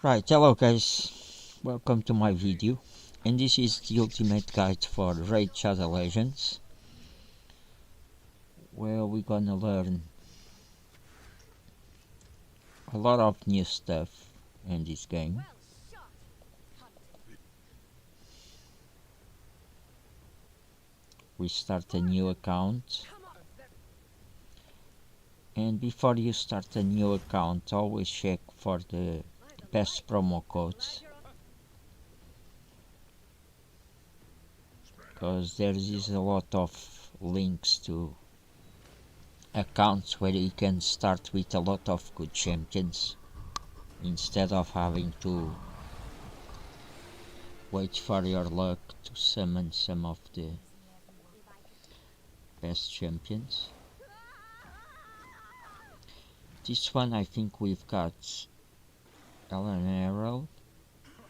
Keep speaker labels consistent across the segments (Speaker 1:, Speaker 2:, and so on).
Speaker 1: Right, hello guys, welcome to my video, and this is the ultimate guide for Raid Shadow Legends, where we're gonna learn a lot of new stuff in this game. We start a new account, and before you start a new account, always check for the best promo codes, because there is a lot of links to accounts where you can start with a lot of good champions instead of having to wait for your luck to summon some of the best champions. This one I think we've got Arrow,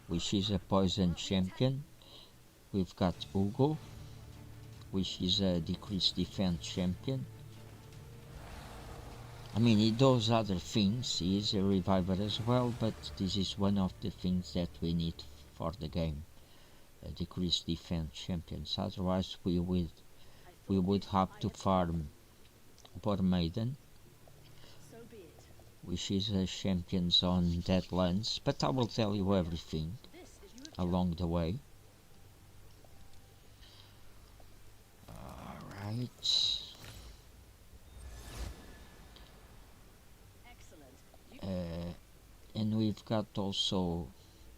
Speaker 1: which is a poison champion. We've got Ugo, which is a decreased defense champion. I mean, he does other things, he is a reviver as well, but this is one of the things that we need for the game. Decreased defense champions, otherwise we would have to farm War Maiden, which is a champions on Deadlands, but I will tell you everything along the way. Alright. And we've got also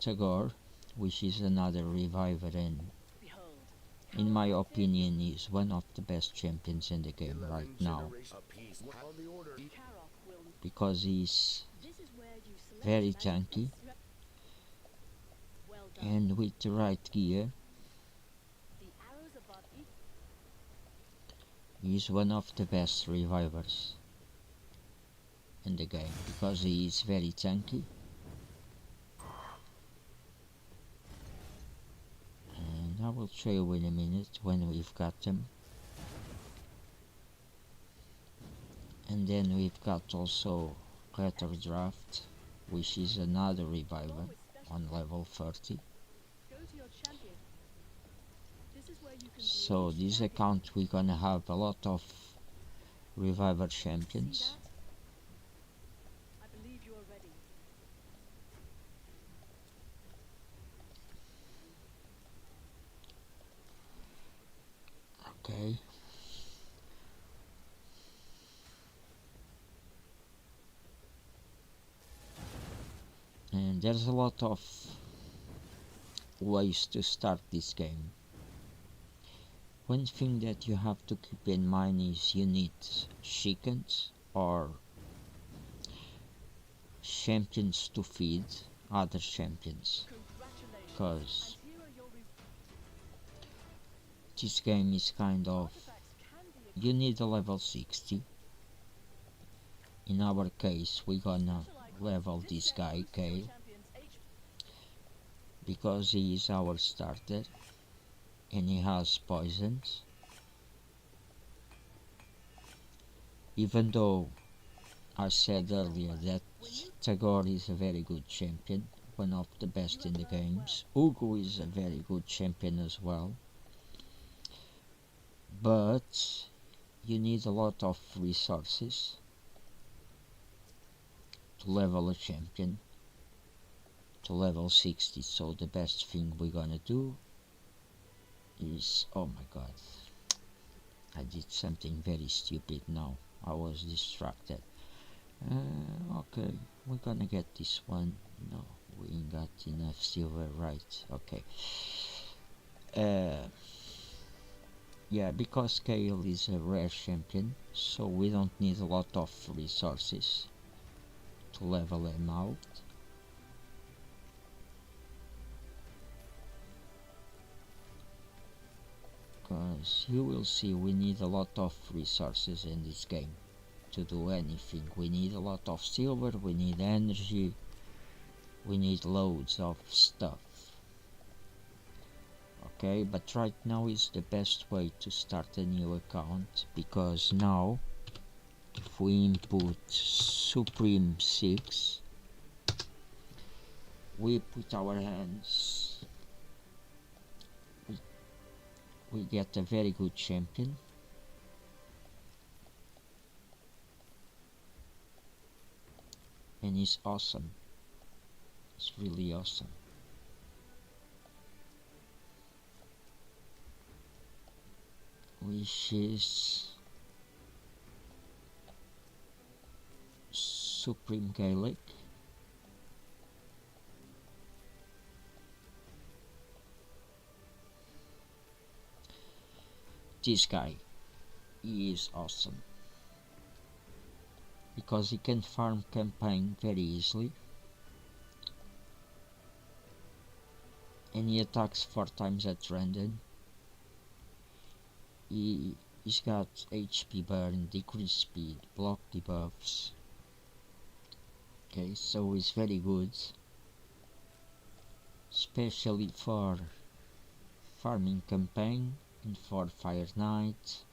Speaker 1: Tagore, which is another reviver, and in my opinion is one of the best champions in the game right now, because he's very tanky, and with the right gear he's one of the best revivers in the game, because he is very tanky. And I will show you in a minute when we've got them. And then we've got also Trough, which is another reviver on level 30. So this account we're gonna have a lot of reviver champions. Okay. And there's a lot of ways to start this game. One thing that you have to keep in mind is you need chickens or champions to feed other champions, because this game is kind of, you need a level 60. In our case we're gonna level this guy Kale, because he is our starter and he has poisons. Even though I said earlier that Tagore is a very good champion, one of the best in the games. Ugo is a very good champion as well, but you need a lot of resources to level a champion to level 60. So the best thing we're gonna do is, oh my god, I did something very stupid now, I was distracted. Okay, we're gonna get this one. No, we ain't got enough silver, right? Okay. Yeah, because Kale is a rare champion, so we don't need a lot of resources to level him out. Because you will see we need a lot of resources in this game to do anything. We need a lot of silver, we need energy, we need loads of stuff. Okay, but right now is the best way to start a new account, because now if we input Supreme 6, we put our hands, we get a very good champion. And he's awesome. It's really awesome. Which is Supreme Gaelic. This guy is awesome because he can farm campaign very easily, and he attacks 4 times at random. He's got HP burn, decreased speed, block debuffs. Okay, so he's very good, especially for farming campaign and for Fire Knight.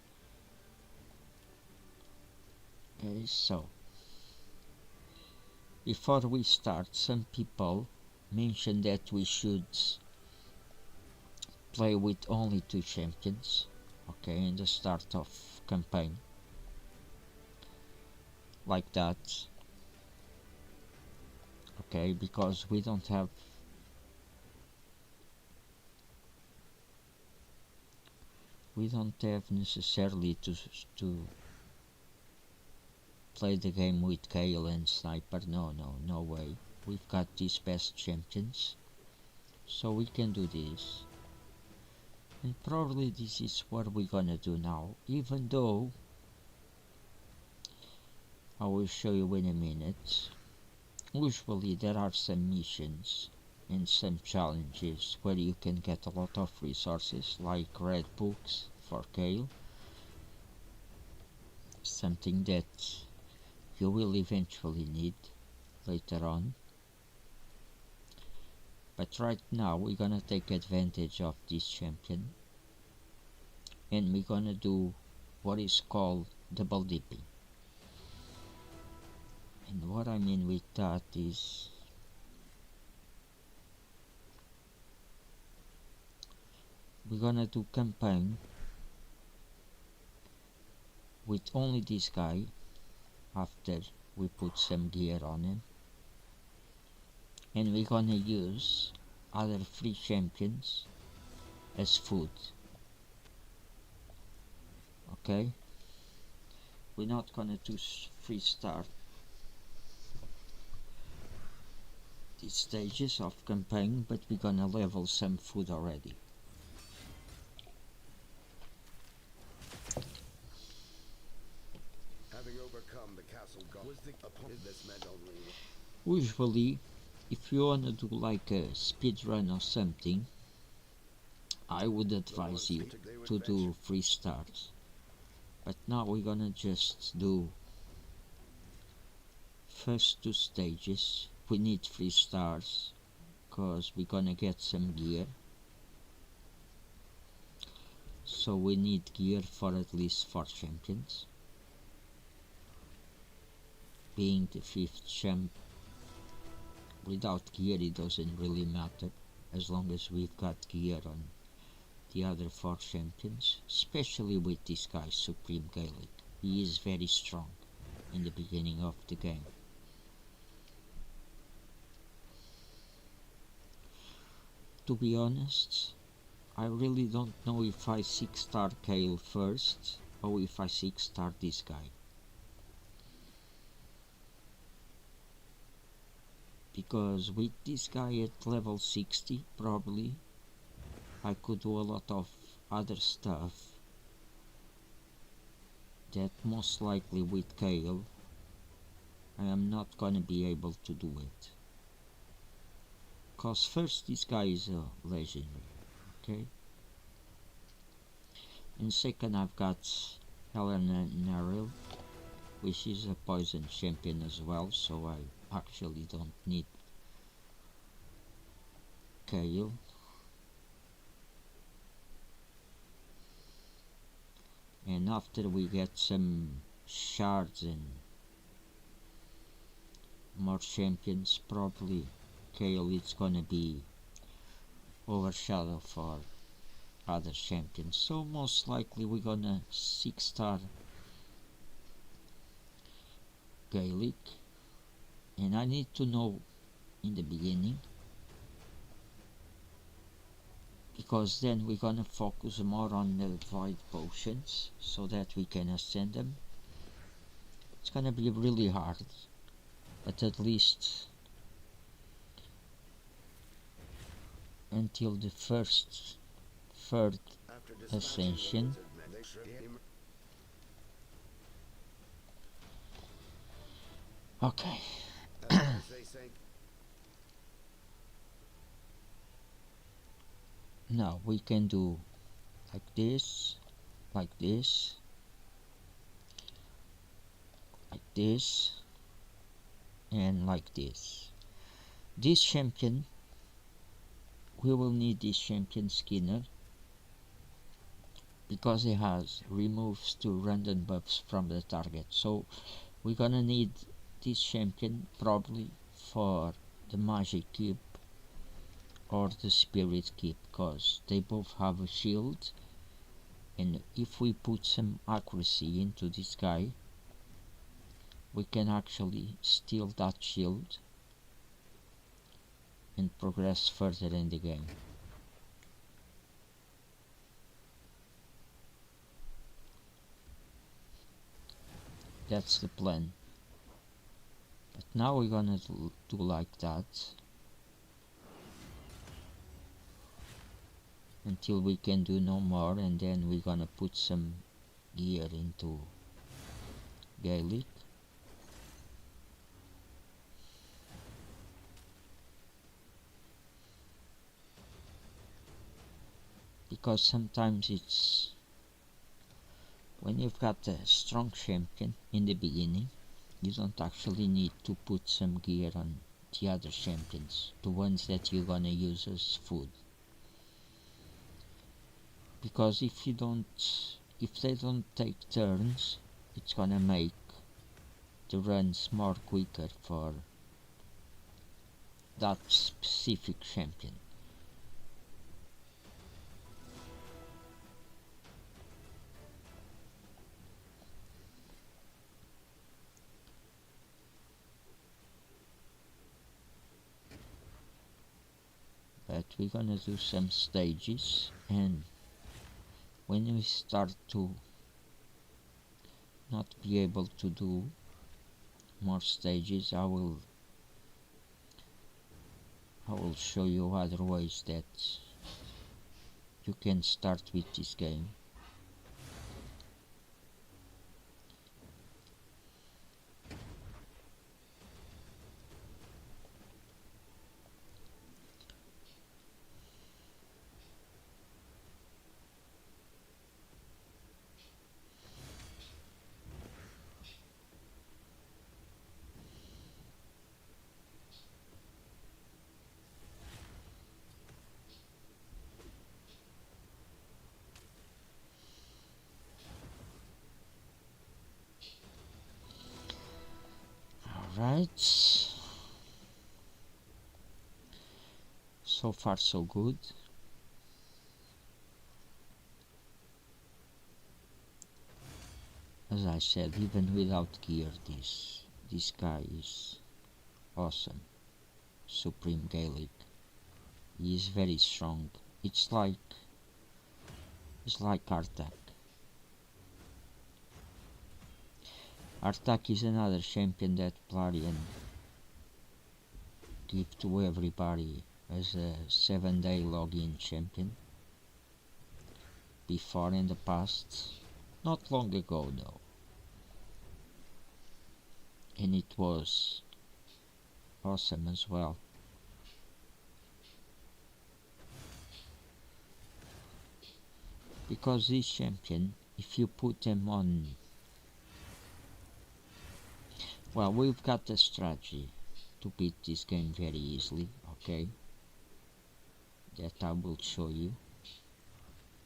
Speaker 1: Okay, so before we start, some people mention that we should play with only 2 champions, okay, in the start of campaign, like that, okay, because we don't have necessarily to play the game with Kayle and Sniper. No way. We've got these best champions, so we can do this. And probably this is what we're gonna do now, even though I will show you in a minute. Usually there are some missions and some challenges where you can get a lot of resources, like red books for Kayle, something that you will eventually need later on. But right now we're gonna take advantage of this champion, and we're gonna do what is called double dipping. And what I mean with that is we're gonna do campaign with only this guy after we put some gear on him, and we're gonna use other free champions as food. Okay, we're not gonna do free start these stages of campaign, but we're gonna level some food already.
Speaker 2: Having overcome the castle god was the this meant only.
Speaker 1: Usually, if you wanna do like a speed run or something, I would advise you to do free starts. But now we're gonna just do first 2 stages. We need 3 stars because we're gonna get some gear, so we need gear for at least 4 champions. Being the 5th champ, without gear it doesn't really matter, as long as we've got gear on the other 4 champions, especially with this guy Supreme Gaelic. He is very strong in the beginning of the game. To be honest, I really don't know if I 6-star Kayle first or if I 6-star this guy, because with this guy at level 60 probably I could do a lot of other stuff that most likely with Kayle I am not gonna be able to do it. Cause first, this guy is a legendary, okay? And second, I've got Helena Naril, which is a poison champion as well, so I actually don't need Kayle. And after we get some shards and more champions, probably Kale it's gonna be overshadowed for other champions. So most likely we're gonna 6-star Gaelic, and I need to know in the beginning, because then we're gonna focus more on the void potions so that we can ascend them. It's gonna be really hard, but at least until the third ascension. Okay. Now we can do like this, like this, like this, and like this. This champion, we will need this champion Skinner, because he has removes 2 random buffs from the target. So we're gonna need this champion probably for the magic cube or the spirit cube, because they both have a shield, and if we put some accuracy into this guy, we can actually steal that shield and progress further in the game. That's the plan. But now we're gonna do like that until we can do no more, and then we're gonna put some gear into Gaelic. Because sometimes it's when you've got a strong champion in the beginning, you don't actually need to put some gear on the other champions, the ones that you're gonna use as food. Because if they don't take turns, it's gonna make the runs more quicker for that specific champion. But we're gonna do some stages, and when we start to not be able to do more stages, I will show you other ways that you can start with this game. Alright, so far so good. As I said, even without gear, this guy is awesome. Supreme Gaelic. He is very strong. It's like Artak. Artak is another champion that Plarian give to everybody as a 7-day login champion. Before in the past, not long ago though. And it was awesome as well. Because this champion, if you put them on, well, we've got the strategy to beat this game very easily, okay? That I will show you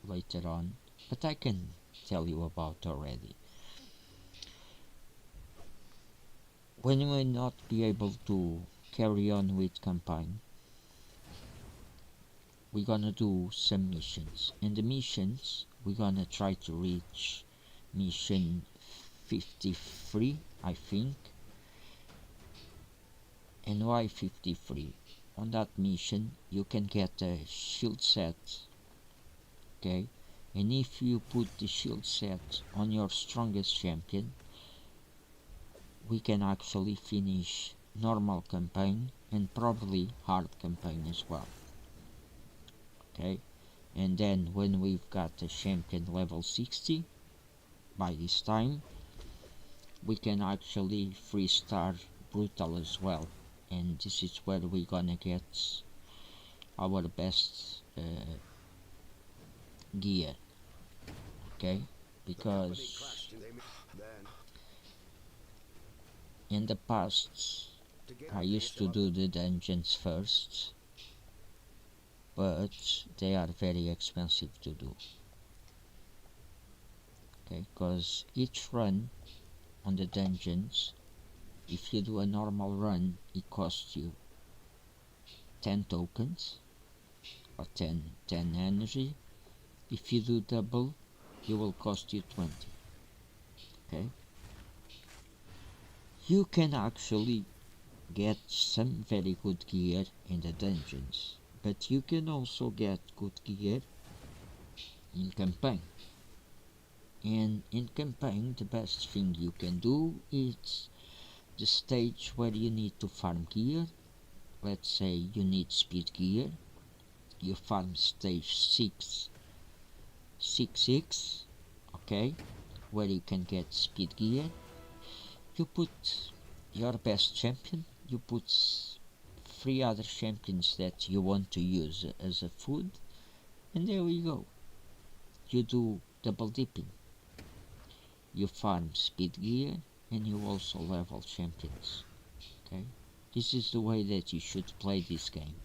Speaker 1: later on, but I can tell you about already. When we not be able to carry on with campaign, we're gonna do some missions. And the missions, we're gonna try to reach mission 53, I think. And why 53? On that mission you can get a shield set, okay? And if you put the shield set on your strongest champion, we can actually finish normal campaign and probably hard campaign as well, okay? And then when we've got a champion level 60 by this time, we can actually 3-star brutal as well, and this is where we're gonna get our best gear, okay? Because in the past I used to do the dungeons first, but they are very expensive to do, okay? Because each run on the dungeons, if you do a normal run, it costs you 10 tokens or 10 energy. If you do double, it will cost you 20, okay? You can actually get some very good gear in the dungeons, but you can also get good gear in campaign. And in campaign, the best thing you can do is the stage where you need to farm gear. Let's say you need speed gear, you farm stage 6, okay, where you can get speed gear. You put your best champion, you put 3 other champions that you want to use as a food, and there we go. You do double dipping. You farm speed gear and you also level champions, okay? This is the way that you should play this game,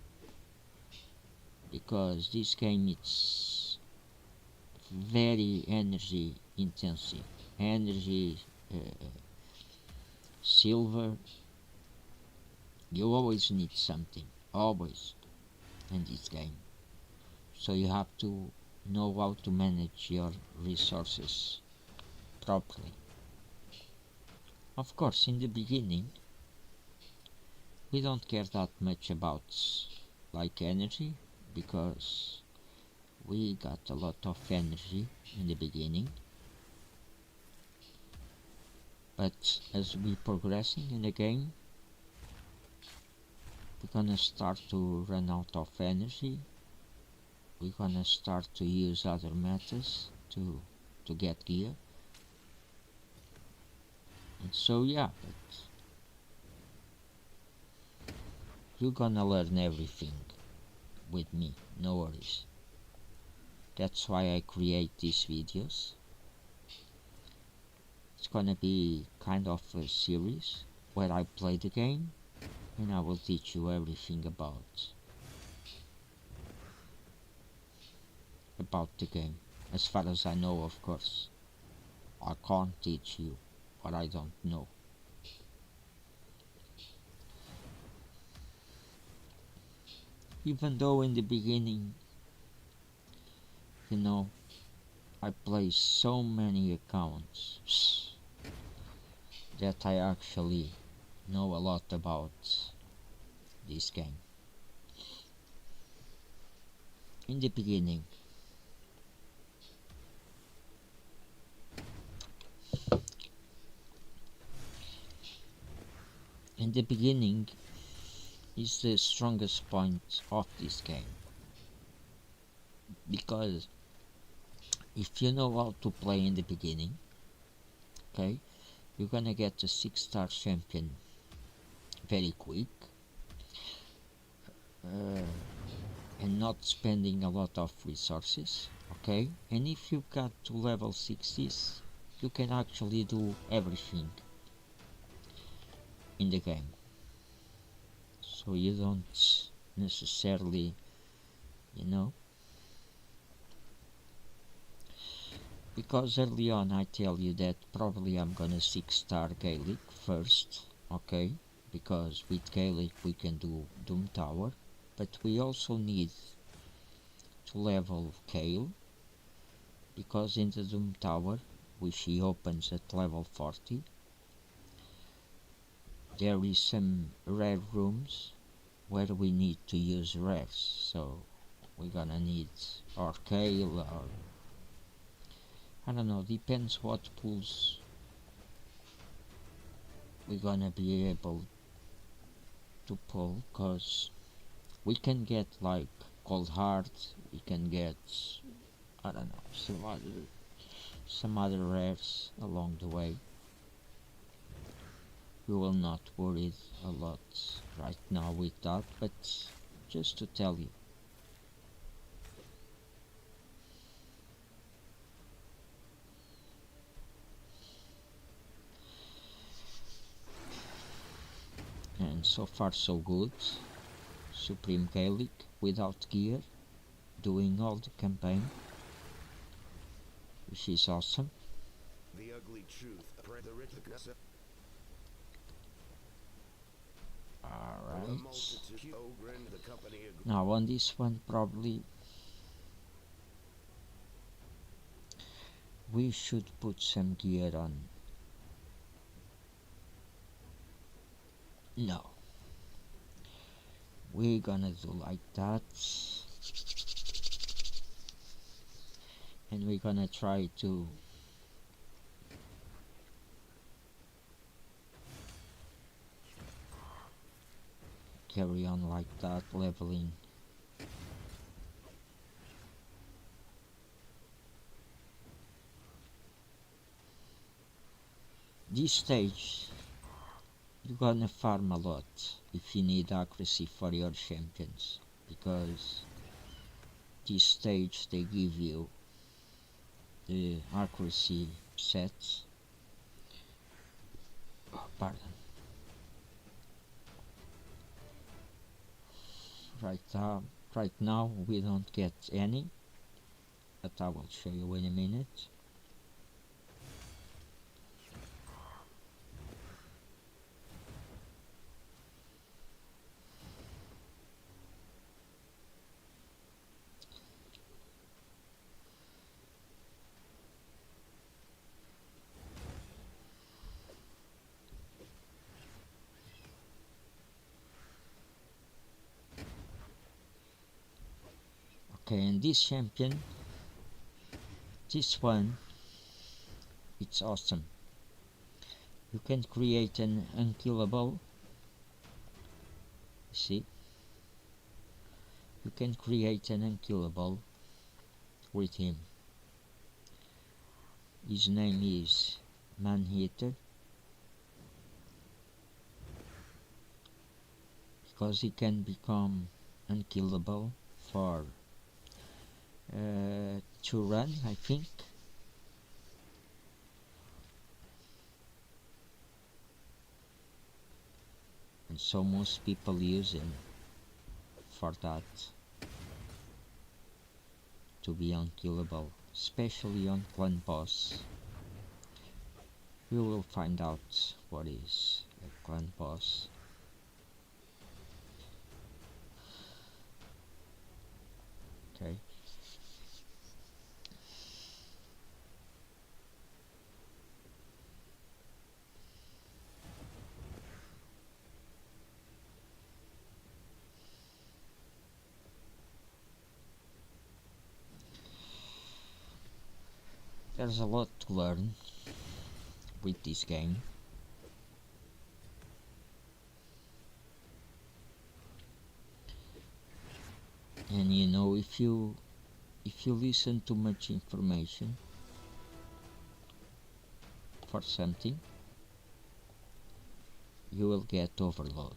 Speaker 1: because this game is very energy intensive. Energy, silver, you always need something, always, in this game. So you have to know how to manage your resources properly. Of course, in the beginning, we don't care that much about like energy, because we got a lot of energy in the beginning. But as we progressing in the game, we're gonna start to run out of energy. We're gonna start to use other methods to get gear. And so yeah, but you're gonna learn everything with me, no worries. That's why I create these videos. It's gonna be kind of a series where I play the game and I will teach you everything about the game, as far as I know, of course. I can't teach you what I don't know. Even though in the beginning, you know, I play so many accounts that I actually know a lot about this game. In the beginning, is the strongest point of this game, because if you know how to play in the beginning, okay, you're gonna get a 6-star champion very quick, and not spending a lot of resources, okay? And if you got to level 60s, you can actually do everything in the game. So you don't necessarily, you know, because early on I tell you that probably I'm gonna 6-star Gaelic first, okay? because with Gaelic we can do Doom Tower, but we also need to level Kale, because in the Doom Tower, which he opens at level 40, there is some rare rooms where we need to use rares, so we're gonna need or Kale or I don't know, depends what pools we're gonna be able to pull, cause we can get like Cold Heart, we can get I don't know some other rares along the way. We will not worry a lot right now with that, but just to tell you. And so far so good. Supreme Gaelic without gear, doing all the campaign, which is awesome.
Speaker 2: The ugly truth.
Speaker 1: Alright. Now on this one probably we should put some gear on. No. We're gonna do like that. And we're gonna try to carry on like that, leveling. This stage you're gonna farm a lot if you need accuracy for your champions, because this stage they give you the accuracy sets. Oh, pardon. Right now we don't get any, but I will show you in a minute. Okay, and this champion, this one, it's awesome. You can create an unkillable. See? You can create an unkillable with him. His name is Man-Eater, because he can become unkillable for 2 run, I think. And so most people use him for that, to be unkillable, especially on clan boss. We will find out what is a clan boss. Okay. There's a lot to learn with this game. And you know, if you listen to much information for something, you will get overload.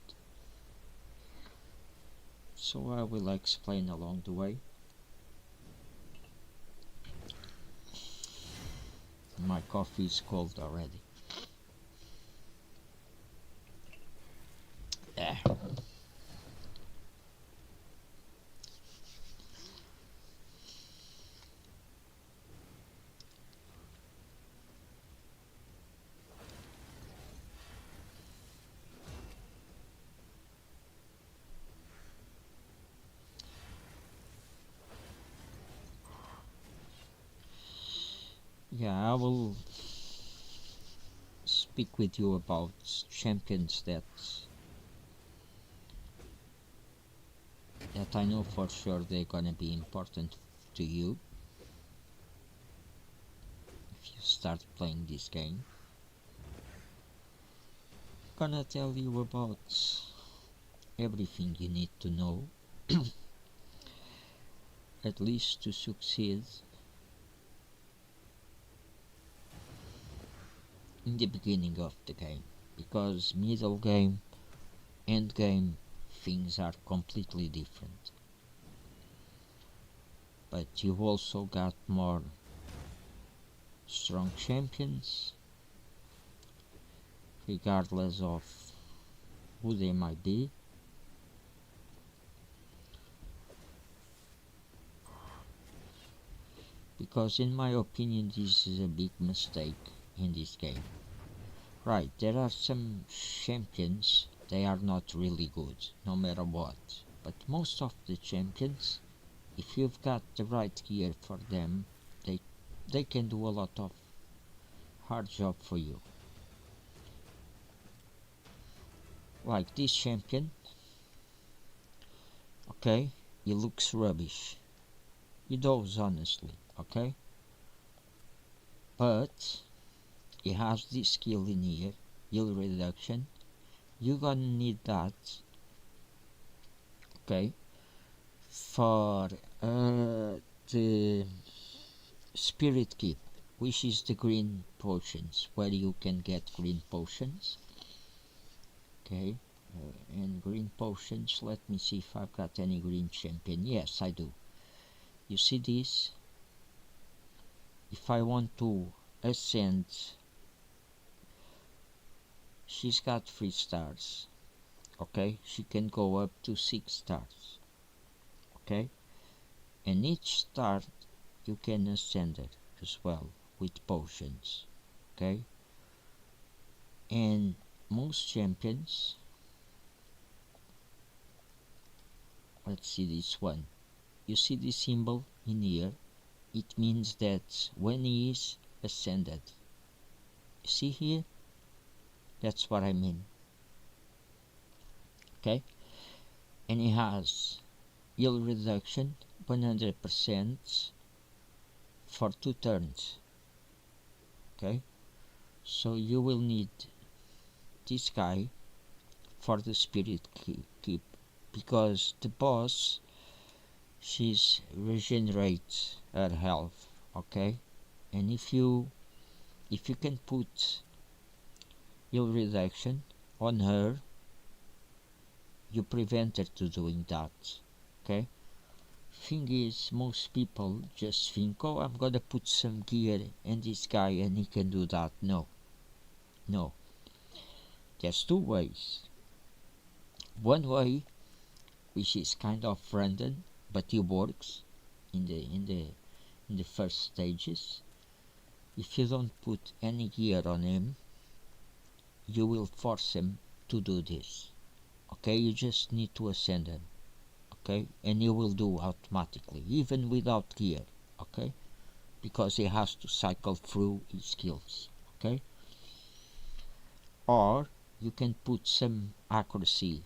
Speaker 1: So I will explain along the way. My coffee is cold already. yeah, I will speak with you about champions that I know for sure they're gonna be important to you if you start playing this game. Gonna tell you about everything you need to know, at least to succeed in the beginning of the game, because middle game, end game, things are completely different. But you've also got more strong champions, regardless of who they might be. Because in my opinion this is a big mistake in this game. Right, there are some champions, they are not really good, no matter what. But most of the champions, if you've got the right gear for them, they can do a lot of hard job for you. Like this champion, okay, he looks rubbish. He does, honestly, okay? But he has this skill in here, heal reduction. You're gonna need that, okay, for the spirit keep, which is the green potions, where you can get green potions. Okay, and green potions, let me see if I've got any green champion. Yes, I do. You see this? If I want to ascend, she's got 3 stars. Okay, she can go up to 6 stars. Okay, and each star you can ascend it as well with potions. Okay, and most champions, let's see this one. You see this symbol in here? It means that when he is ascended. You see here? That's what I mean. Okay? And he has heal reduction 100% for 2 turns. Okay? So you will need this guy for the spirit keep, because the boss, she's regenerates her health. Okay? And if you can put heal reduction on her, you prevent her to doing that. Okay? Thing is, most people just think, oh, I'm gonna put some gear in this guy and he can do that. No. There's 2 ways. One way, which is kind of random, but it works in the first stages. If you don't put any gear on him, you will force him to do this. Okay, you just need to ascend him. Okay, and he will do automatically, even without gear. Okay, because he has to cycle through his skills. Okay, or you can put some accuracy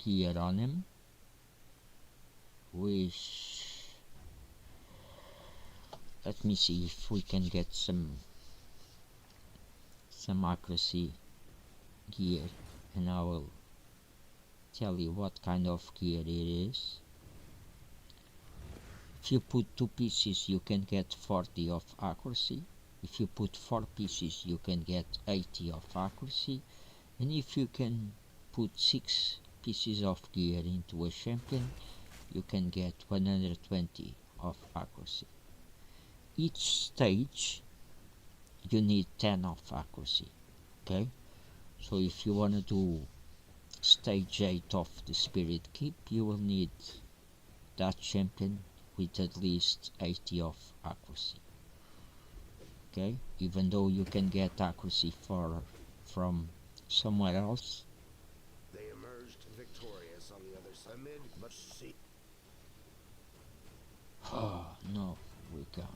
Speaker 1: gear on him, which, let me see if we can get some accuracy gear, and I will tell you what kind of gear it is. If you put 2 pieces, you can get 40 of accuracy. If you put 4 pieces, you can get 80 of accuracy. And if you can put 6 pieces of gear into a champion, you can get 120 of accuracy. Each stage, you need 10 of accuracy. Okay? So if you want to do stage 8 of the spirit keep, you will need that champion with at least 80 of accuracy. Okay, even though you can get accuracy from somewhere else.
Speaker 2: They emerged victorious on the other side. Amid much sea.
Speaker 1: Oh no, we can't.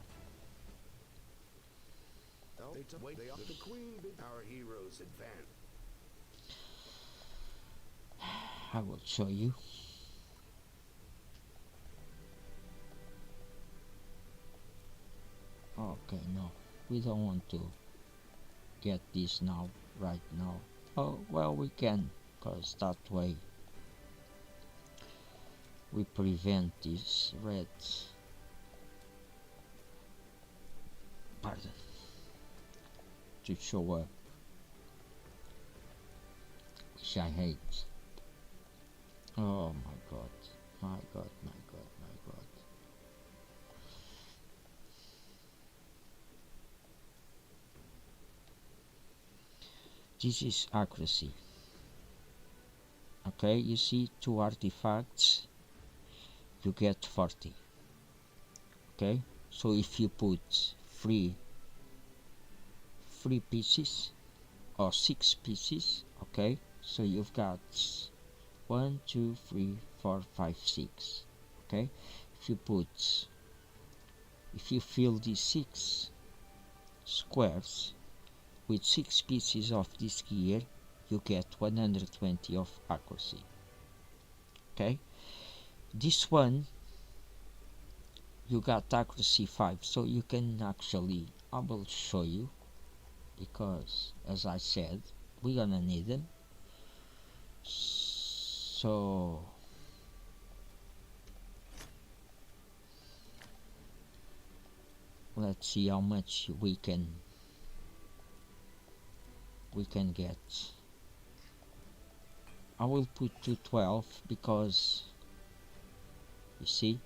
Speaker 2: Well, they are the queen. Our heroes advance.
Speaker 1: I will show you. Okay, no, we don't want to get this now, right now. Oh, well, we can, because that way we prevent these reds, pardon, to show up, which I hate. Oh my god, my god, my god, my god. This is accuracy. Okay, you see 2 artifacts, you get 40. Okay, so if you put 3 pieces or 6 pieces, okay, so you've got 1, 2, 3, 4, 5, 6. Okay, if you fill these 6 squares with 6 pieces of this gear, you get 120 of accuracy. Okay, this one you got accuracy 5, so you can actually, I will show you, because as I said, we're gonna need them. So let's see how much we can get. I will put 212 because you see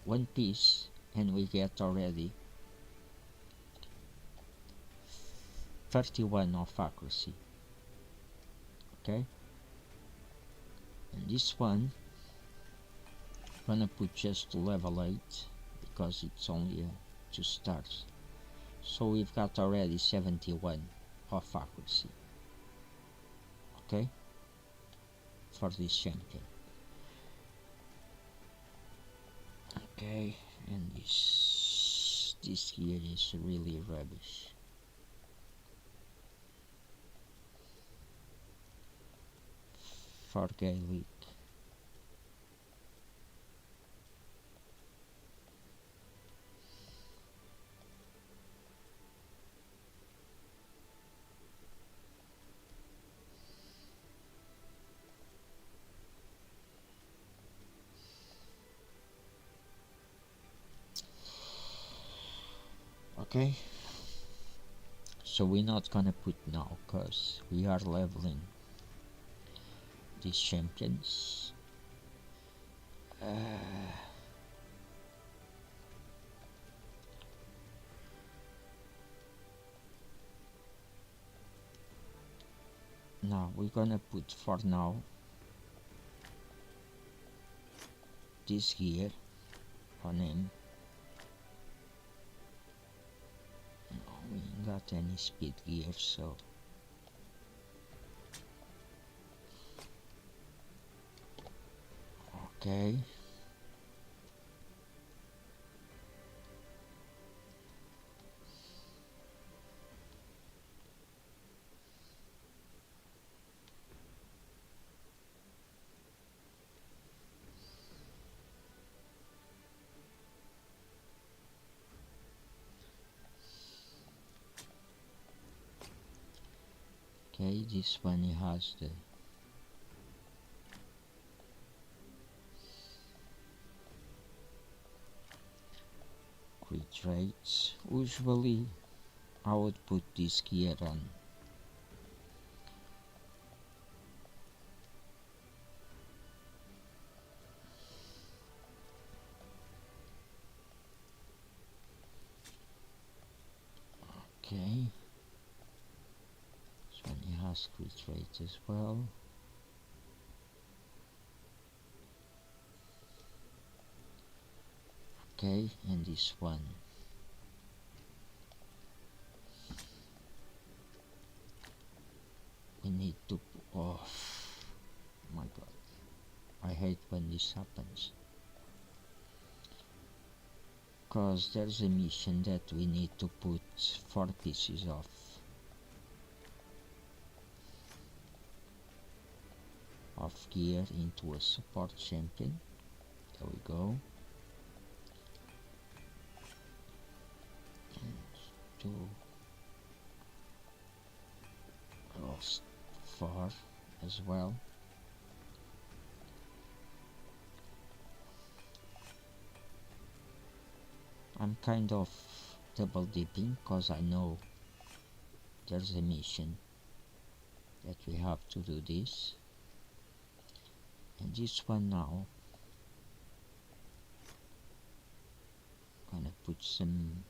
Speaker 1: 1 piece and we get already 31 of accuracy. Okay, and this one I'm gonna put just to level 8 because it's only 2 stars, so we've got already 71 of accuracy. Okay, for this champion. Okay, and this here is really rubbish. For Gaelic. Okay, so we're not gonna put now because we are leveling these champions. Now we're gonna put for now this gear on him. No, we ain't got any speed gear, so okay. Okay, this one he has the crit rates. Usually I would put this gear on. Okay, this one he has crit rate as well. Okay, and this one we need to, oh my god, I hate when this happens. Because there's a mission that we need to put 4 pieces of gear into a support champion. There we go. And 2 lost 4 as well. I'm kind of double dipping because I know there's a mission that we have to do this, and this one now gonna put some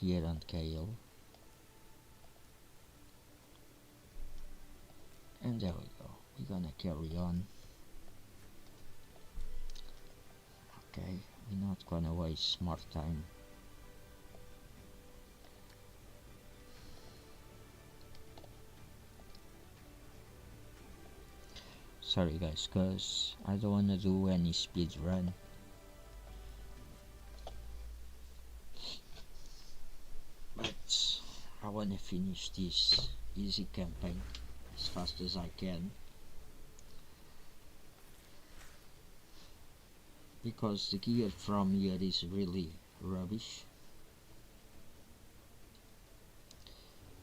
Speaker 1: gear on Kale, and there we go. We're gonna carry on. Okay, we're not gonna waste more time. Sorry guys, cause I don't wanna do any speed run. But I wanna finish this easy campaign as fast as I can. Because the gear from here is really rubbish,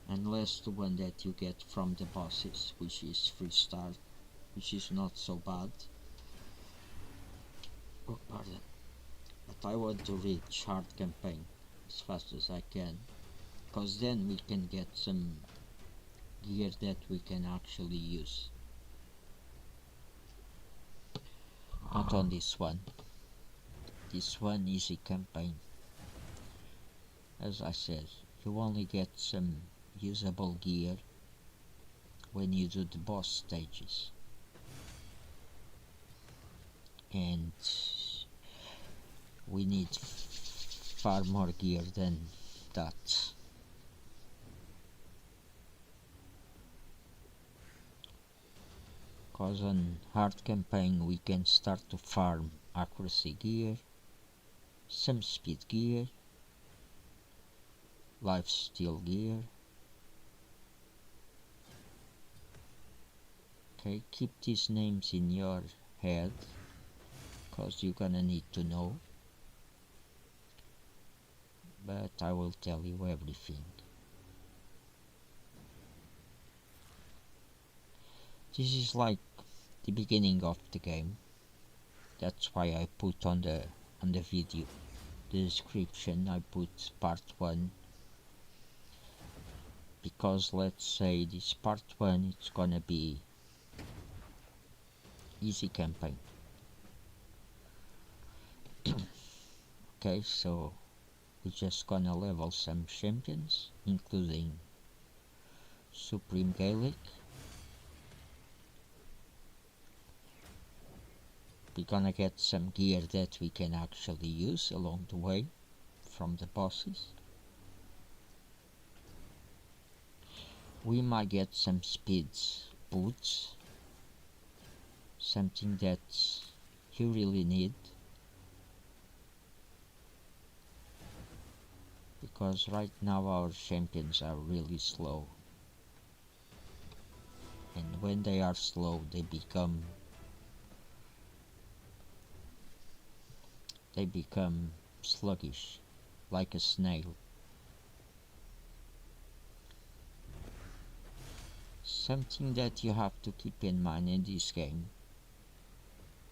Speaker 1: unless the one that you get from the bosses, which is 3 star, which is not so bad. Oh, pardon. But I want to reach hard campaign as fast as I can, because then we can get some gear that we can actually use. Not on this one. This one easy campaign. As I said, you only get some usable gear when you do the boss stages, and we need far more gear than that. Cause on hard campaign we can start to farm accuracy gear, some speed gear, lifesteal gear. Okay, keep these names in your head, cause you're gonna need to know, but I will tell you everything. This is like the beginning of the game. That's why I put on the video, the description, I put part 1, because let's say this part 1 it's gonna be easy campaign. Okay, so we're just gonna level some champions, including Supreme Gaelic. We're gonna get some gear that we can actually use along the way from the bosses. We might get some speeds boots, something that you really need, because right now our champions are really slow, and when they are slow they become sluggish, like a snail. Something that you have to keep in mind in this game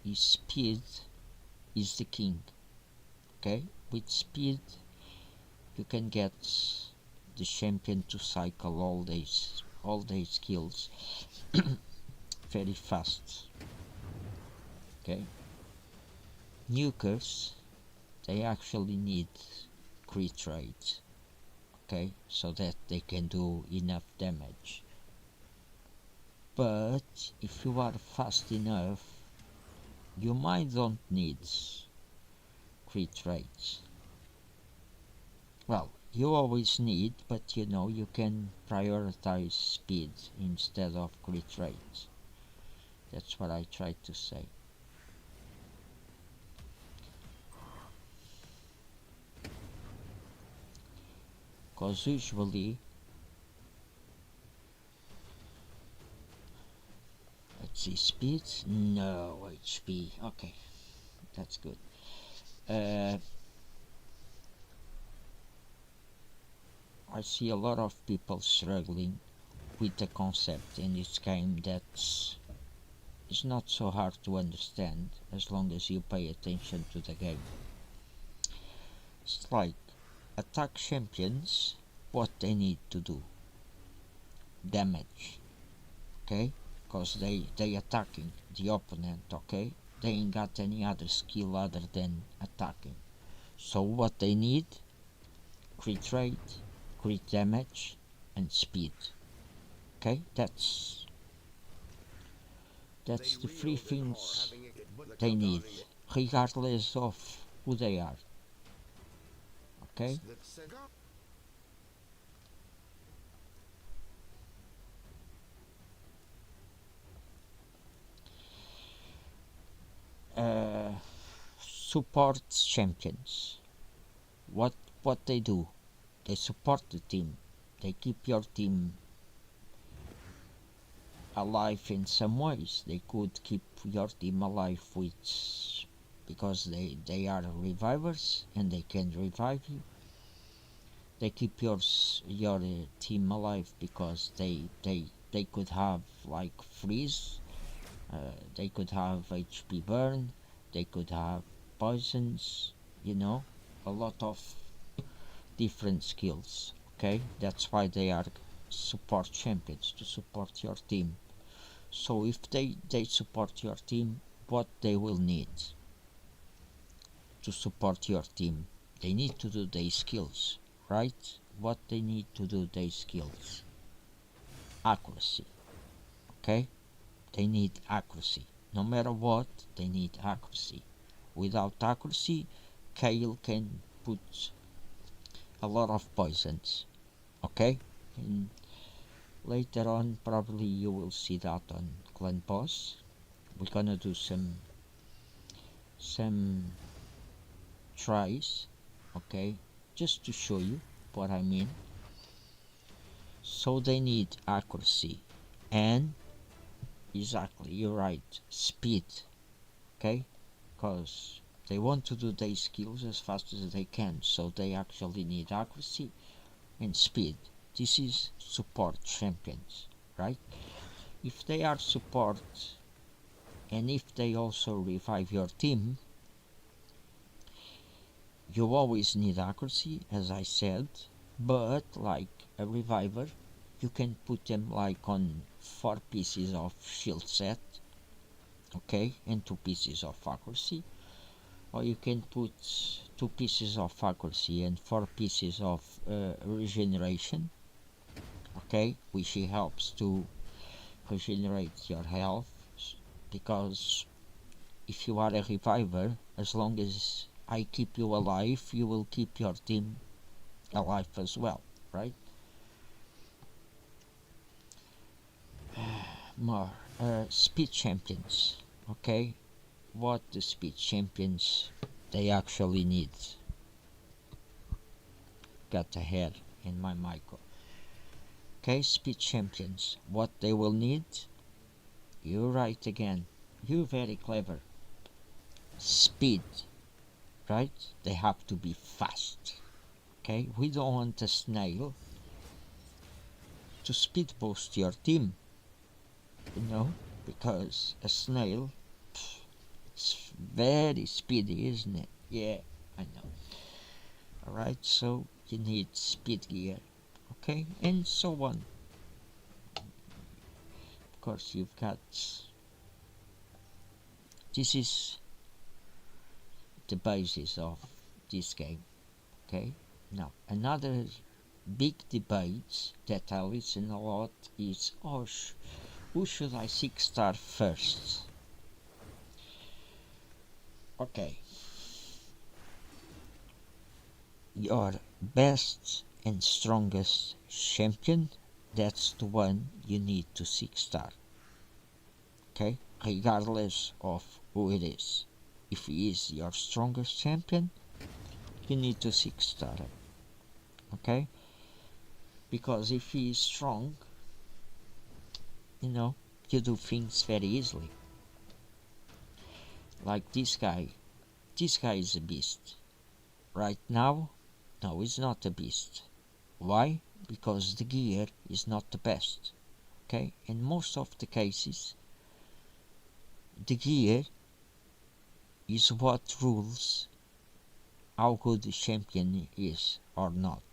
Speaker 1: is speed is the king. Okay, with speed you can get the champion to cycle all their skills very fast. Okay, nukers, they actually need crit rate, okay, so that they can do enough damage. But if you are fast enough, you might don't need crit rates. Well, you always need, but you know, you can prioritize speed instead of crit rates. That's what I tried to say. Because usually, let's see, speed, no HP. Okay, that's good. I see a lot of people struggling with the concept in this game that's it's not so hard to understand as long as you pay attention to the game. It's like attack champions, what they need to do, damage, okay? Because they attacking the opponent, okay? They ain't got any other skill other than attacking. So what they need, crit rate, crit damage, and speed. Okay, that's the three things they need, regardless of who they are. Okay? Uh, support champions. What they do? They support the team. They keep your team alive in some ways. They could keep your team alive with because they are revivers and they can revive you. They keep your team alive because they could have like freeze, they could have HP burn, they could have poisons, a lot of different skills. Okay, that's why they are support champions, to support your team. So if they support your team, what they will need to support your team, they need to do their skills, right? What they need to do their skills, accuracy. Okay, they need accuracy. No matter what, they need accuracy. Without accuracy, Kale can put a lot of poisons. Okay, and later on probably you will see that on Clan Boss. We're gonna do some tries, okay, just to show you what I mean. So they need accuracy and exactly, you're right, speed, okay, because they want to do their skills as fast as they can, so they actually need accuracy and speed. This is support champions, right? If they are support and if they also revive your team, you always need accuracy, as I said, but like a reviver, you can put them like on 4 pieces of shield set, okay, and 2 pieces of accuracy, or you can put 2 pieces of accuracy and 4 pieces of regeneration, okay, which helps to regenerate your health, because if you are a reviver, as long as I keep you alive, you will keep your team alive as well, right? More speed champions, okay? What the speed champions they actually need. Got ahead in my micro. Okay, speed champions, what they will need? You're right again. You're very clever. Speed, right? They have to be fast. Okay, we don't want a snail to speed boost your team, because a snail, it's very speedy, isn't it? Yeah, I know. Alright, so you need speed gear, okay, and so on. Of course, you've got this is the basis of this game, okay. Now, another big debate that I listen a lot is, who should I 6-star first? Okay, your best and strongest champion, that's the one you need to 6-star. okay, regardless of who it is. If he is your strongest champion, you need to 6-star him, okay? Because if he is strong, you know, you do things very easily. Like this guy is a beast. Right now, no, he's not a beast. Why? Because the gear is not the best, okay? In most of the cases, the gear is what rules how good the champion is or not,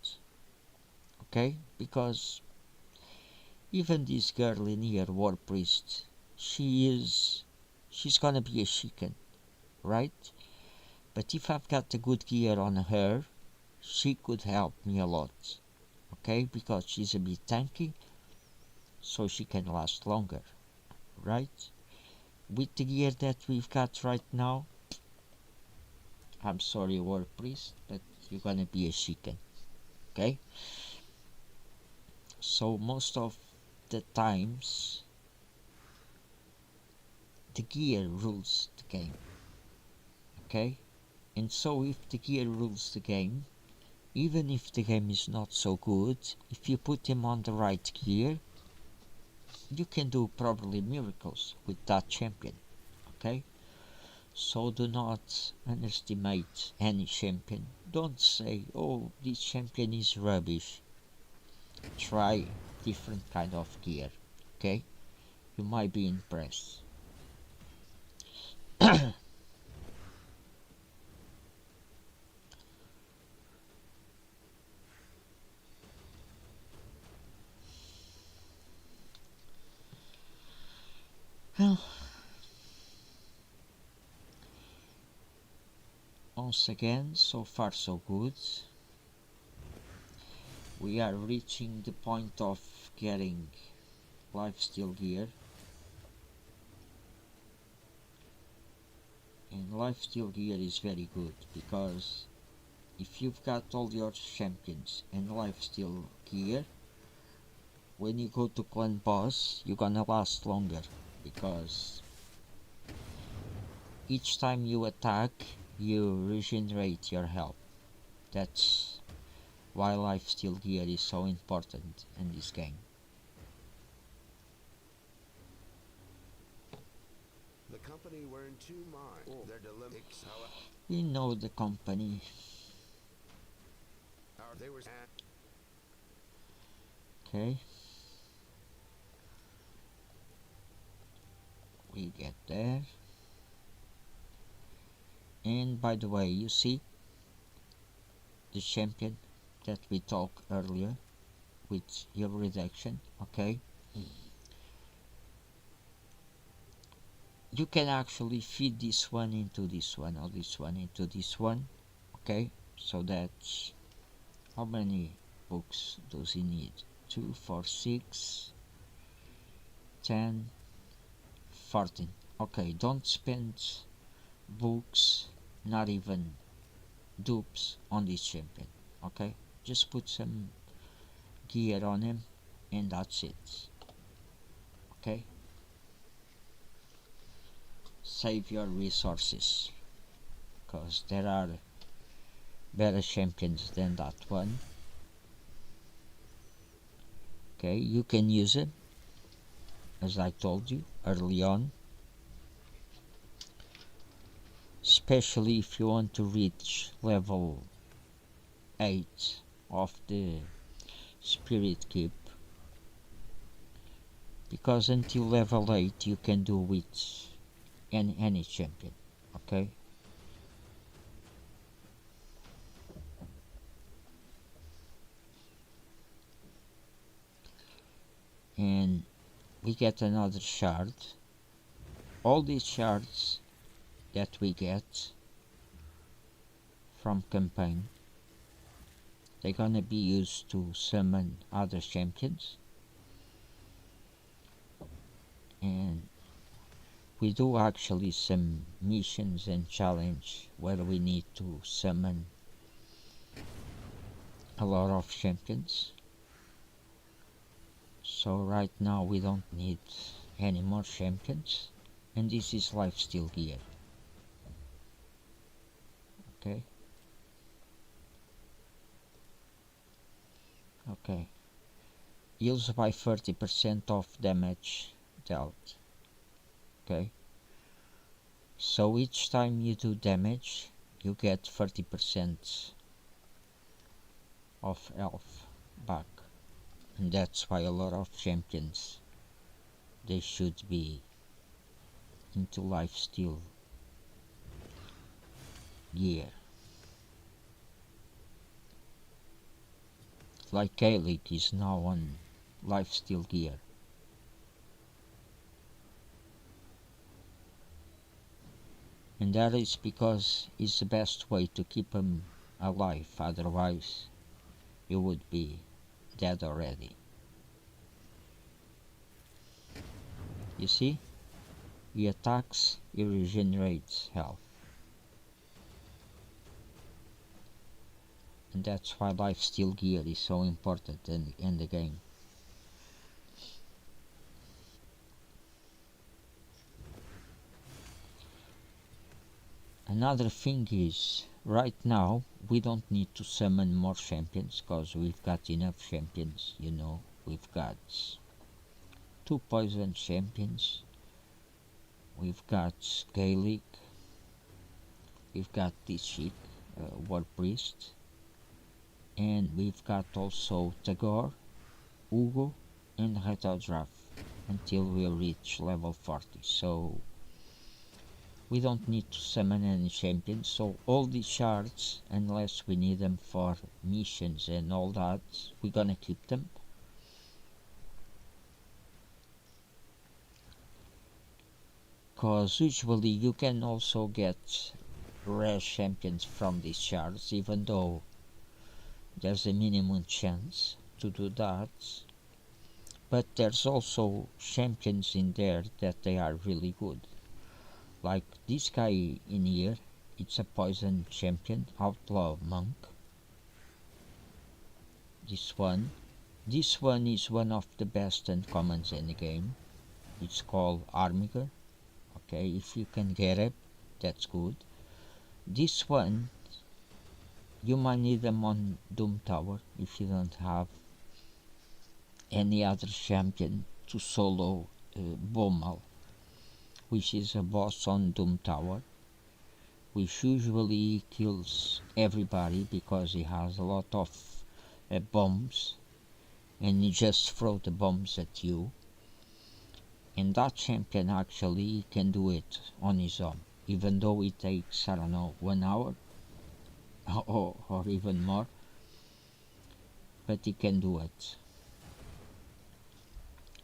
Speaker 1: okay? Because even this girl in here, War Priest, she's gonna be a chicken, right? But if I've got the good gear on her, she could help me a lot, okay? Because she's a bit tanky, so she can last longer, right? With the gear that we've got right now, I'm sorry, War Priest, but you're gonna be a chicken, okay? So most of the times, the gear rules the game, okay? And so if the gear rules the game, even if the game is not so good, if you put him on the right gear, you can do probably miracles with that champion, okay? So do not underestimate any champion. Don't say, oh, this champion is rubbish. Try different kind of gear, okay? You might be impressed. Well, once again, so far so good. We are reaching the point of getting lifesteal gear. And lifesteal gear is very good because if you've got all your champions and lifesteal gear, when you go to clan boss, you're gonna last longer because each time you attack, you regenerate your health. That's why lifesteal gear is so important in this game.
Speaker 2: The company were in two minds. Their dilemmas, however,
Speaker 1: We know the company.
Speaker 2: they were
Speaker 1: Okay. We get there. And by the way, you see the champion that we talked earlier with heal reduction, okay? You can actually feed this one into this one or this one into this one, okay? So that's how many books does he need? 2, 4, 6, 10, 14. Okay, don't spend books, not even dupes on this champion, okay? Just put some gear on him and that's it, okay? Save your resources because there are better champions than that one. Okay, you can use it as I told you early on, especially if you want to reach level 8 of the spirit keep, because until level 8 you can do with any champion, okay? And we get another shard. All these shards that we get from campaign, they're gonna be used to summon other champions, and we do actually some missions and challenge where we need to summon a lot of champions. So right now we don't need any more champions. and this is lifesteal gear. Okay, okay, heals by 30% of damage dealt. Okay, so each time you do damage you get 30% of health back, and that's why a lot of champions, they should be into lifesteal gear. Like Gaelic is now on lifesteal gear. And that is because it's the best way to keep him alive, otherwise he would be dead already. You see? He attacks, he regenerates health. And that's why lifesteal gear is so important in the game. Another thing is, right now we don't need to summon more champions because we've got enough champions, you know. We've got 2 poison champions, we've got Gaelic, we've got this chick, War Priest, and we've got also Tagore, Ugo, and trough until we reach level 40. So we don't need to summon any champions, so all these shards, unless we need them for missions and all that, we're gonna keep them. Cause usually you can also get rare champions from these shards, even though there's a minimum chance to do that. But there's also champions in there that they are really good. Like this guy in here, it's a poison champion, outlaw monk. This one is one of the best uncommons in the game. It's called Armiger. Okay, if you can get it, that's good. This one, you might need them on Doom Tower if you don't have any other champion to solo Bomal, which is a boss on Doom Tower, which usually kills everybody because he has a lot of bombs, and he just throw the bombs at you. And that champion actually can do it on his own, even though it takes, I don't know, 1 hour or even more, but he can do it.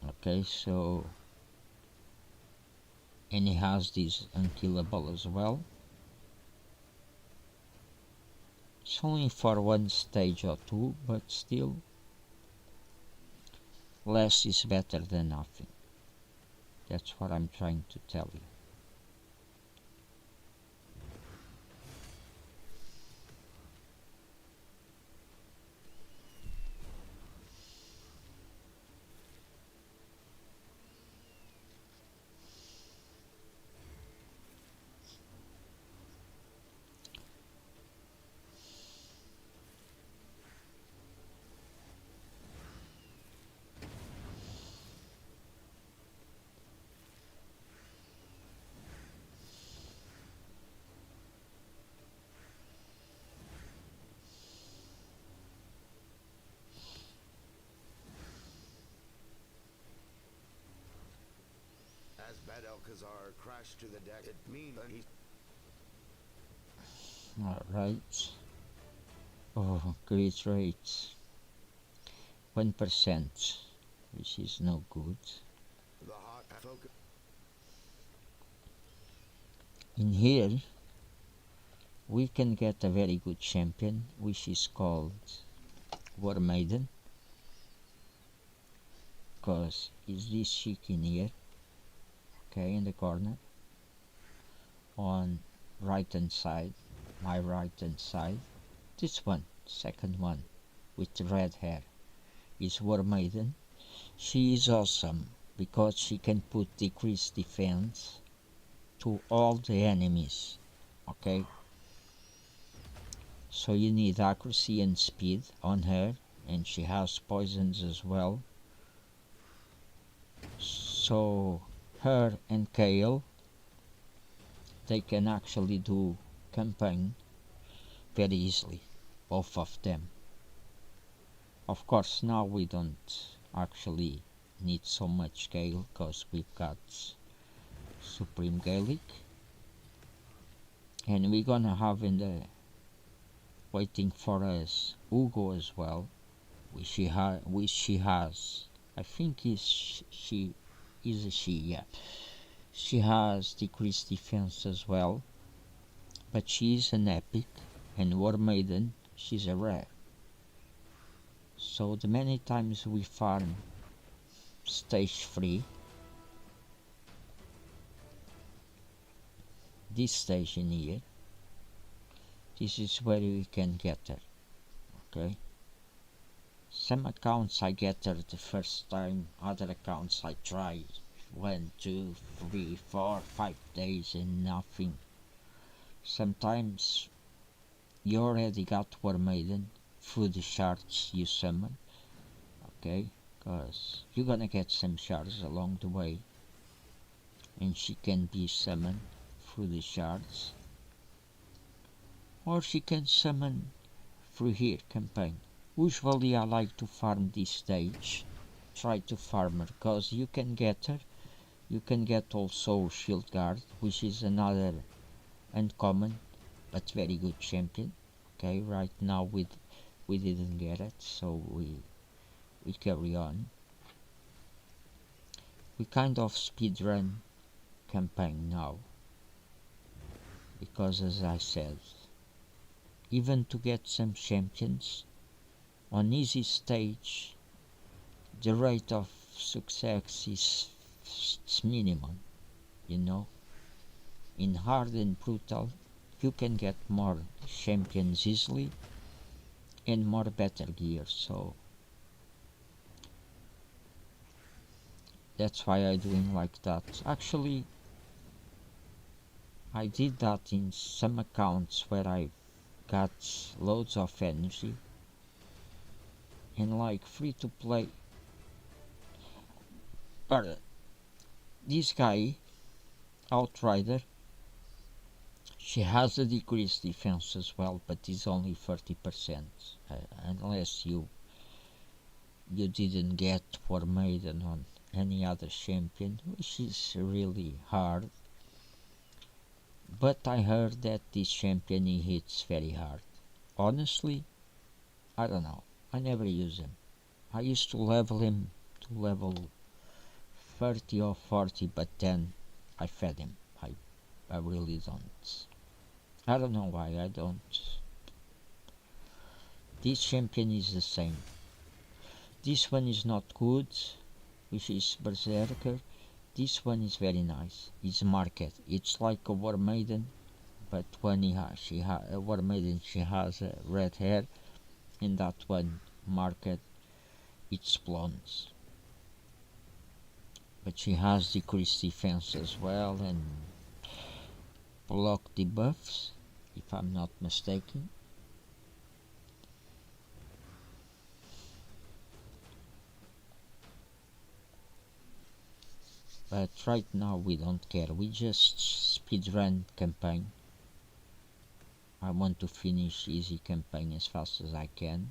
Speaker 1: Okay, so, and he has this unkillable as well. It's only for 1 stage or 2, but still, less is better than nothing. That's what I'm trying to tell you.
Speaker 2: As Bad Alcazar crashed to the deck, it means he...
Speaker 1: Alright. Oh, crit rate 1%, which is no good.
Speaker 2: The hot focus.
Speaker 1: In here, we can get a very good champion, which is called War Maiden, because it's this chick in here, okay, in the corner, on right hand side, my right hand side. This one, second one, with the red hair, is War Maiden. She is awesome because she can put decreased defense to all the enemies. Okay, so you need accuracy and speed on her, and she has poisons as well. So her and Kale, they can actually do campaign very easily, both of them. Of course, now we don't actually need so much Gale because we've got Supreme Gaelic, and we're gonna have in the waiting for us Ugo as well, which she has. I think she is a she, yeah. She has decreased defense as well, but she is an epic, and War Maiden, she's a rare. So the many times we farm stage 3, this stage in here, this is where we can get her. Okay, some accounts I get her the first time, other accounts I try 1, 2, 3, 4, 5 days and nothing. Sometimes you already got War Maiden through the shards you summon. Okay, because you're gonna get some shards along the way, and she can be summoned through the shards, or she can summon through here campaign. Usually I like to farm this stage, try to farm her, cause you can get her. You can get also Shield Guard, which is another uncommon but very good champion. Okay, right now we didn't get it, so we carry on. We kind of speed run campaign now, because as I said, even to get some champions on easy stage, the rate of success is minimum, you know. In hard and brutal, you can get more champions easily and more better gear, so that's why I'm doing like that. Actually, I did that in some accounts where I got loads of energy, and like free to play. But this guy, Outrider, she has a decreased defense as well, but it's only 30%. Unless you didn't get War Maiden on any other champion, which is really hard. But I heard that this champion he hits very hard. Honestly, I don't know. I never use him. I used to level him to level 30 or 40, but then I fed him. I really don't. I don't know why I don't. This champion is the same. This one is not good, which is Berserker. This one is very nice. It's Market. It's like a War Maiden, but when she has a War Maiden, she has red hair, and that one Market, it's blonde. But she has decreased defense as well and block debuffs, if I'm not mistaken. But right now we don't care. We just speedrun campaign. I want to finish easy campaign as fast as I can.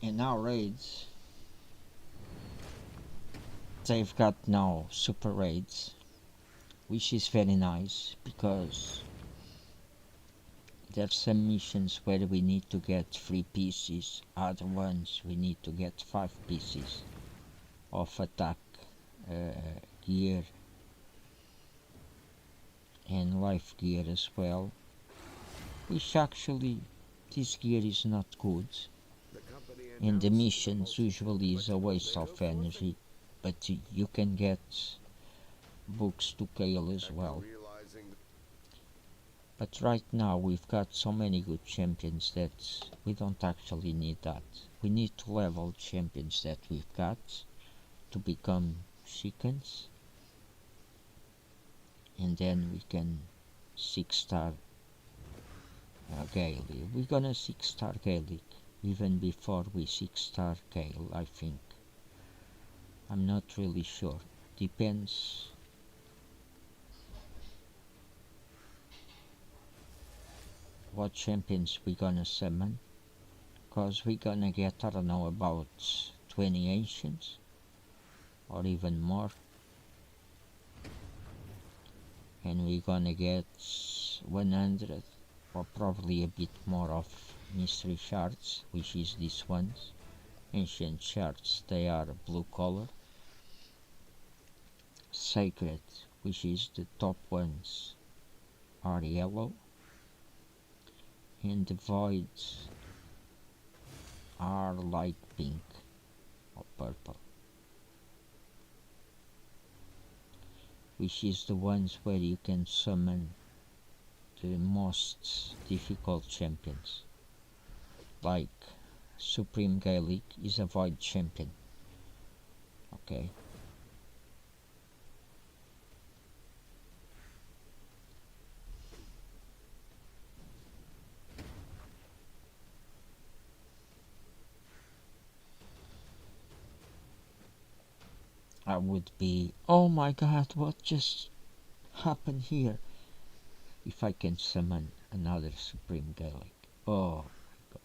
Speaker 1: In our raids, they've got now super raids, which is very nice because there's some missions where we need to get 3 pieces, other ones we need to get 5 pieces of attack gear and life gear as well, which actually this gear is not good, and the missions usually is a waste of energy, but you can get books to kill as well. But right now we've got so many good champions that we don't actually need that. We need to level champions that we've got to become chickens, and then we can 6-star Gaelic. We're gonna 6-star Gaelic even before we 6-star Gale, I think. I'm not really sure. Depends. What champions we gonna summon, cause we gonna get, I don't know, about 20 ancients or even more, and we gonna get 100 or probably a bit more of mystery shards, which is these ones. Ancient shards, they are blue color. Sacred, which is the top ones, are yellow, and the voids are light pink or purple, which is the ones where you can summon the most difficult champions. Like Supreme Gaelic is a void champion. Okay. I would be, oh my god, what just happened here? If I can summon another Supreme Gaelic. Oh my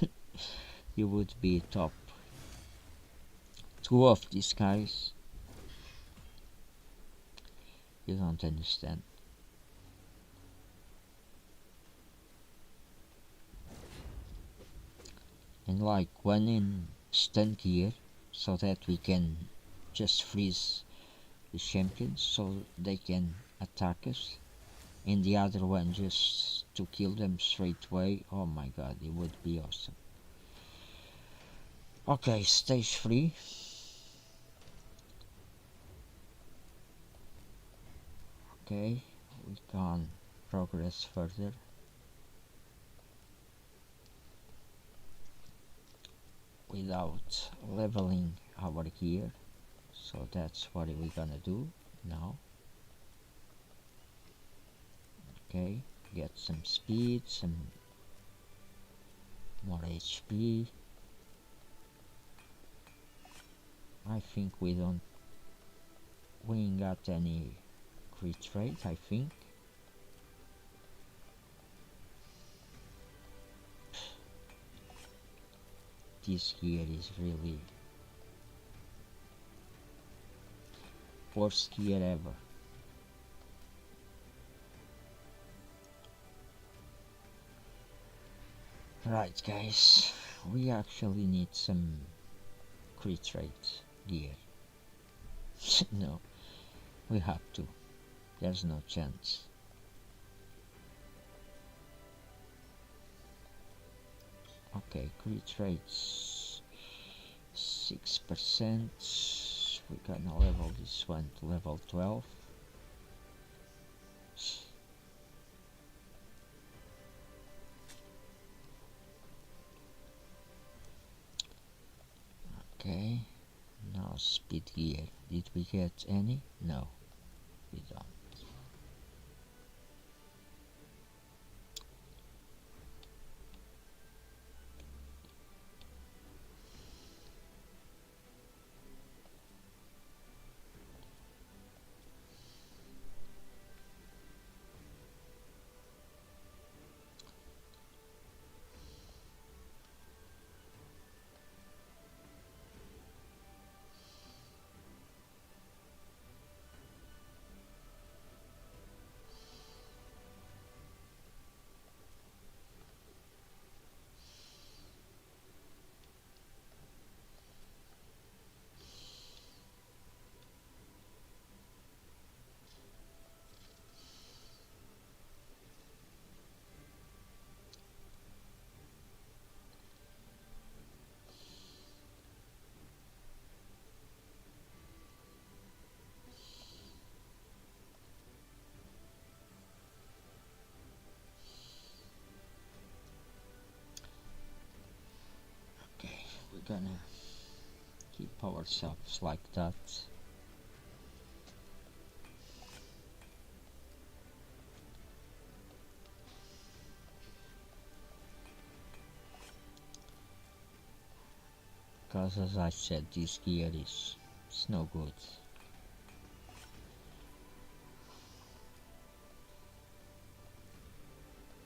Speaker 1: god. You would be top. 2 of these guys. You don't understand. And like one in stun gear, so that we can just freeze the champions so they can attack us, and the other one just to kill them straight away. Oh my god, it would be awesome. Okay, stage 3. Okay, we can progress further. Without leveling our gear, so that's what we're gonna do now. Okay, get some speed, some more HP. I think we ain't got any crit rate, I think. This gear is really worst gear ever. Right guys, we actually need some crit rate gear. No, we have to. There's no chance. Okay, crit rates 6%. We're gonna level this one to level 12. Okay, now speed gear. Did we get any? No, we don't. gonna keep ourselves like that. Because as I said, this gear is it's no good.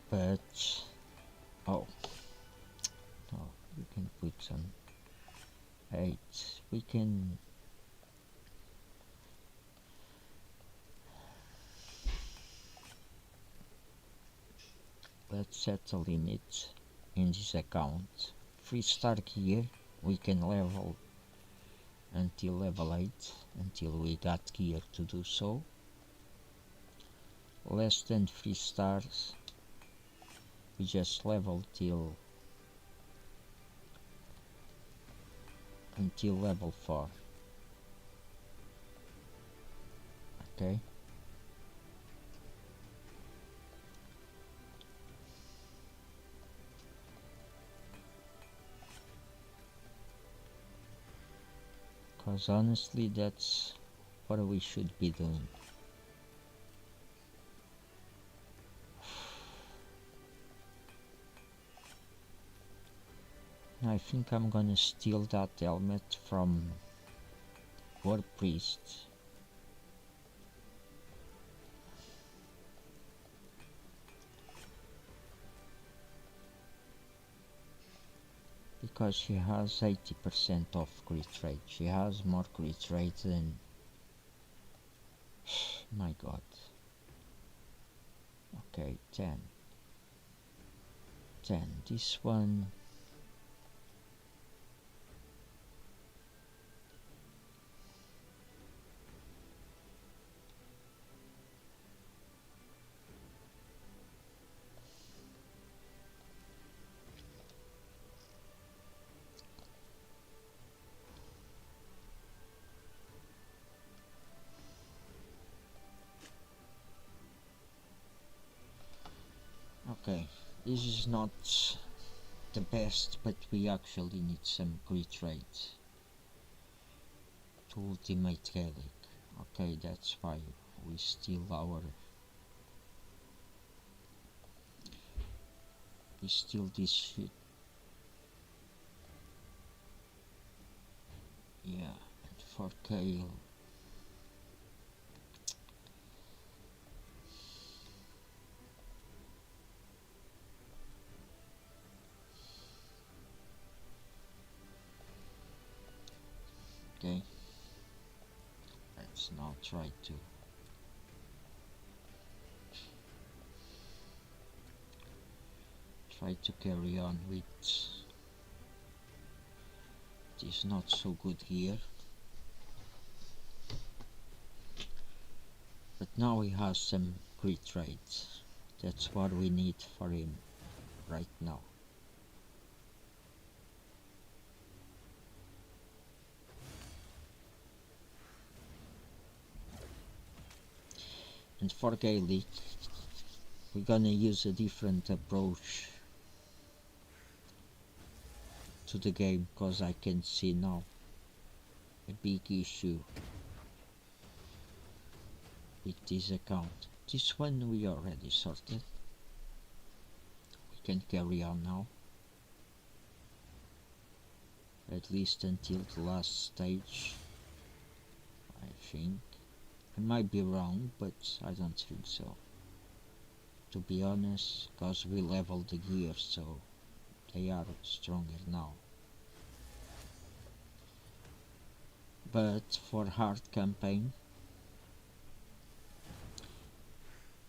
Speaker 1: But oh no, we can put some 8. We can let's set a limit in this account. 3-star gear we can level until level 8 until we got gear to do so. Less than 3 stars we just level until level 4. Okay. Because honestly that's what we should be doing. I think I'm gonna steal that helmet from War Priest. Because she has 80% of crit rate. She has more crit rate than... my god. Okay, 10. This one... okay, this is not the best, but we actually need some crit rate to ultimate Gaelic. Okay, that's why we steal this shit. Yeah, and for Kale. Okay, let's now try to carry on with this not so good here. But now he has some crit rate. That's what we need for him right now. And for Gaelic, we're gonna use a different approach to the game, because I can see now a big issue with this account. This one we already sorted. We can carry on now, at least until the last stage, I think. I might be wrong, but I don't think so, to be honest, because we leveled the gears, so they are stronger now. But for hard campaign,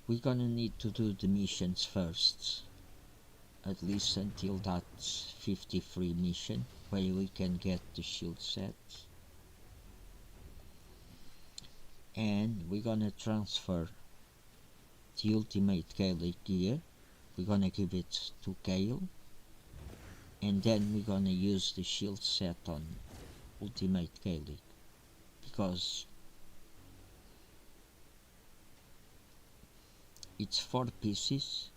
Speaker 1: we're gonna need to do the missions first, at least until that 53 mission where we can get the shield set. And we're gonna transfer the ultimate Gaelic gear. We're gonna give it to Gale, and then we're gonna use the shield set on ultimate Gaelic, because it's 4 pieces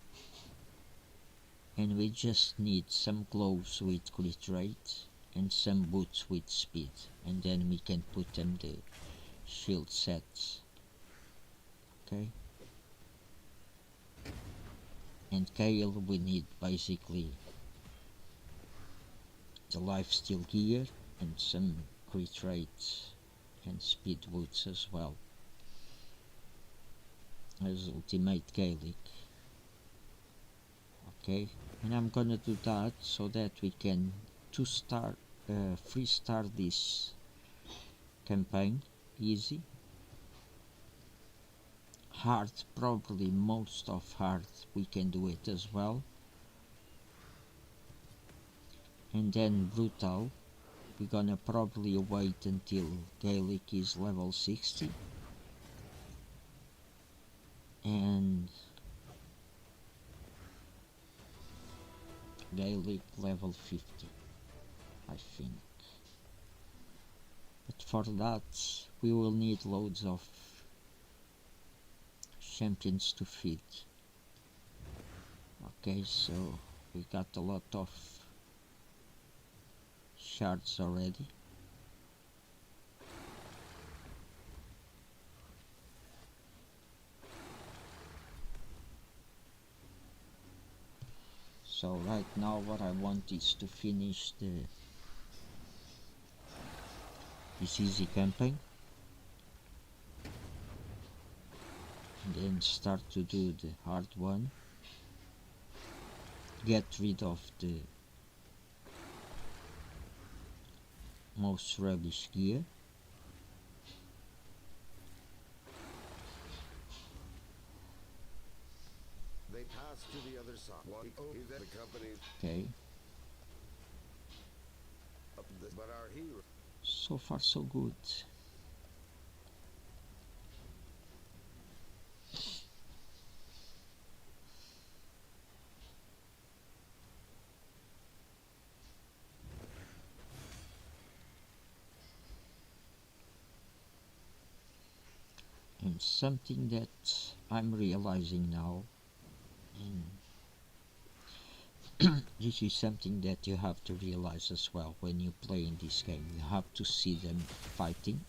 Speaker 1: and we just need some gloves with crit rate and some boots with speed, and then we can put them the shield sets. Okay, and Kale we need basically the lifesteal gear and some crit rates and speed boots as well as ultimate Gaelic. Okay, and I'm gonna do that so that we can free start this campaign easy. Hard, probably most of hard we can do it as well, and then brutal we're gonna probably wait until Gaelic is level 60 and Gaelic level 50, I think. But for that we will need loads of champions to feed. Okay, so we got a lot of shards already. So right now what I want is to finish this easy campaign and then start to do the hard one. Get rid of the most rubbish gear.
Speaker 2: They pass to the other side. The company.
Speaker 1: Okay,
Speaker 2: But our hero.
Speaker 1: so far so good. And something that I'm realizing now, and this is something that you have to realize as well when you play in this game. You have to see them fighting.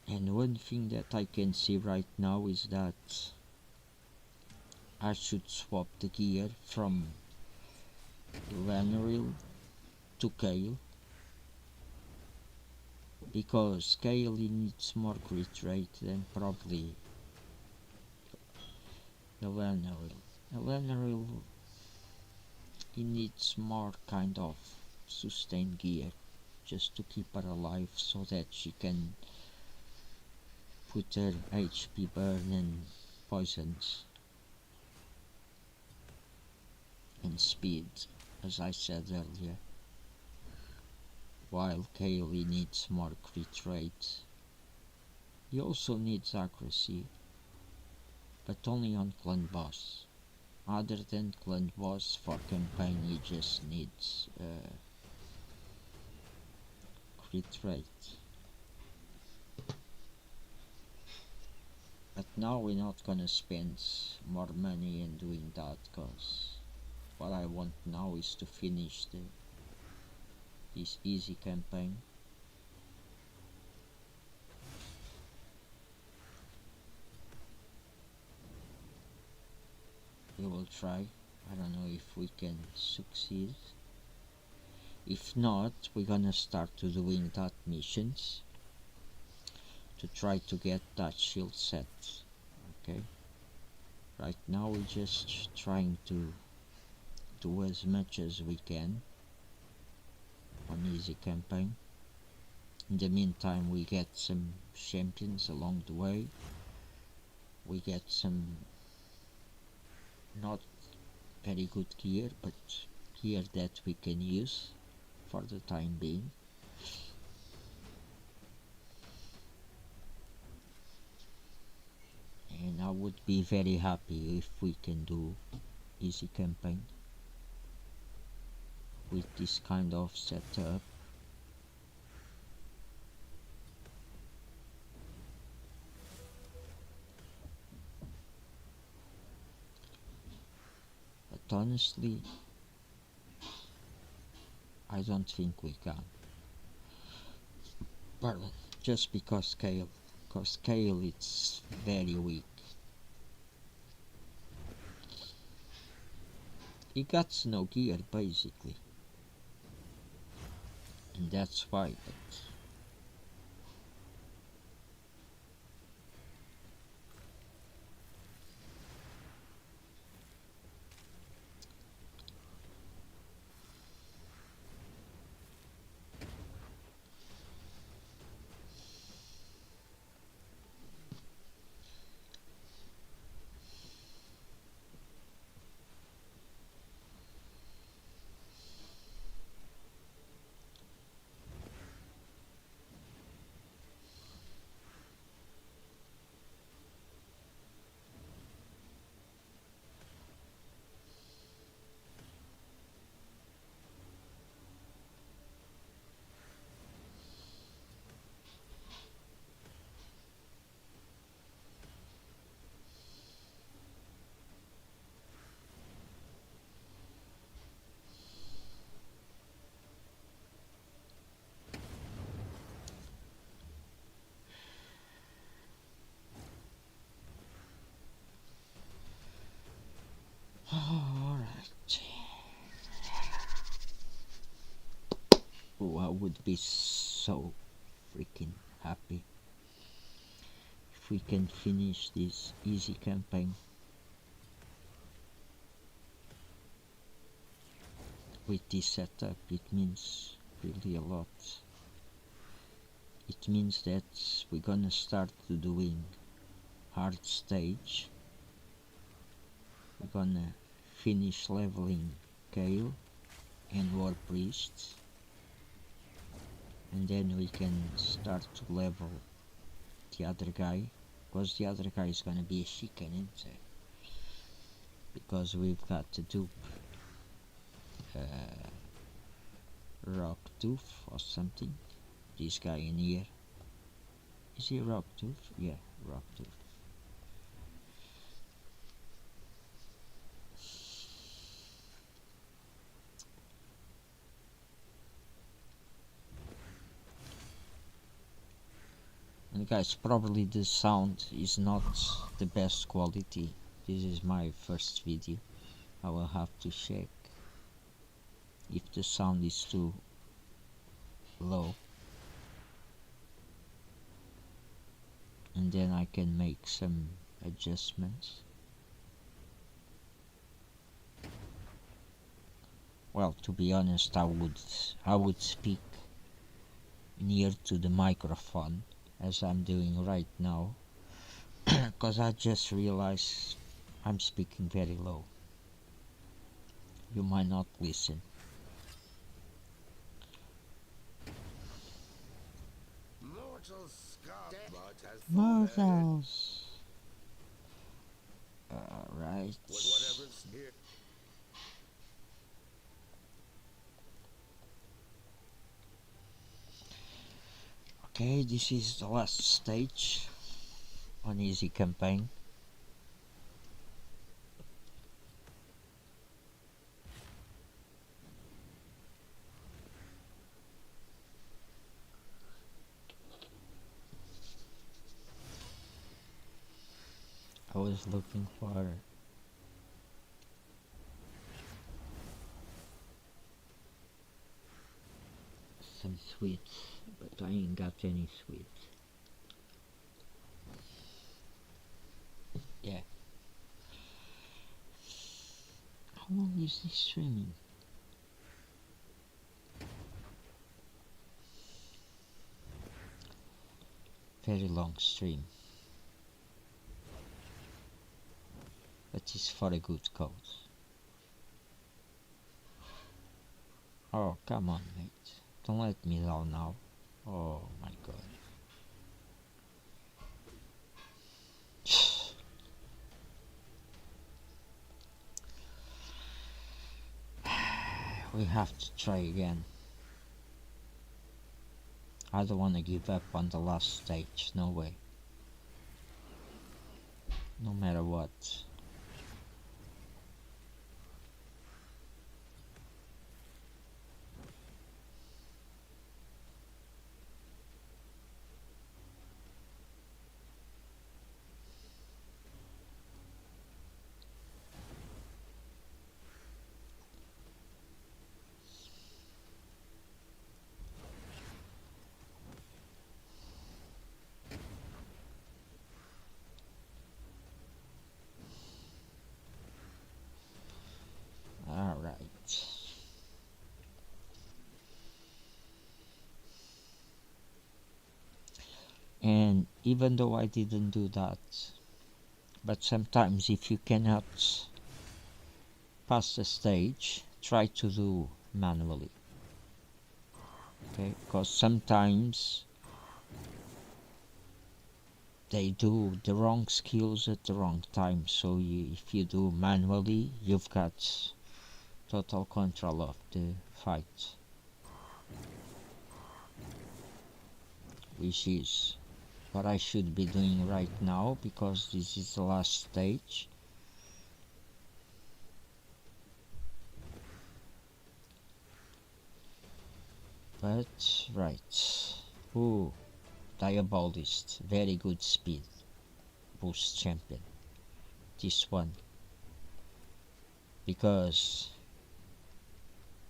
Speaker 1: And one thing that I can see right now is that I should swap the gear from Lanaril to Kale, because Kale needs more crit rate than probably Lanaril. Lanaril he needs more kind of sustain gear just to keep her alive so that she can put her HP burn and poisons and speed, as I said earlier, while Kale needs more crit rate. He also needs accuracy, but only on clan boss. Other than clan boss, for campaign he just needs crit rate. But now we're not gonna spend more money in doing that, cause what I want now is to finish this easy campaign. We will try. I don't know if we can succeed. If not, we're gonna start to doing that missions to try to get that shield set. Okay, right now we're just trying to do as much as we can on easy campaign. In the meantime we get some champions along the way. We get some not very good gear, but gear that we can use for the time being. And I would be very happy if we can do easy campaign with this kind of setup. But honestly, I don't think we can. Pardon. Just because Kale. Because Kale it's very weak. He got no gear basically. And that's why. But alright. Oh, I would be so freaking happy if we can finish this easy campaign with this setup. It means really a lot. It means that we're gonna start doing hard stage. We're gonna finish leveling Gale and War Priests, and then we can start to level the other guy, because the other guy is gonna be a chicken, isn't it? Because we've got to dupe Rock Tooth or something. This guy in here. Is he Rock Tooth? Yeah, Rock Tooth. And guys, probably the sound is not the best quality. This is my first video. I will have to check if the sound is too low, and then I can make some adjustments. Well, to be honest, I would speak near to the microphone as I'm doing right now, because I just realized I'm speaking very low. You might not listen. Mortals. Alright. Okay, this is the last stage on easy campaign. I was looking for some sweets, but I ain't got any sweets. Yeah. How long is this streaming? Very long stream. But it's for a good cause. Oh, come on, mate. Don't let me down now. Oh my god. We have to try again. I don't want to give up on the last stage, no way. No matter what. even though I didn't do that. But sometimes if you cannot pass the stage, try to do manually. Okay, because sometimes they do the wrong skills at the wrong time. So if you do manually, you've got total control of the fight, which is what I should be doing right now, because this is the last stage. But right, ooh, Diabolist, very good speed boost champion, this one, because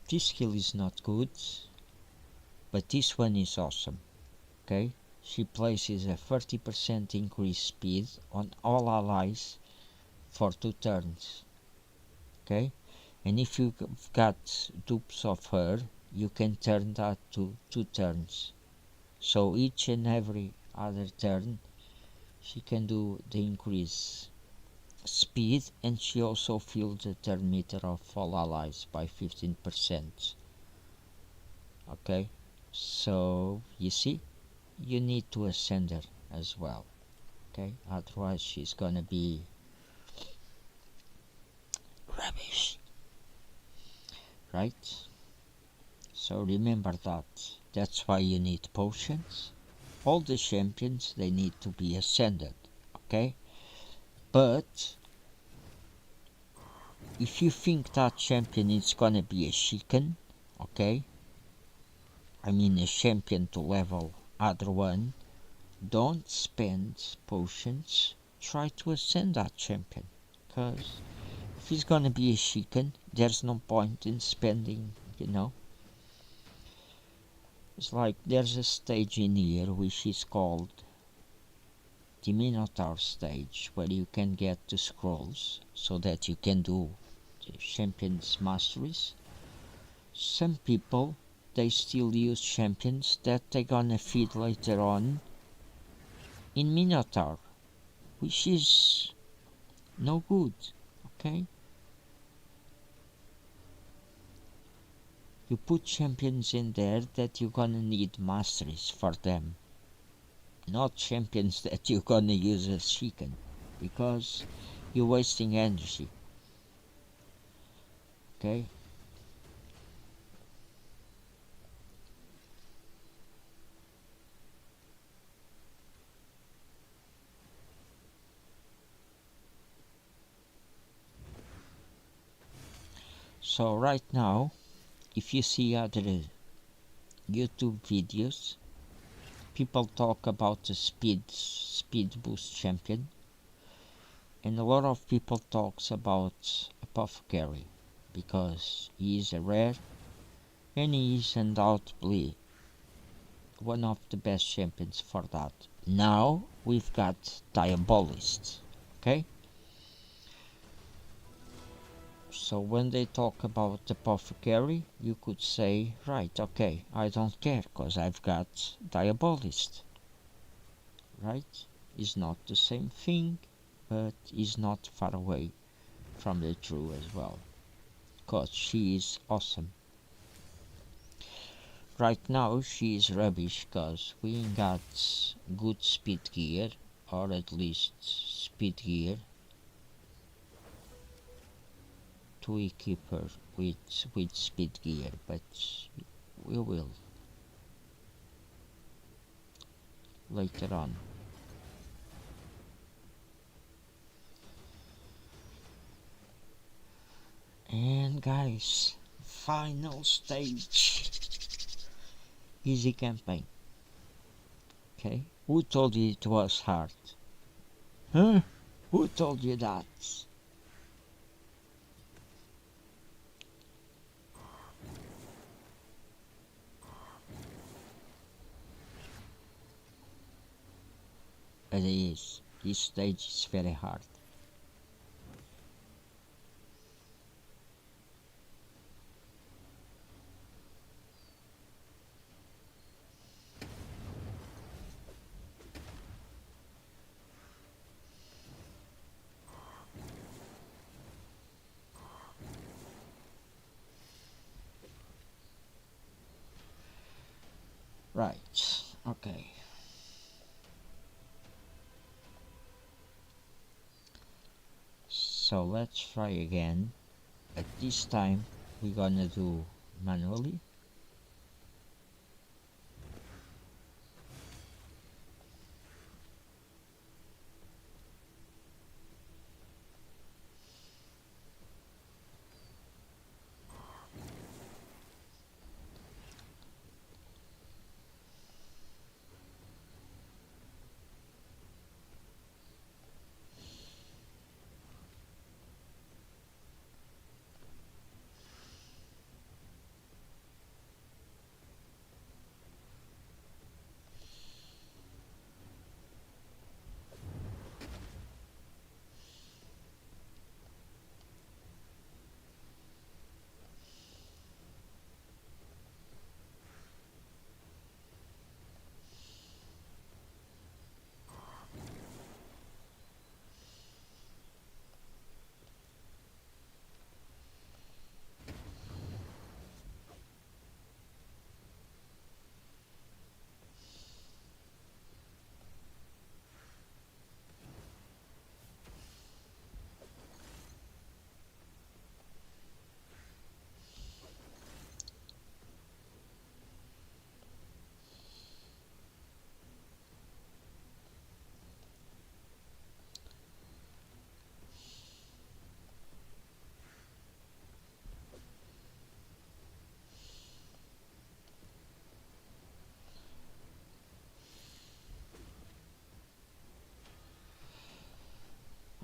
Speaker 1: this skill is not good, but this one is awesome. Okay, she places a 30% increased speed on all allies for 2 turns. Okay, and if you've got dupes of her, you can turn that to 2 turns. So each and every other turn she can do the increase speed, and she also fills the turn meter of all allies by 15%. Okay, so you see, you need to ascend her as well. Okay, otherwise she's gonna be rubbish, right? So remember that. That's why you need potions. All the champions, they need to be ascended. Okay, but if you think that champion is gonna be a chicken, okay, I mean a champion to level other one, don't spend potions. Try to ascend that champion, because if he's gonna be a chicken, there's no point in spending, you know. It's like there's a stage in here which is called the Minotaur stage, where you can get the scrolls so that you can do the champions masteries. Some people, they still use champions that they're gonna feed later on in Minotaur, which is no good. Okay, you put champions in there that you're gonna need masteries for them, not champions that you're gonna use as chicken, because you're wasting energy. Okay, so right now, if you see other YouTube videos, people talk about the speed boost champion, and a lot of people talks about Apothecary, because he is a rare and he is undoubtedly one of the best champions for that. Now we've got Diabolist. Okay, so when they talk about Apothecary, you could say, right, okay, I don't care, because I've got Diabolist. Right? Is not the same thing, but is not far away from the true as well, because she is awesome. Right now she is rubbish, because we ain't got good speed gear, or at least speed gear to equip her with speed gear, but we will later on. And guys, final stage, easy campaign. Okay, who told you it was hard? Huh? Who told you that? It is. This stage is very hard. Right, okay. So let's try again, but this time we're gonna do manually.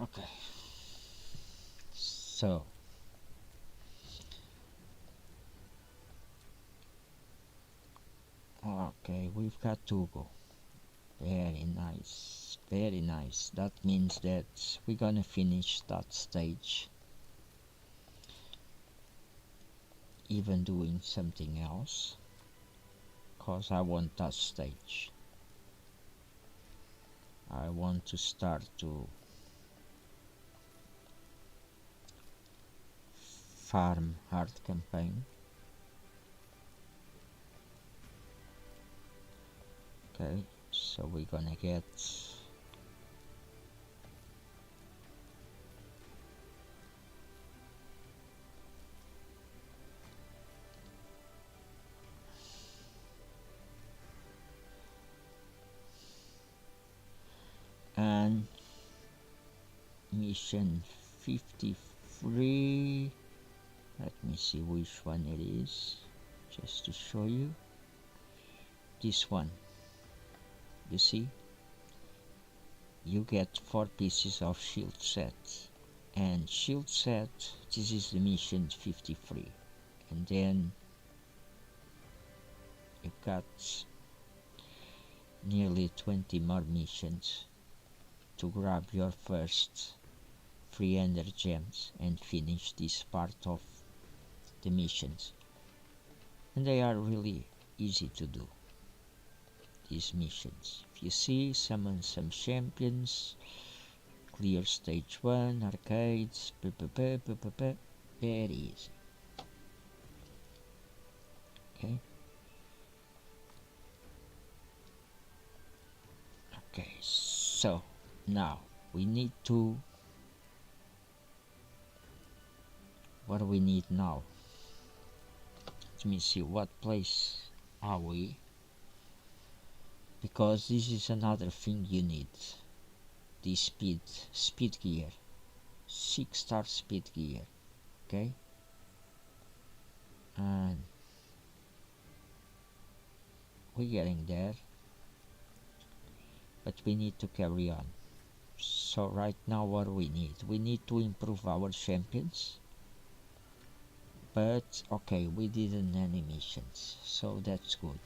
Speaker 1: Okay, so okay, we've got to go. Very nice, very nice. That means that we're gonna finish that stage, even doing something else, cause I want that stage. I want to start to farm hard campaign. Okay, so we're gonna get and mission 53. Let me see which one it is, just to show you. This one, you see, you get 4 pieces of shield set, and shield set, this is the mission 53, and then you've got nearly 20 more missions to grab your first 300 gems and finish this part of the missions. And they are really easy to do, these missions. If you see, summon some champions, clear stage 1, arcades, very easy. Okay. Okay, so now we need to, what do we need now? Let me see, what place are we? Because this is another thing you need, the speed gear, 6-star speed gear. Okay, and we're getting there, but we need to carry on. So right now what do we need? We need to improve our champions, but okay, we didn't any missions, so that's good,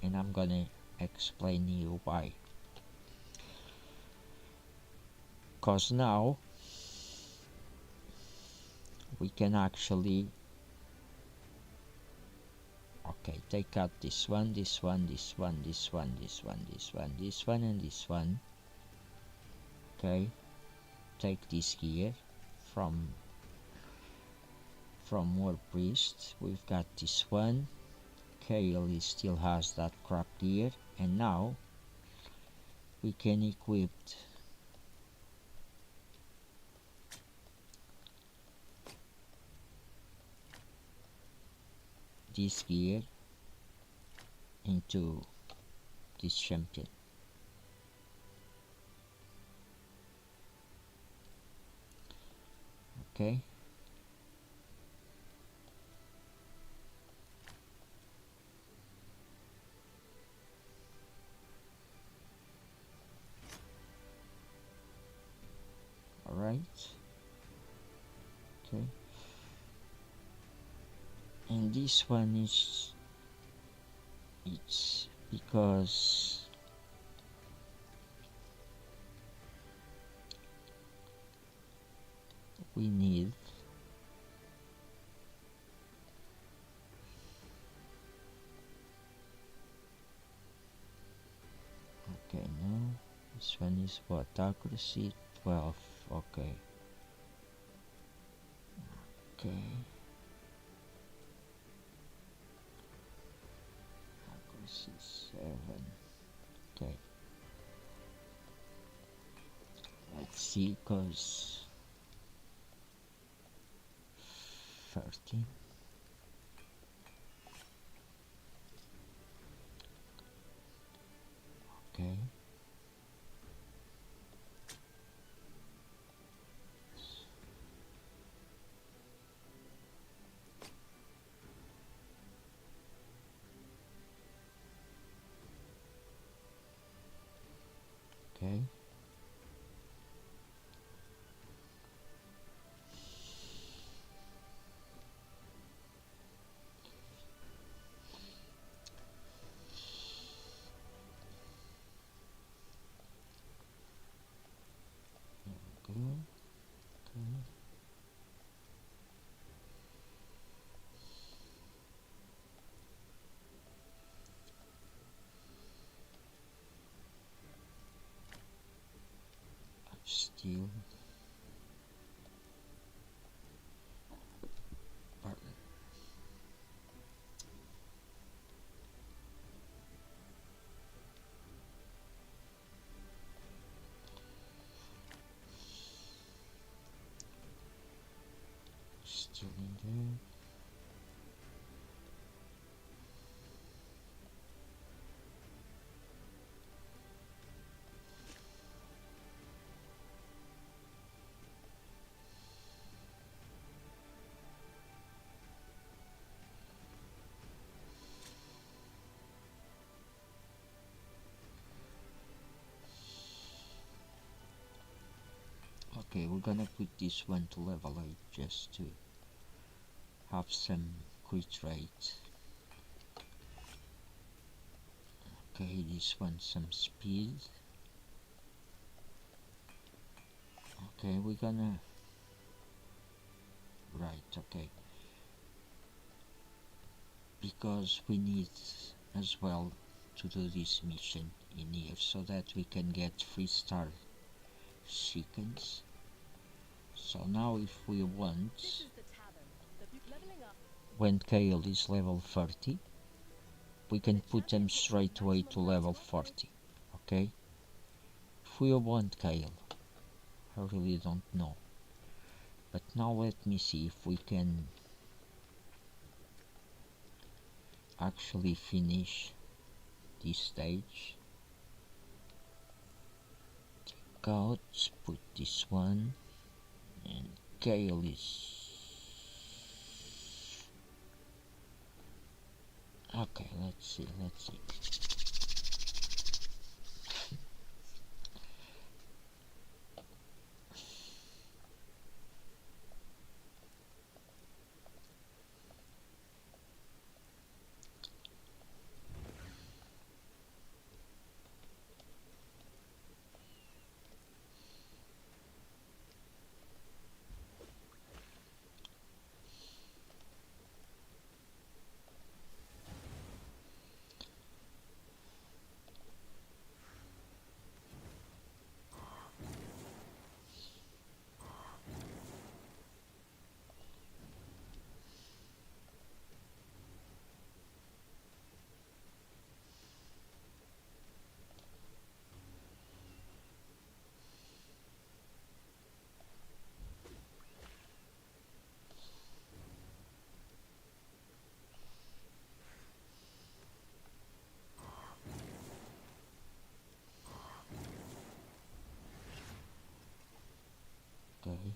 Speaker 1: and I'm gonna explain you why. Cause now we can actually, okay, take out this one, this one, this one, this one, this one, this one, this one, and this one. Okay, take this gear from War Priest. We've got this one. Kale he still has that crap gear, and now we can equip this gear into this champion. Okay. Alright. Okay. And this one is, it's because we need okay, no, this one is what, accuracy 12. Okay, okay, accuracy 7. Okay, let's see, cause 13. Okay. Okay. Good. Okay. Still. Pardon. Still in there. Okay, we're gonna put this one to level 8 just to have some crit rate. Okay, this one some speed. Okay, we're gonna right, okay, because we need as well to do this mission in here so that we can get 3-star chickens. So now if we want, when Kale is level 30, we can put them straight away to level 40. Okay, if we want Kale, I really don't know, but now let me see if we can actually finish this stage. Take out, put this one, and Kale is okay. Let's see. Okay.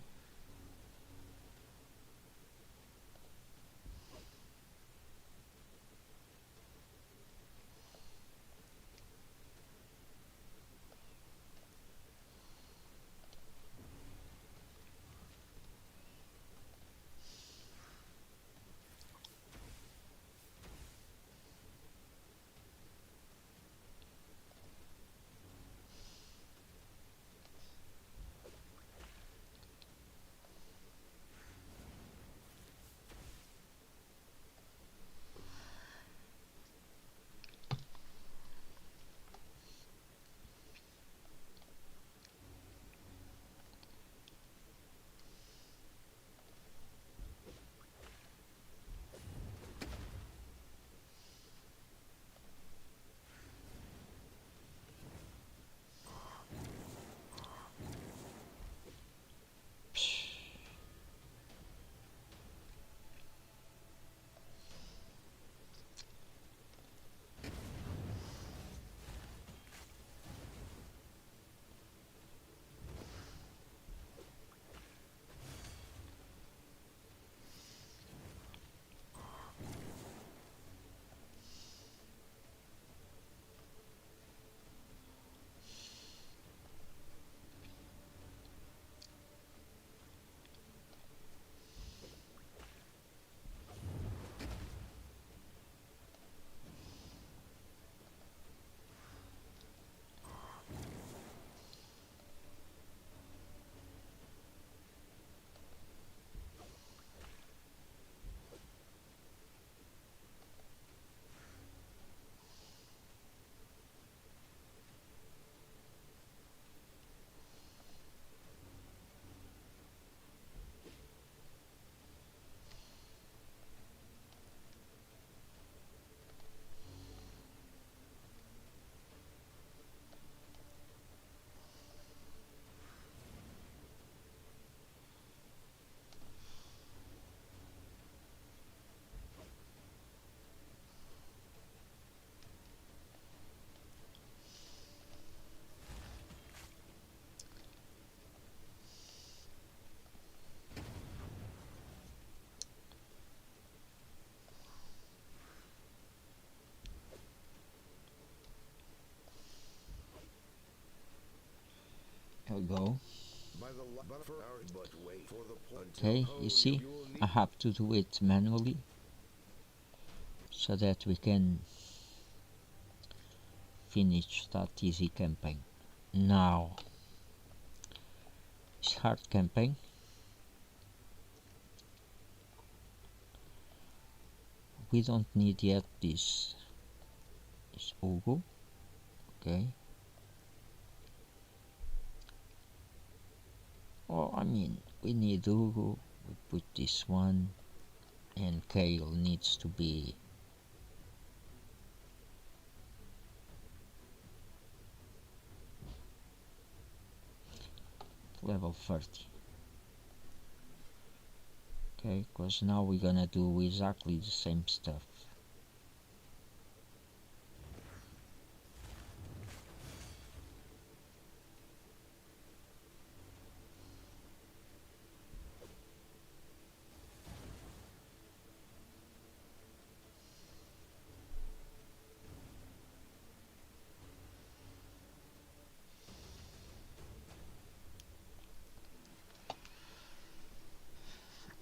Speaker 1: Here we go.
Speaker 2: But wait for the
Speaker 1: Okay, you see, I have to do it manually so that we can finish that easy campaign. Now, it's hard campaign. We don't need yet this Ugo. Okay. Oh, I mean, we need Ugo. We put this one, and Kale needs to be level 30. Okay, because now we're gonna do exactly the same stuff.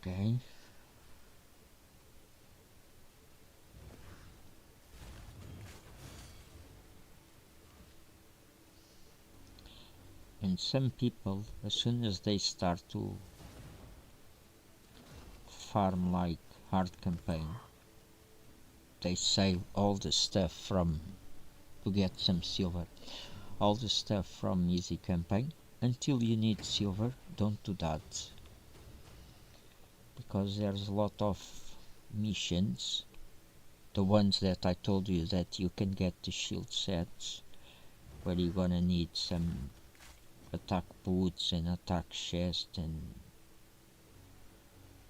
Speaker 1: Okay. And some people, as soon as they start to farm like hard campaign, they save all the stuff from to get some silver, all the stuff from easy campaign until you need silver. Don't do that, because there's a lot of missions, the ones that I told you that you can get the shield sets, where you're gonna need some attack boots and attack chest and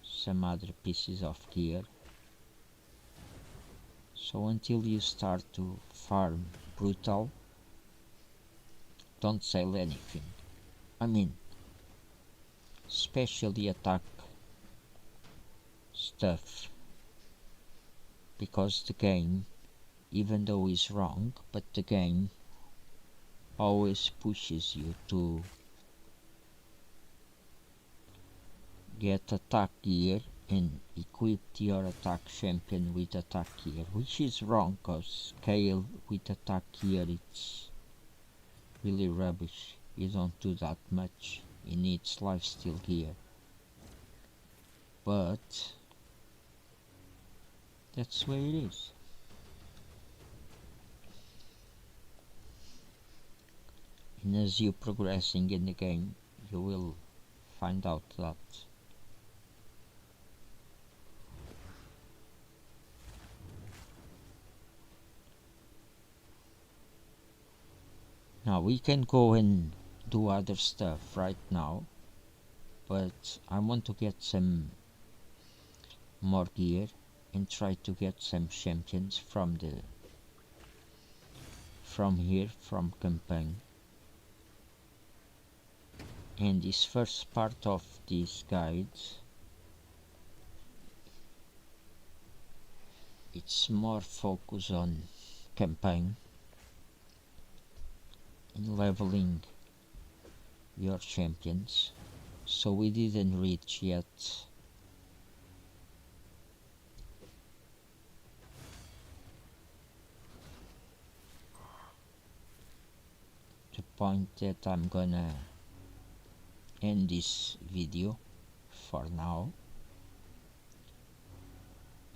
Speaker 1: some other pieces of gear. So until you start to farm brutal, don't sell anything. I mean, especially attack stuff, because the game, even though it's wrong, but the game always pushes you to get attack gear and equip your attack champion with attack gear, which is wrong, cause Kale with attack gear it's really rubbish. You don't do that much. He needs lifesteal gear. But that's where it is. And as you're progressing in the game, you will find out that. Now we can go and do other stuff right now, but I want to get some more gear and try to get some champions from campaign. And this first part of this guide, it's more focus on campaign and leveling your champions. So we didn't reach yet the point that I'm gonna end this video for now,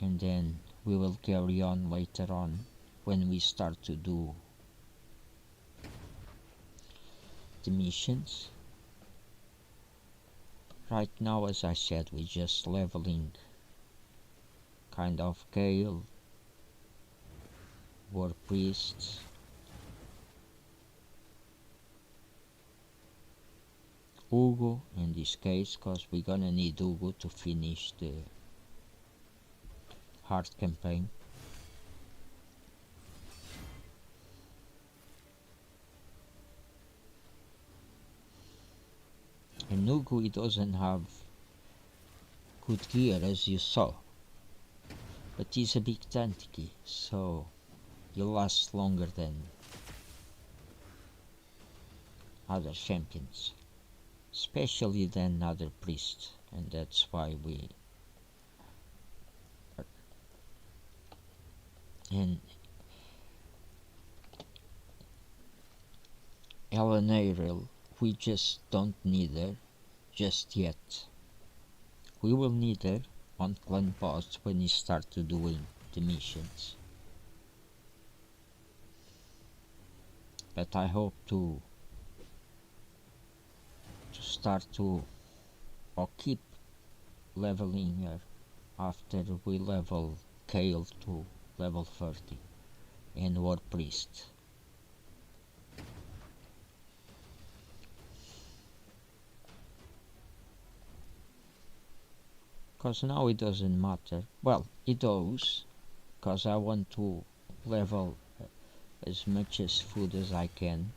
Speaker 1: and then we will carry on later on when we start to do the missions. Right now, as I said, we're just leveling kind of Gale, War Priests, Hugo in this case, cause we're gonna need Hugo to finish the hard campaign. And Hugo, he doesn't have good gear as you saw, but he's a big tanky, so he'll last longer than other champions, especially than other priests, and that's why we are. And Ellen Ariel, we just don't need her just yet. We will need her on clan boss when we start to doing the missions. But I hope to start to or keep leveling her after we level Kale to level 30 and War Priest. Cause now it doesn't matter. Well, it does, cause I want to level as much as food as I can,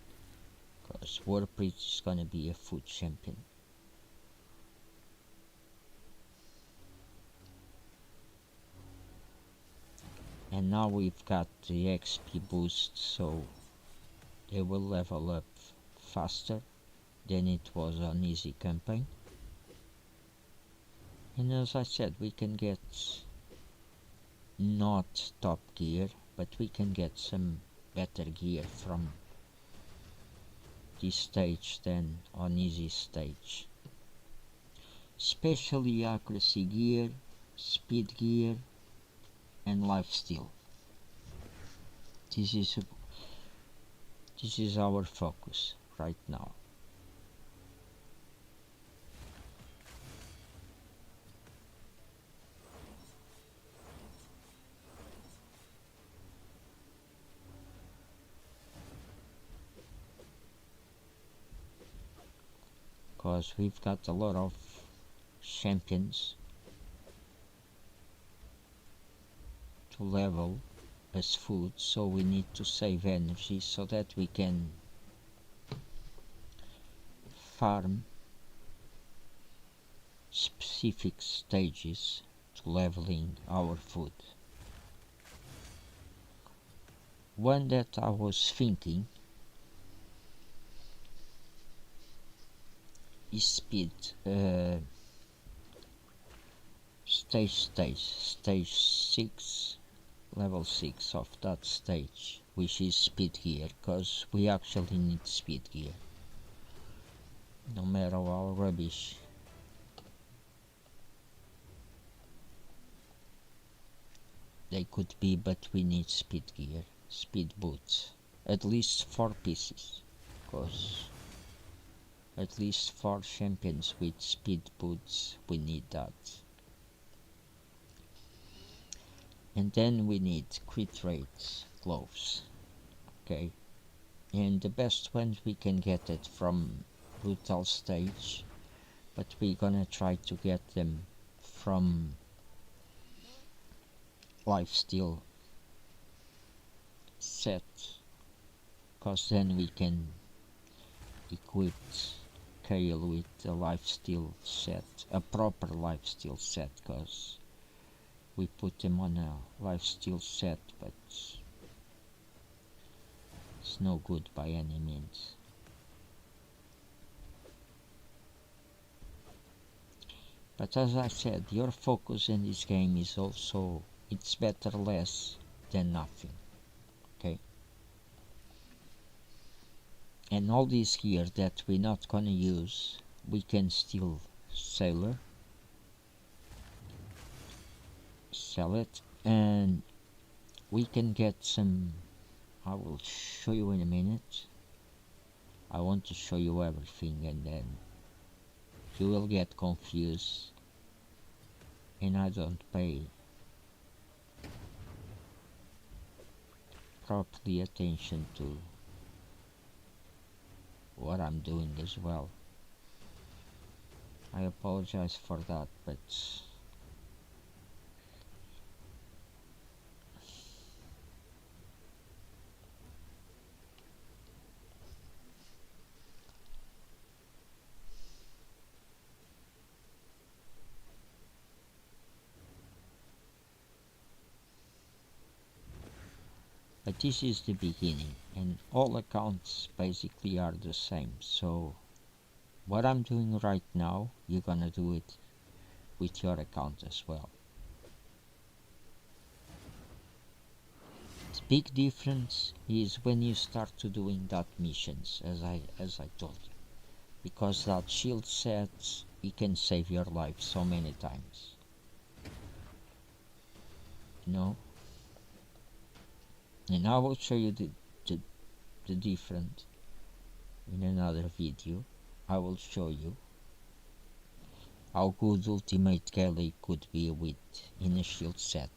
Speaker 1: cause War Priest is gonna be a food champion. And now we've got the XP boost, so they will level up faster than it was on easy campaign. And as I said, we can get not top gear, but we can get some better gear from this stage than on easy stage. Especially accuracy gear, speed gear, and lifesteal. This is our focus right now. Because we've got a lot of champions to level as food, so we need to save energy so that we can farm specific stages to leveling our food. One that I was thinking is speed. Stage 6, level 6 of that stage, which is speed gear, because we actually need speed gear. No matter how rubbish they could be, but we need speed gear, speed boots. At least 4 pieces, because at least 4 champions with speed boots, we need that. And then we need crit rate gloves, okay? And the best ones we can get it from brutal stage, but we're gonna try to get them from lifesteal set, cause then we can equip Kale with a lifesteal set, a proper lifesteal set, cause we put him on a lifesteal set, but it's no good by any means. But as I said, your focus in this game is also, it's better less than nothing, okay? And all this gear that we're not gonna use, we can still sell it, and we can get some. I will show you in a minute. I want to show you everything, and then you will get confused, and I don't pay properly attention to what I'm doing as well. I apologize for that, but this is the beginning, and all accounts basically are the same. So what I'm doing right now, you're gonna do it with your account as well. The big difference is when you start to doing that missions, as I told you, because that shield set, it can save your life so many times, you know. And I will show you the difference in another video. I will show you how good Ultimate Kelly could be with in a shield set.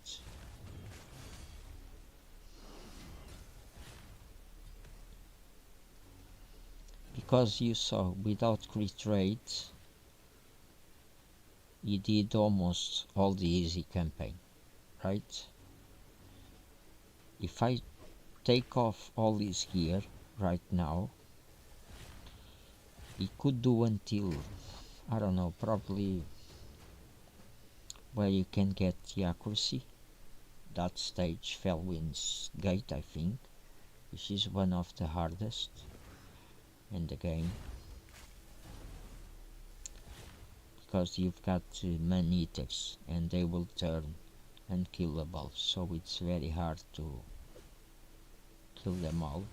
Speaker 1: Because you saw, without crit rate, you did almost all the easy campaign, right? If I take off all this gear right now, it could do until, I don't know, probably where you can get the accuracy. That stage, Felwin's Gate, I think, which is one of the hardest in the game, because you've got man eaters and they will turn unkillable, so it's very hard to kill them all.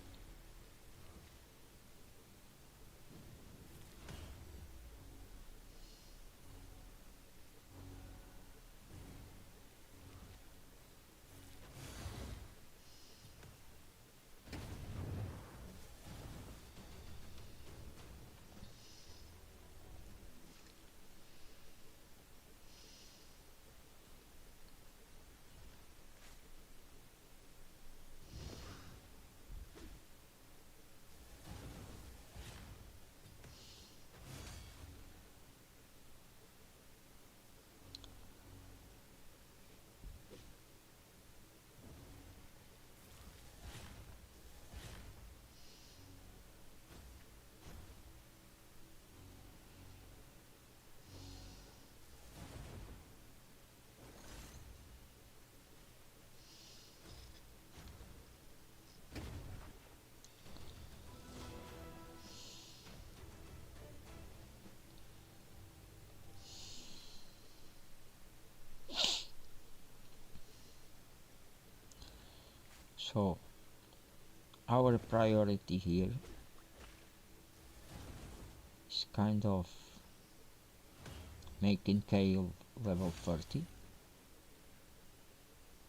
Speaker 1: So our priority here is kind of making Kale level 30,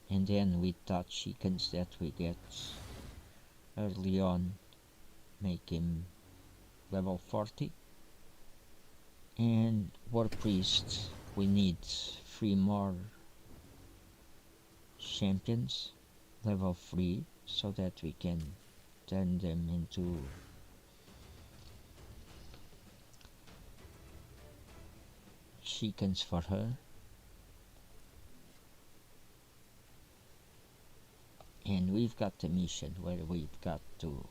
Speaker 1: and then with that chickens that we get early on make him level 40. And war priest, we need 3 more champions level 3 so that we can turn them into chickens for her. And we've got a mission where we've got to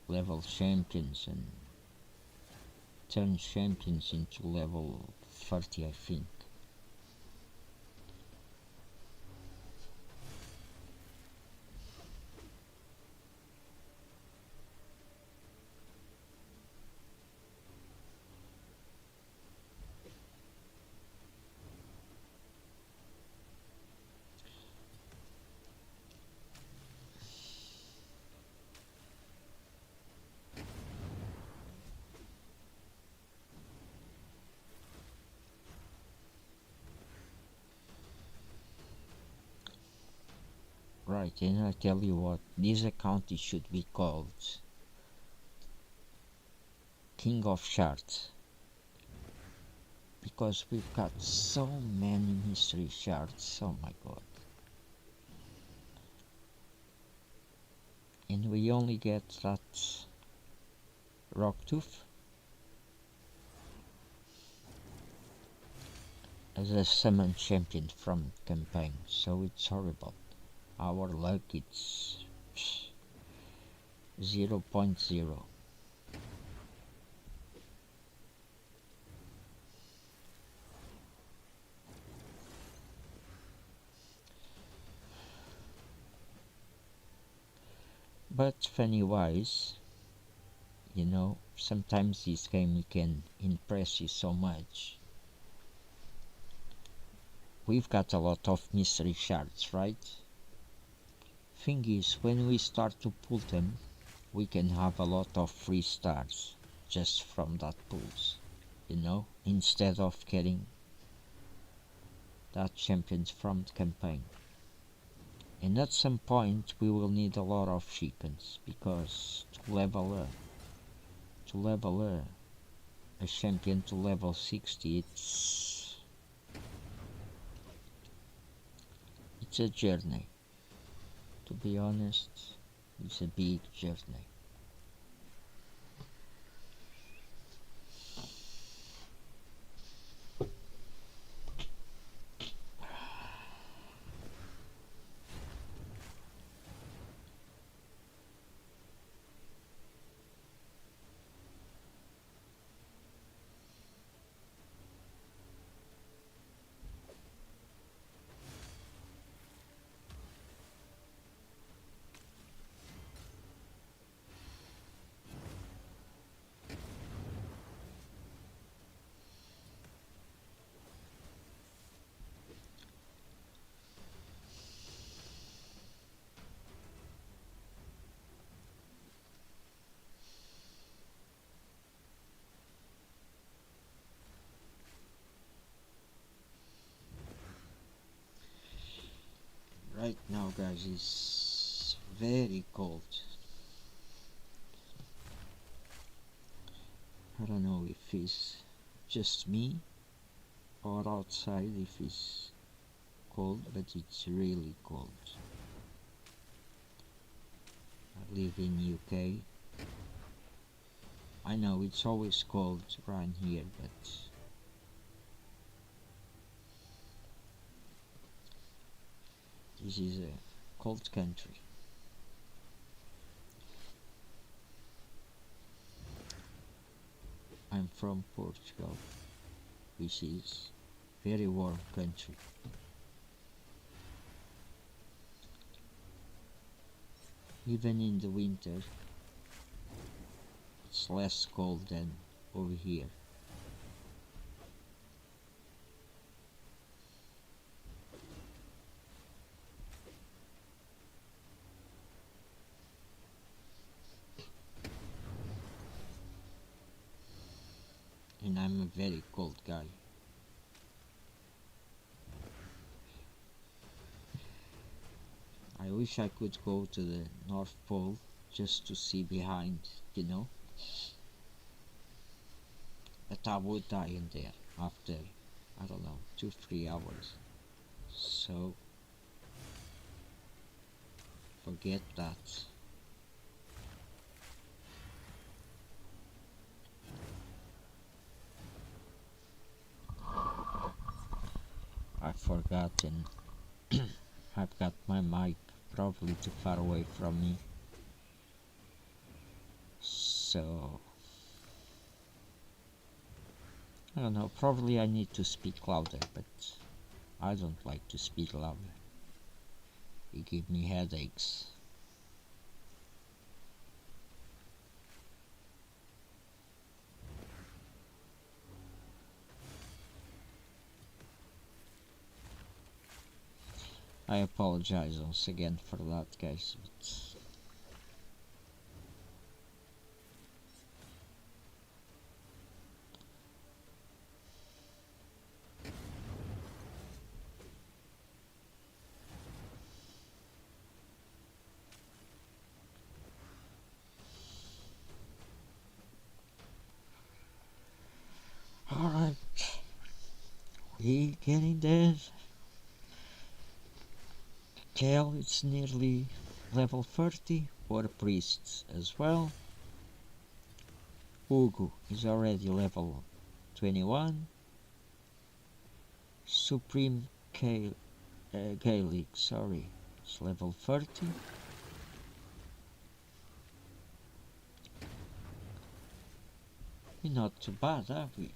Speaker 1: level champions and turn champions into level 30, I think. Right, and I tell you what, this account should be called King of Shards, because we've got so many mystery shards, oh my god. And we only get that rock tooth as a summon champion from campaign, so it's horrible. Our luck it's 0.0. But funny wise, you know, sometimes this game can impress you so much. We've got a lot of mystery shards, right? Thing is, when we start to pull them, we can have a lot of free stars just from that pulls, you know, instead of getting that champions from the campaign. And at some point we will need a lot of chickens, because to level a champion to level 60, it's a journey. To be honest, it's a big journey. Right now, guys, it's very cold. I don't know if it's just me or outside if it's cold, but it's really cold. I live in UK. I know it's always cold around here, but this is a cold country. I'm from Portugal, which is very warm country. Even in the winter, it's less cold than over here. and I'm a very cold guy. I wish I could go to the North Pole just to see behind, you know, but I would die in there after, I don't know, 2-3 hours. So forget that. I've forgotten. I've got my mic probably too far away from me. So I don't know, probably I need to speak louder, but I don't like to speak louder. It gives me headaches. I apologize once again for that, guys. Alright, we getting there. Kel, it's nearly level 30. War priests as well. Ugu is already level 21. Supreme Gaelic, sorry, it's level 30. We're not too bad, are we?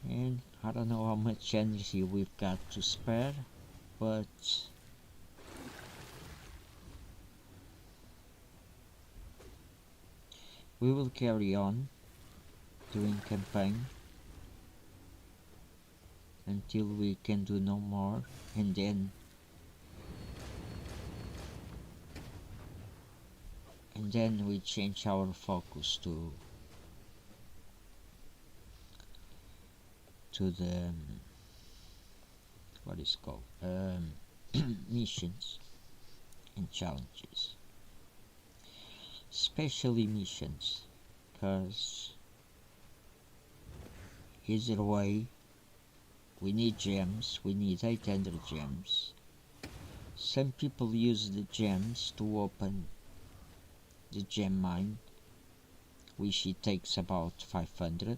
Speaker 1: And I don't know how much energy we've got to spare, but we will carry on doing campaign until we can do no more, and then we change our focus to the what is called missions and challenges, especially missions, because either way we need gems. We need 800 gems. Some people use the gems to open the gem mine, which it takes about 500,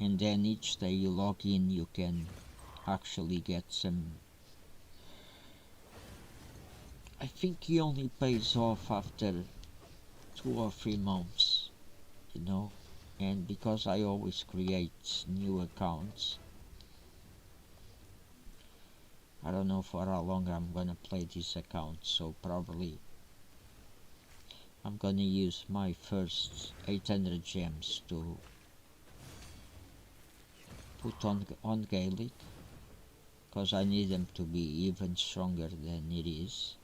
Speaker 1: and then each day you log in you can actually get some. I think he only pays off after 2 or 3 months, you know, and because I always create new accounts, I don't know for how long I'm gonna play this account, so probably I'm gonna use my first 800 gems to put on Gaelic, because I need them to be even stronger than it is.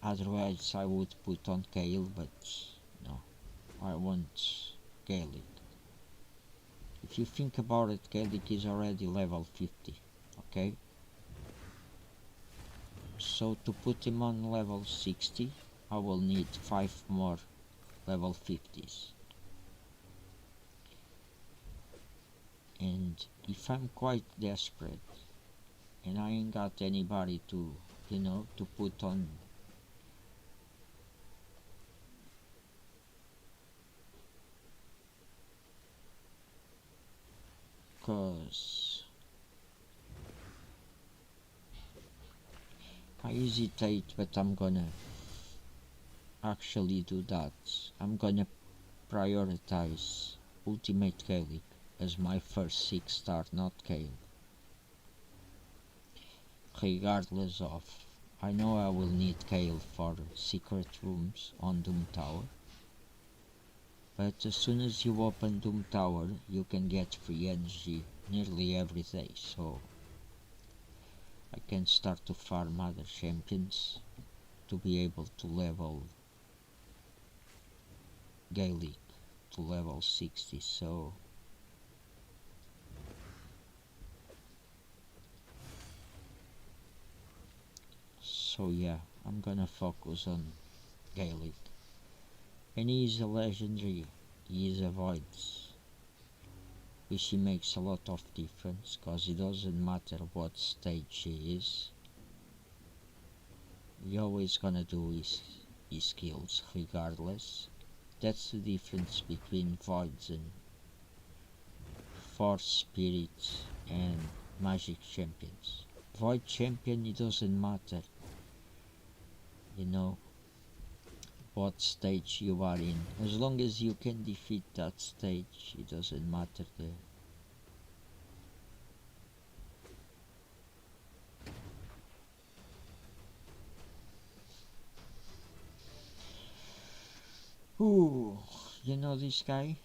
Speaker 1: Otherwise I would put on Kale, but no, I want Gaelic. If you think about it, Gaelic is already level 50, okay? So to put him on level 60, I will need 5 more level 50s. And if I'm quite desperate and I ain't got anybody to, you know, to put on, cause I hesitate, but I'm gonna actually do that. I'm gonna prioritize Ultimate Gaelic as my first 6-star, not Kale. Regardless of, I know I will need Kale for secret rooms on Doom Tower, but as soon as you open Doom Tower you can get free energy nearly every day, so I can start to farm other champions to be able to level Gaelic to level 60. So yeah, I'm gonna focus on Gaelic. And he is a legendary, he is a void, which he makes a lot of difference, cause it doesn't matter what stage he is, he always gonna do his skills regardless. That's the difference between voids and force spirits and magic champions. Void champion, it doesn't matter, you know, what stage you are in. As long as you can defeat that stage, it doesn't matter the Ooh, you know this guy?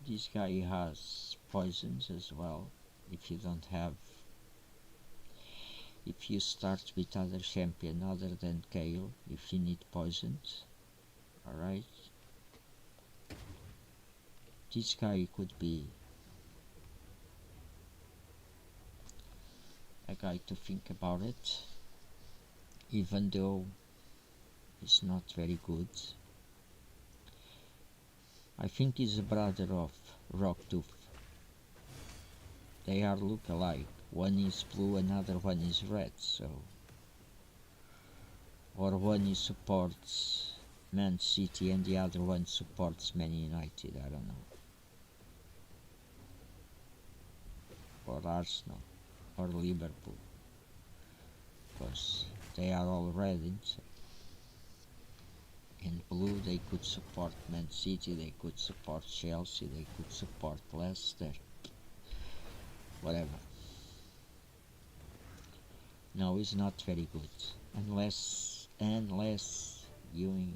Speaker 1: This guy has poisons as well. If you don't have, if you start with other champion other than Kale, if you need poisons, alright? This guy could be a guy to think about it, even though he's not very good. I think he's a brother of Rocktooth. They are look-alike. One is blue, another one is red, so... Or one is supports Man City and the other one supports Man United, I don't know. Or Arsenal, or Liverpool. Because they are all red inside. In blue they could support Man City, they could support Chelsea, they could support Leicester. Whatever. No, it's not very good. Unless you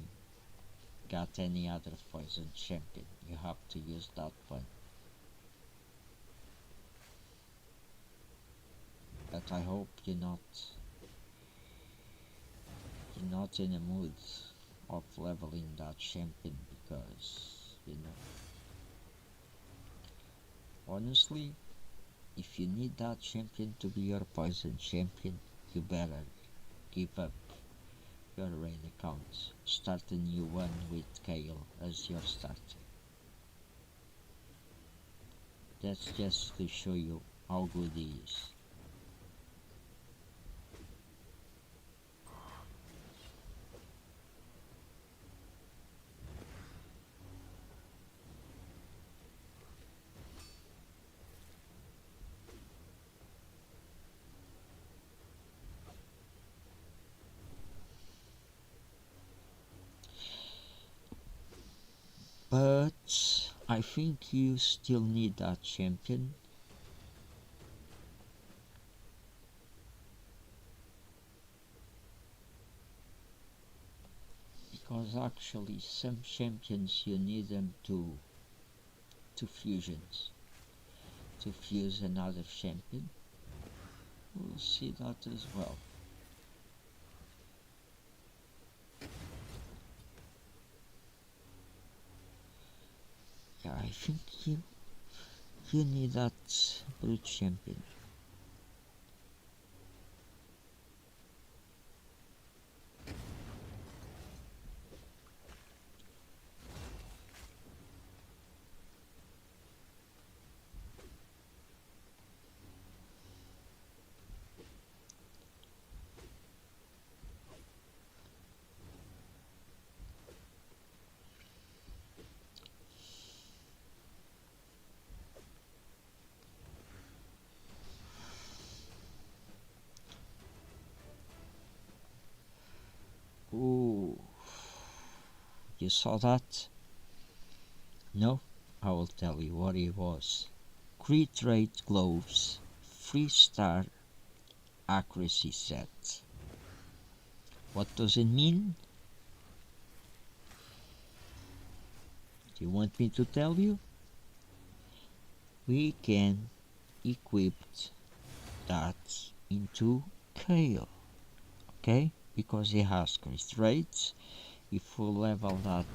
Speaker 1: got any other poison champion. You have to use that one. But I hope you're not in a mood of leveling that champion, because, you know, honestly, if you need that champion to be your poison champion, you better give up your raid account. Start a new one with Kale as your starter. That's just to show you how good he is. But I think you still need that champion, because actually some champions you need them to fusions, to fuse another champion. We'll see that as well. Yeah, I think you need that brute champion. Ooh, you saw that? No? I will tell you what it was. Crit rate gloves, 3-star accuracy set. What does it mean? Do you want me to tell you? We can equip that into Kale, okay, because he has crit rates. If we level that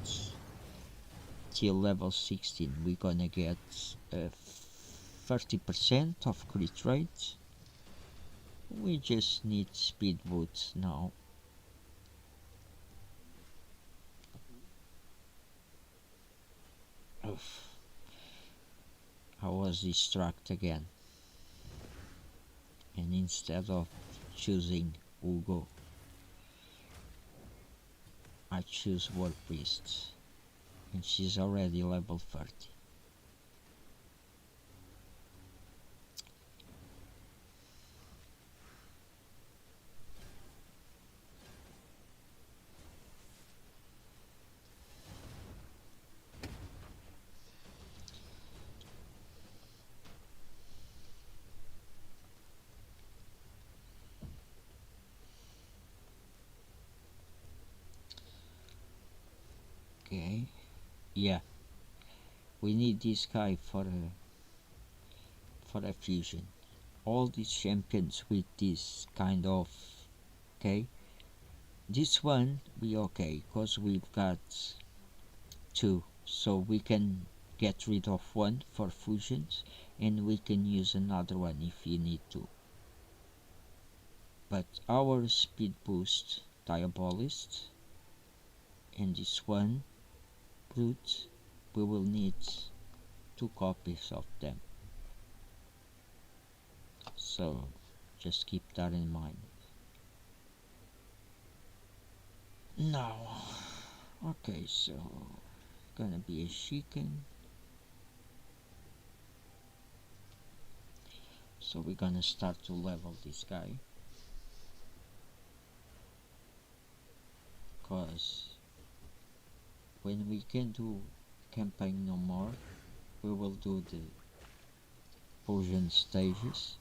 Speaker 1: till level 16, we're gonna get 30% of crit rate. We just need speed boots now. Oof. I was distracted again, and instead of choosing Ugo, I choose War Priest, and she's already level 30. Okay, yeah, we need this guy for a fusion. All these champions with this kind of, okay, this one we okay because we've got two, so we can get rid of one for fusions and we can use another one if you need to. But our speed boost diabolist and this one brute, we will need 2 copies of them, so just keep that in mind. Now, okay, so gonna be a chicken, so we're gonna start to level this guy, cause when we can do campaign no more, we will do the fusion stages.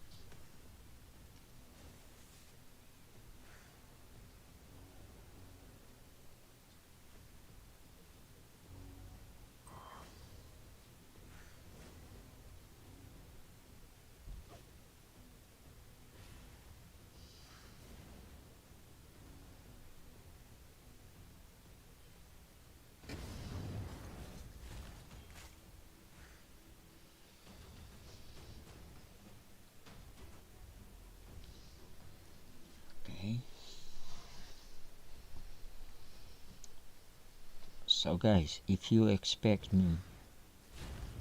Speaker 1: Okay, so guys, if you expect me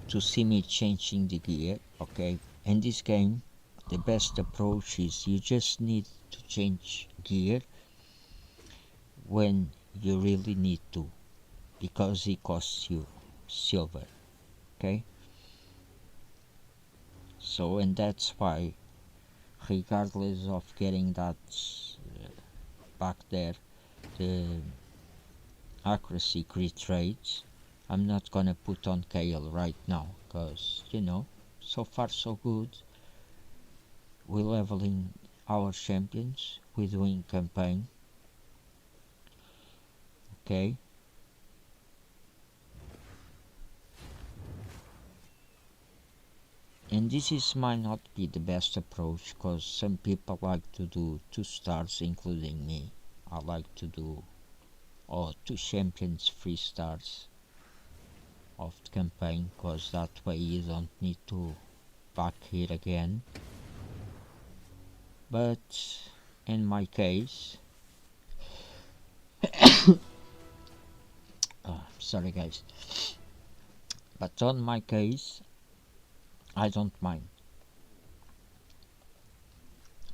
Speaker 1: to see me changing the gear, okay, in this game the best approach is you just need to change gear when you really need to, because it costs you silver, okay. So, and that's why, regardless of getting that back there, the accuracy crit rates, I'm not gonna put on Kale right now, because you know, so far so good. We're leveling our champions, we're doing campaign, okay. And this is might not be the best approach, because some people like to do 2 stars, including me. I like to do 2 champions 3 stars of the campaign, because that way you don't need to back here again. But in my case, sorry guys, but on my case I don't mind,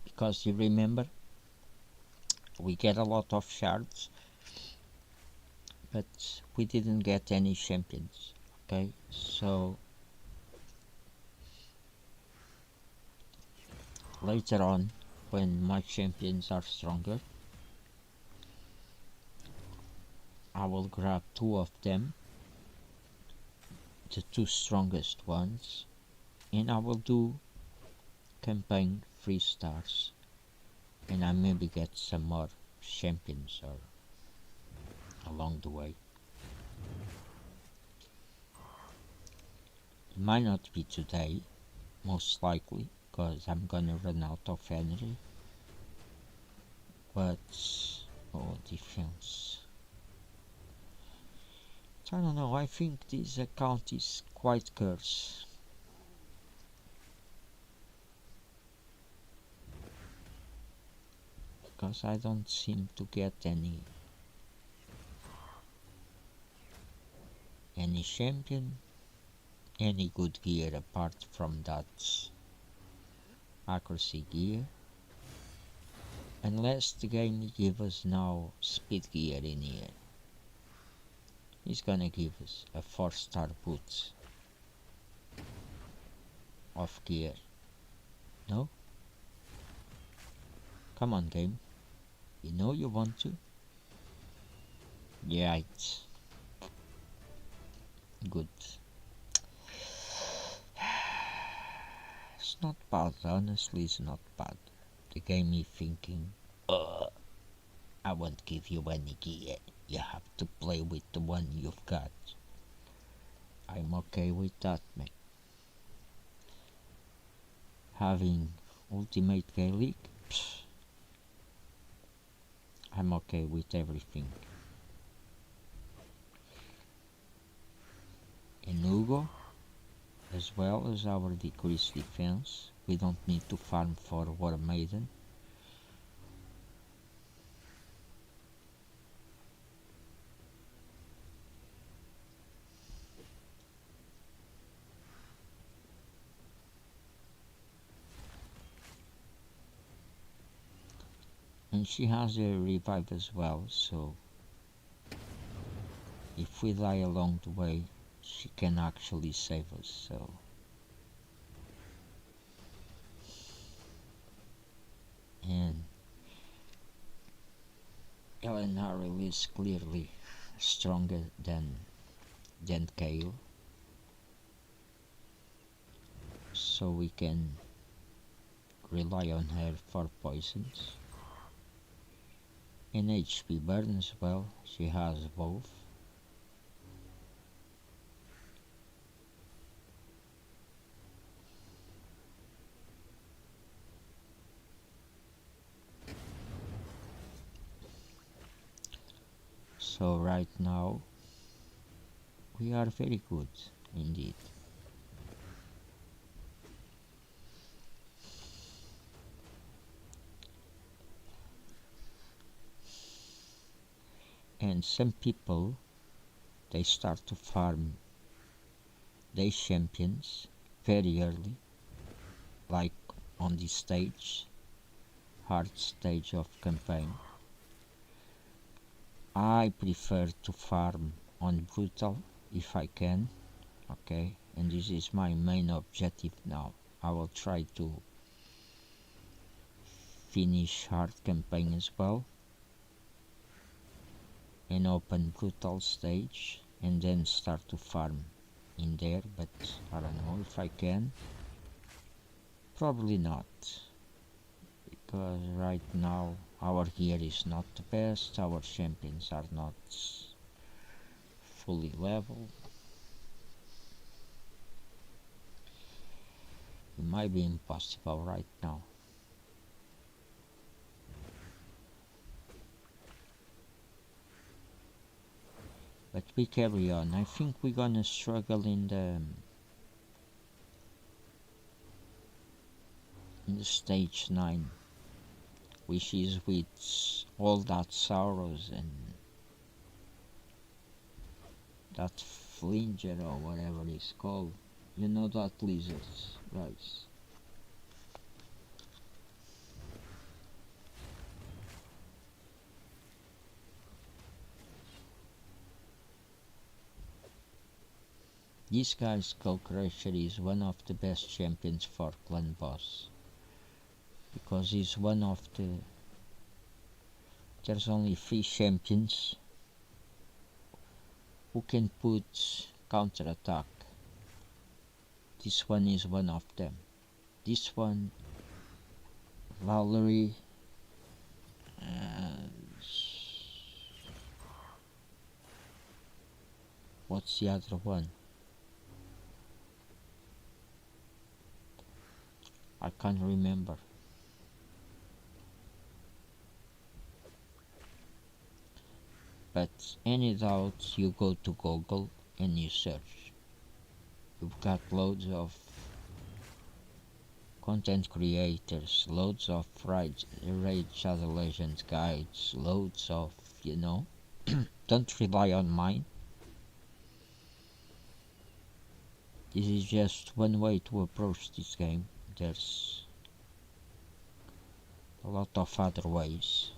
Speaker 1: because you remember we get a lot of shards but we didn't get any champions, okay. So later on, when my champions are stronger, I will grab 2 of them, the 2 strongest ones, and I will do campaign 3 stars, and I maybe get some more champions or along the way. It might not be today, most likely, because I'm gonna run out of energy. but oh, defense. I don't know, I think this account is quite cursed. Because I don't seem to get any champion, any good gear apart from that accuracy gear. Unless the game gives us now speed gear in here. He's gonna give us a 4-star boot of gear. No? Come on, game. You know you want to? Yeah, it's good. It's not bad, honestly, it's not bad. The game is thinking, I won't give you any gear. You have to play with the one you've got. I'm okay with that, mate. Having Ultimate Gaelic, I'm okay with everything. And Hugo, as well as our decreased defense, we don't need to farm for War Maiden. And she has a revive as well, so if we die along the way, she can actually save us, so and Elenaril is clearly stronger than Kayle, so we can rely on her for poisons. And HP burn as well, she has both. So right now we are very good indeed. And some people, they start to farm their champions very early, like on this stage, hard stage of campaign. I prefer to farm on brutal if I can, okay, and this is my main objective now. I will try to finish hard campaign as well and open brutal stage and then start to farm in there, but I don't know if I can. Probably not, because right now our gear is not the best, our champions are not fully level. It might be impossible right now. But we carry on. I think we're gonna struggle in the stage 9, which is with all that sorrows and that flinger or whatever it's called. You know that lizards, guys. This guy's Skull Crusher is one of the best champions for clan boss, because he's one of the, there's only 3 champions who can put counter attack. This one is one of them. This one, Valerie, what's the other one? I can't remember. But any doubts, you go to Google and you search. You've got loads of content creators, loads of Raid Shadow Legends guides, loads of, don't rely on mine. This is just one way to approach this game. There's a lot of other ways.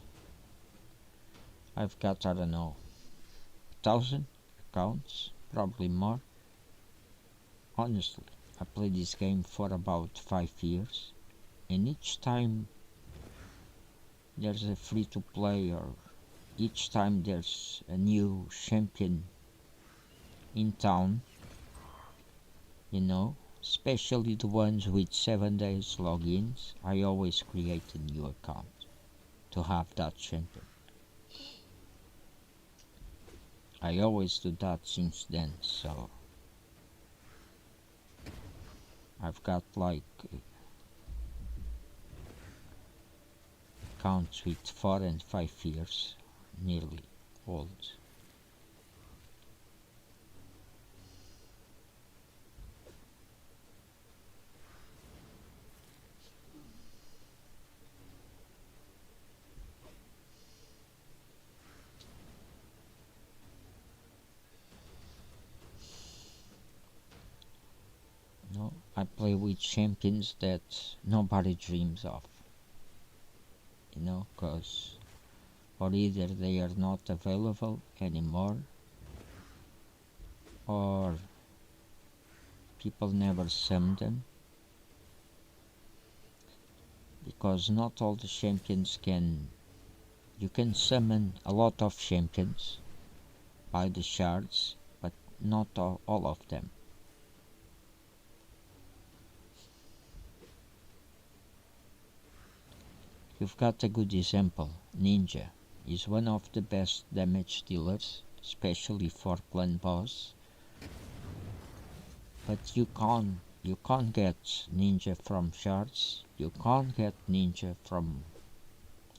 Speaker 1: I've got, I don't know, 1,000 accounts, probably more. Honestly, I played this game for about 5 years, and each time there's a free to play, or each time there's a new champion in town, especially the ones with 7 days logins, I always create a new account to have that champion. I always do that since then, so I've got like accounts with 4 and 5 years nearly old. I play with champions that nobody dreams of, cause or either they are not available anymore, or people never summon them, because not all the champions you can summon a lot of champions by the shards, but not all of them. You've got a good example. Ninja is one of the best damage dealers, especially for clan boss. But you can't get Ninja from shards. You can't get Ninja from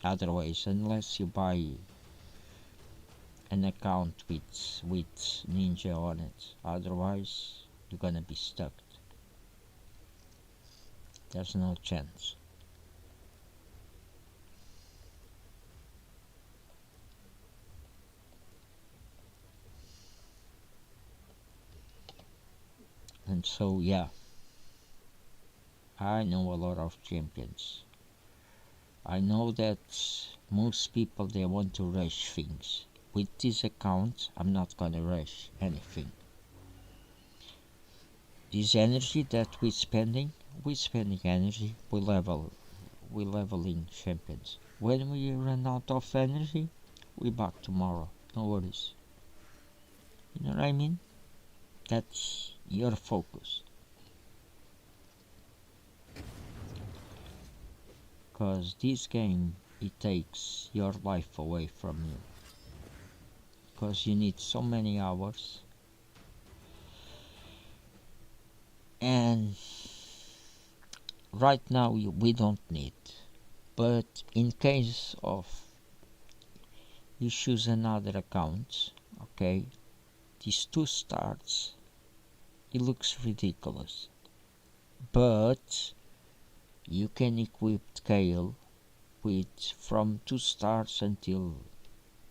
Speaker 1: other ways unless you buy an account with Ninja on it. Otherwise, you're gonna be stuck. There's no chance. And so, yeah, I know a lot of champions. I know that most people, they want to rush things. With this account, I'm not gonna rush anything. This energy that we're spending energy, we leveling champions. When we run out of energy, we back tomorrow. No worries. You know what I mean? That's your focus. Cause this game, it takes your life away from you. Cause you need so many hours. And right now we don't need. But in case of you choose another account, okay, these 2 stars, it looks ridiculous. But you can equip Kale with from 2 stars until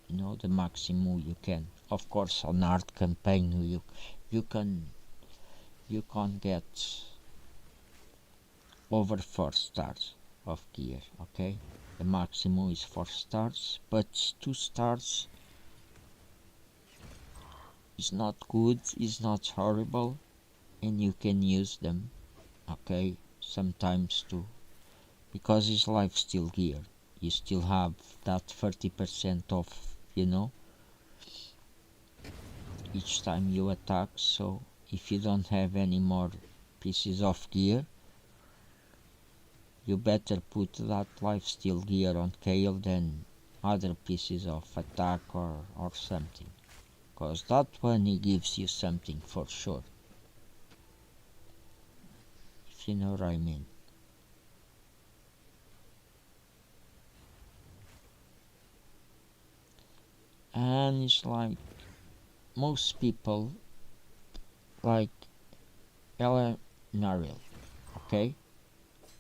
Speaker 1: the maximum you can. Of course, on hard campaign you can't get over 4 stars of gear. Okay, the maximum is 4 stars, but 2 stars is not good, is not horrible, and you can use them. Okay, sometimes too, because it's lifesteal gear. You still have that 30% off, each time you attack. So if you don't have any more pieces of gear, you better put that lifesteal gear on Kale than other pieces of attack or something, cause that one, it gives you something for sure, if you know what I mean. And it's like most people like Ella Naril. Okay,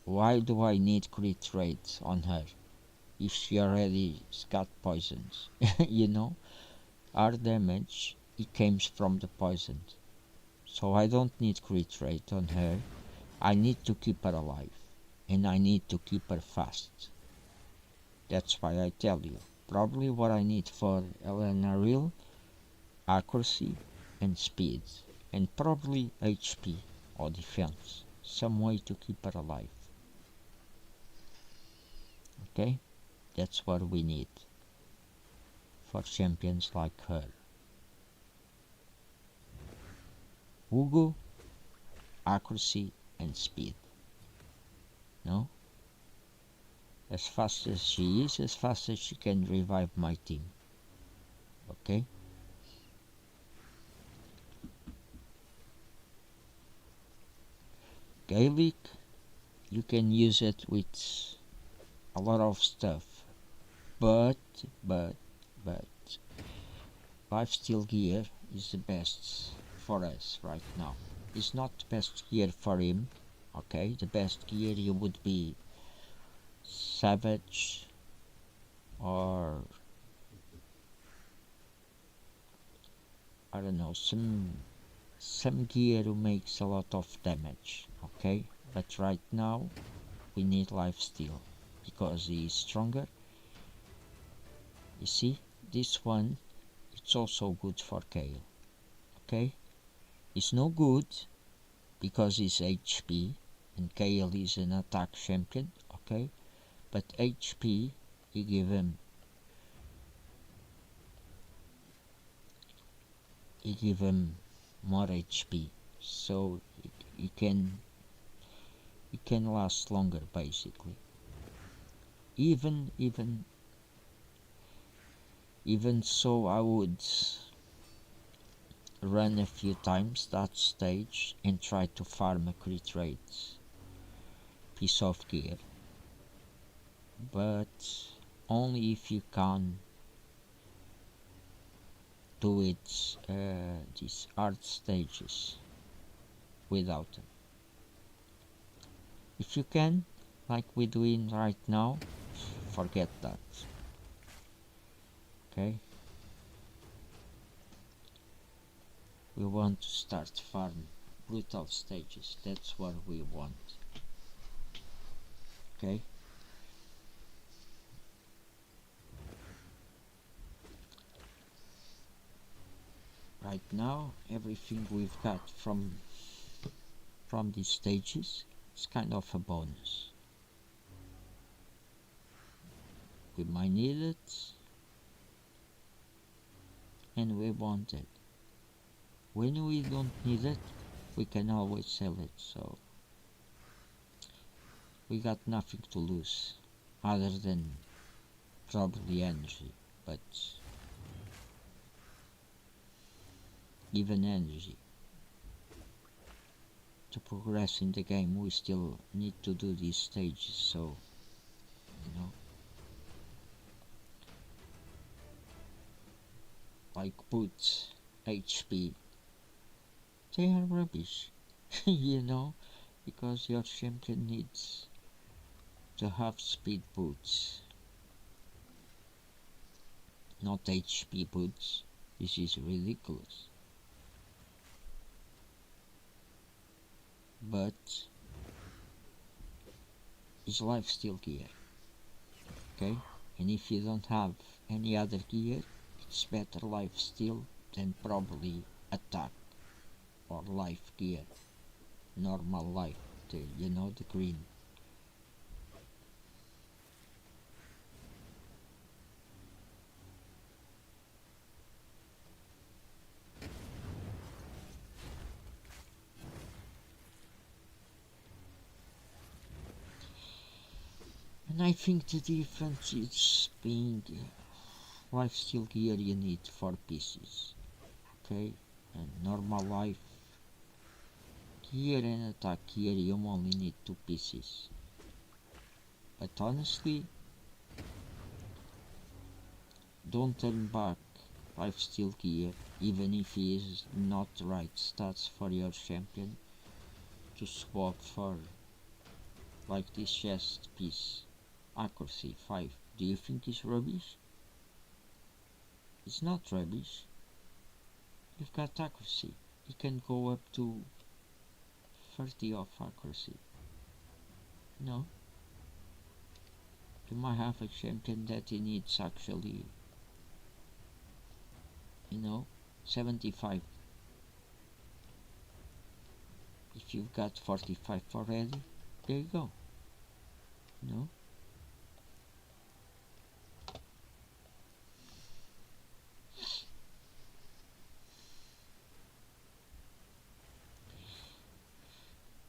Speaker 1: why do I need crit rate on her if she already got poisons? You know, our damage it comes from the poison, so I don't need crit rate on her. I need to keep her alive, and I need to keep her fast. That's why I tell you. Probably what I need for Elena Real, accuracy and speed, and probably HP or defense. Some way to keep her alive. Okay? That's what we need for champions like her. Hugo, accuracy and speed. No? As fast as she is, as fast as she can revive my team. Okay? Gaelic, you can use it with a lot of stuff. But, but, but, lifesteal gear is the best for us right now. It's not the best gear for him. Okay, the best gear would be Savage or I don't know, some gear who makes a lot of damage. Okay, but right now we need lifesteal because he is stronger. You see, this one it's also good for Kale. Okay, it's no good because it's HP and Kale is an attack champion. Okay, but HP you give him more HP, so you can last longer basically. Even so, I would run a few times that stage and try to farm a crit rate piece of gear, but only if you can do it these hard stages without them. If you can, like we're doing right now, forget that. Okay? We want to start farm brutal stages. That's what we want. Okay? Right now, everything we've got from these stages is kind of a bonus. We might need it, and we want it. When we don't need it, we can always sell it, so we got nothing to lose other than probably energy, but even energy. To progress in the game, we still need to do these stages, so, you know, like boots, HP, they are rubbish, you know, because your champion needs to have speed boots, not HP boots. This is ridiculous. But it's lifesteal gear, okay? And if you don't have any other gear, it's better lifesteal than probably attack or life gear, normal life, you know, the green. And I think the difference is being lifesteal gear you need 4 pieces, okay? And normal life gear and attack gear you only need 2 pieces. But honestly, don't turn back lifesteal gear, even if he is not the right stats for your champion, to swap for like this chest piece. Accuracy 5. Do you think it's rubbish? It's not rubbish. You've got accuracy. You can go up to 30 of accuracy. No. You might have a champion that he needs actually, 75. If you've got 45 already, there you go.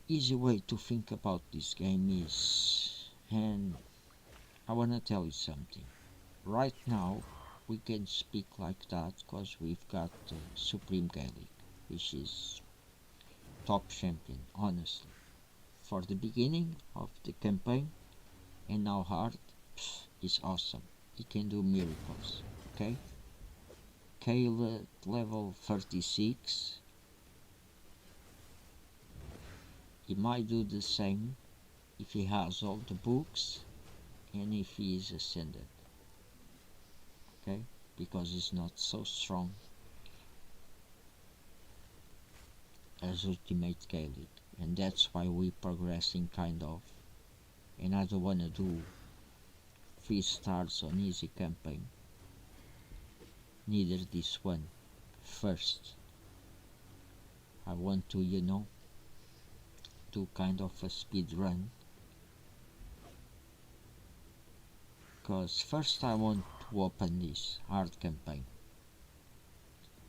Speaker 1: Easy way to think about this game is, and I wanna tell you something. Right now, we can speak like that because we've got Supreme Gaelic, which is top champion, honestly. For the beginning of the campaign, and now hard, is awesome. He can do miracles, okay? Kale at level 36, he might do the same if he has all the books and if he is ascended, okay? Because he's not so strong as Ultimate Gaelic, and that's why we're progressing kind of. And I don't want to do 3 stars on easy campaign, neither this one. First, I want to, do kind of a speed run, because first I want to open this hard campaign,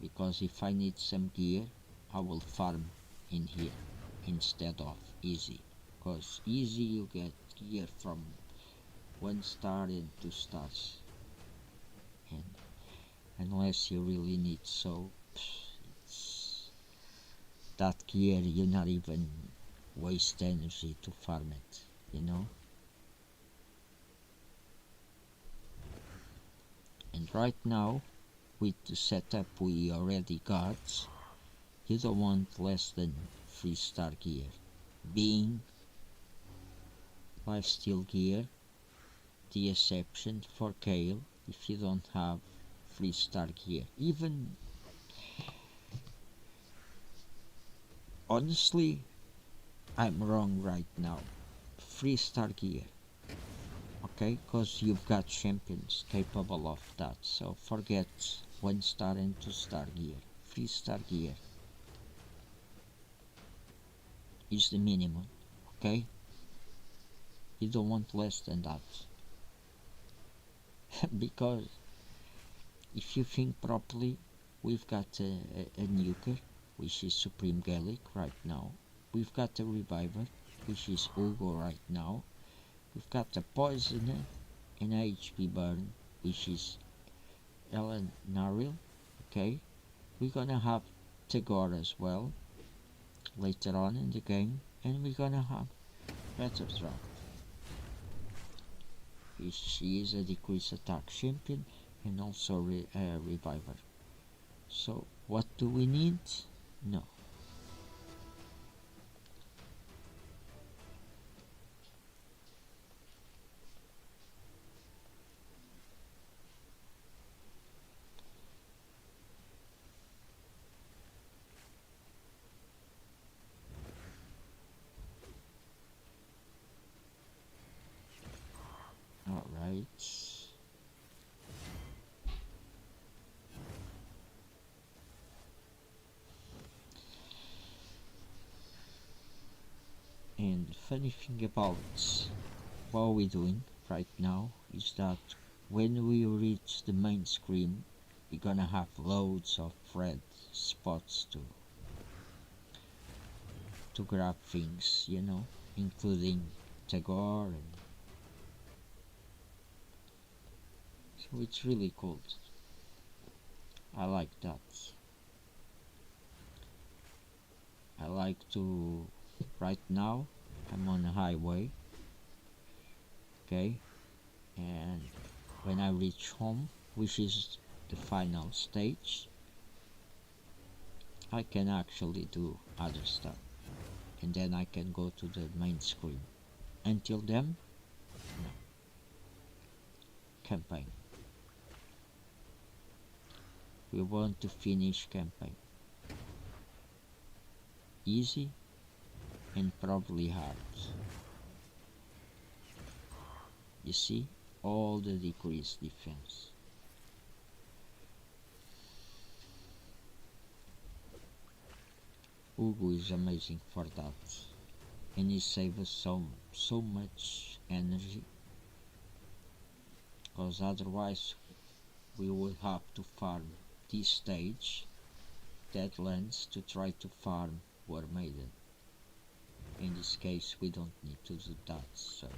Speaker 1: because if I need some gear I will farm in here instead of easy, because easy you get gear from 1 star and 2 stars, and unless you really need, so it's that gear you not even waste energy to farm it, and right now with the setup we already got, you don't want less than 3 star gear, being lifesteal gear the exception for Kale if you don't have 3 star gear. Even honestly, I'm wrong right now. 3 star gear, okay? Because you've got champions capable of that. So forget 1 star and 2 star gear. 3 star gear is the minimum, okay? You don't want less than that. Because if you think properly, we've got a nuker, which is Supreme Gaelic right now. We've got a reviver, which is Ugo right now. We've got a poisoner and a HP burn, which is Ellen Naril. Okay, we're gonna have Tagore as well later on in the game, and we're gonna have better trough, which she is a decrease attack champion and also a reviver. So what do we need? No. Alright. And the funny thing about what we're doing right now is that when we reach the main screen, we're gonna have loads of red spots to grab things, including Tagore, and so it's really cool. I like that. I like to, right now I'm on the highway, okay, and when I reach home, which is the final stage, I can actually do other stuff, and then I can go to the main screen. Until then, no. Campaign. We want to finish campaign. Easy and probably hard. You see, all the decreased defense. Ugu is amazing for that, and he saves us so much energy, because otherwise we would have to farm this stage, Deadlands, to try to farm War Maiden. In this case we don't need to do that, so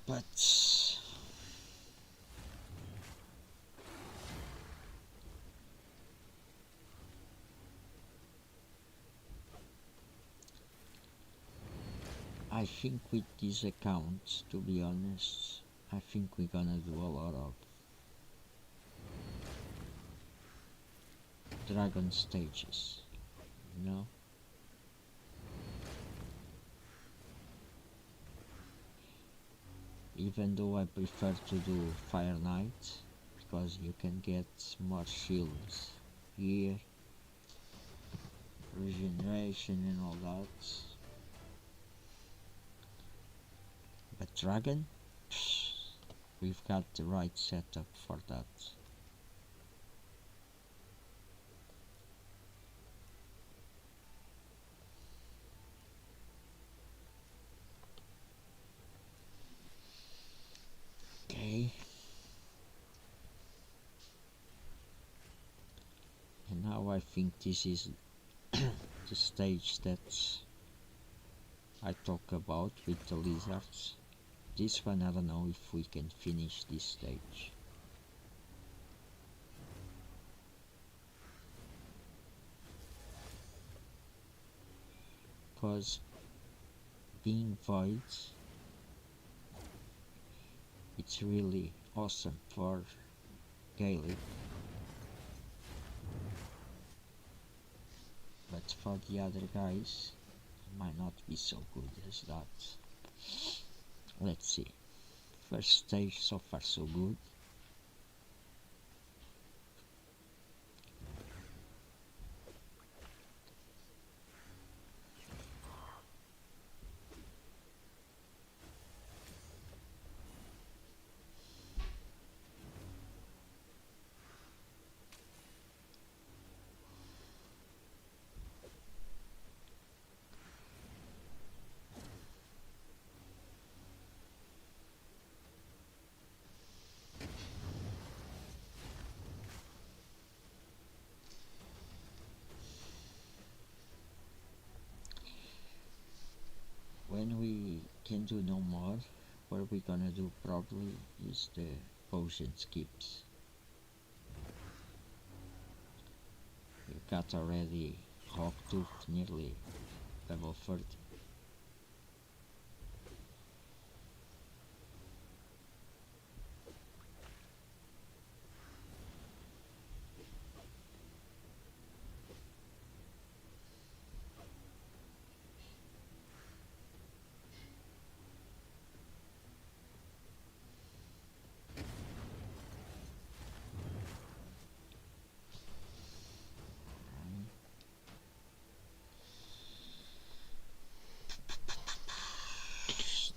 Speaker 1: but I think with this account, to be honest, I think we're gonna do a lot of dragon stages, you know? Even though I prefer to do Fire Knight, because you can get more shields here, regeneration and all that. But Dragon, we've got the right setup for that. Okay. And now I think this is the stage that I talk about with the lizards. This one I don't know if we can finish this stage. Because being void, it's really awesome for Gaelic. But for the other guys, it might not be so good as that. Let's see. First stage so far so good. When we can do no more, what we're gonna do probably is the potion skips. We've got already Hawktooth nearly level 30.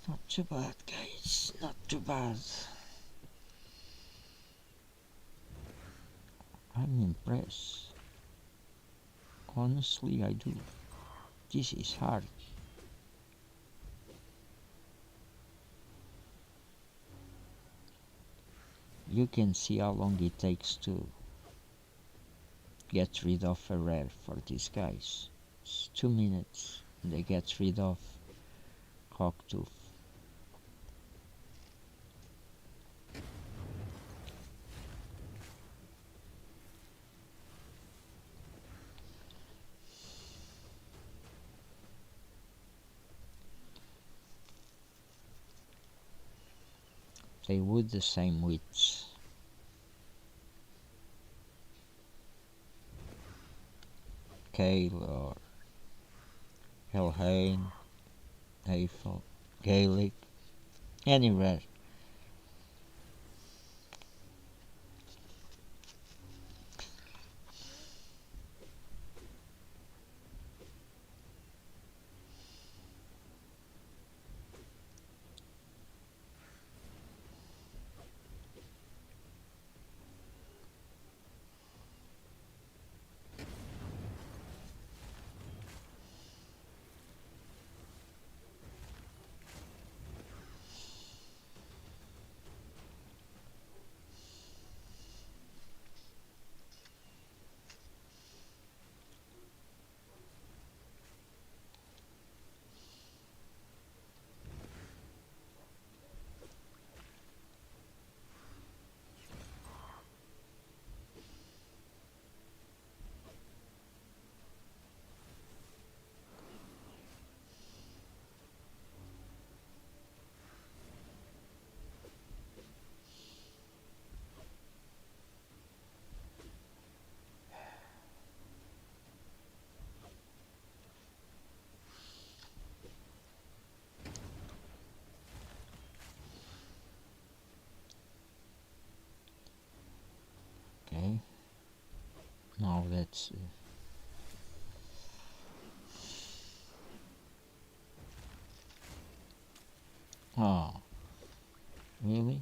Speaker 1: Not too bad, guys, not too bad. I'm impressed. Honestly, I do. This is hard. You can see how long it takes to get rid of a rare for these guys. It's 2 minutes and they get rid of Hawktooth. They would the same with Kale or Helheim, Eiffel, Gaelic, anywhere. Okay, now that's oh, really?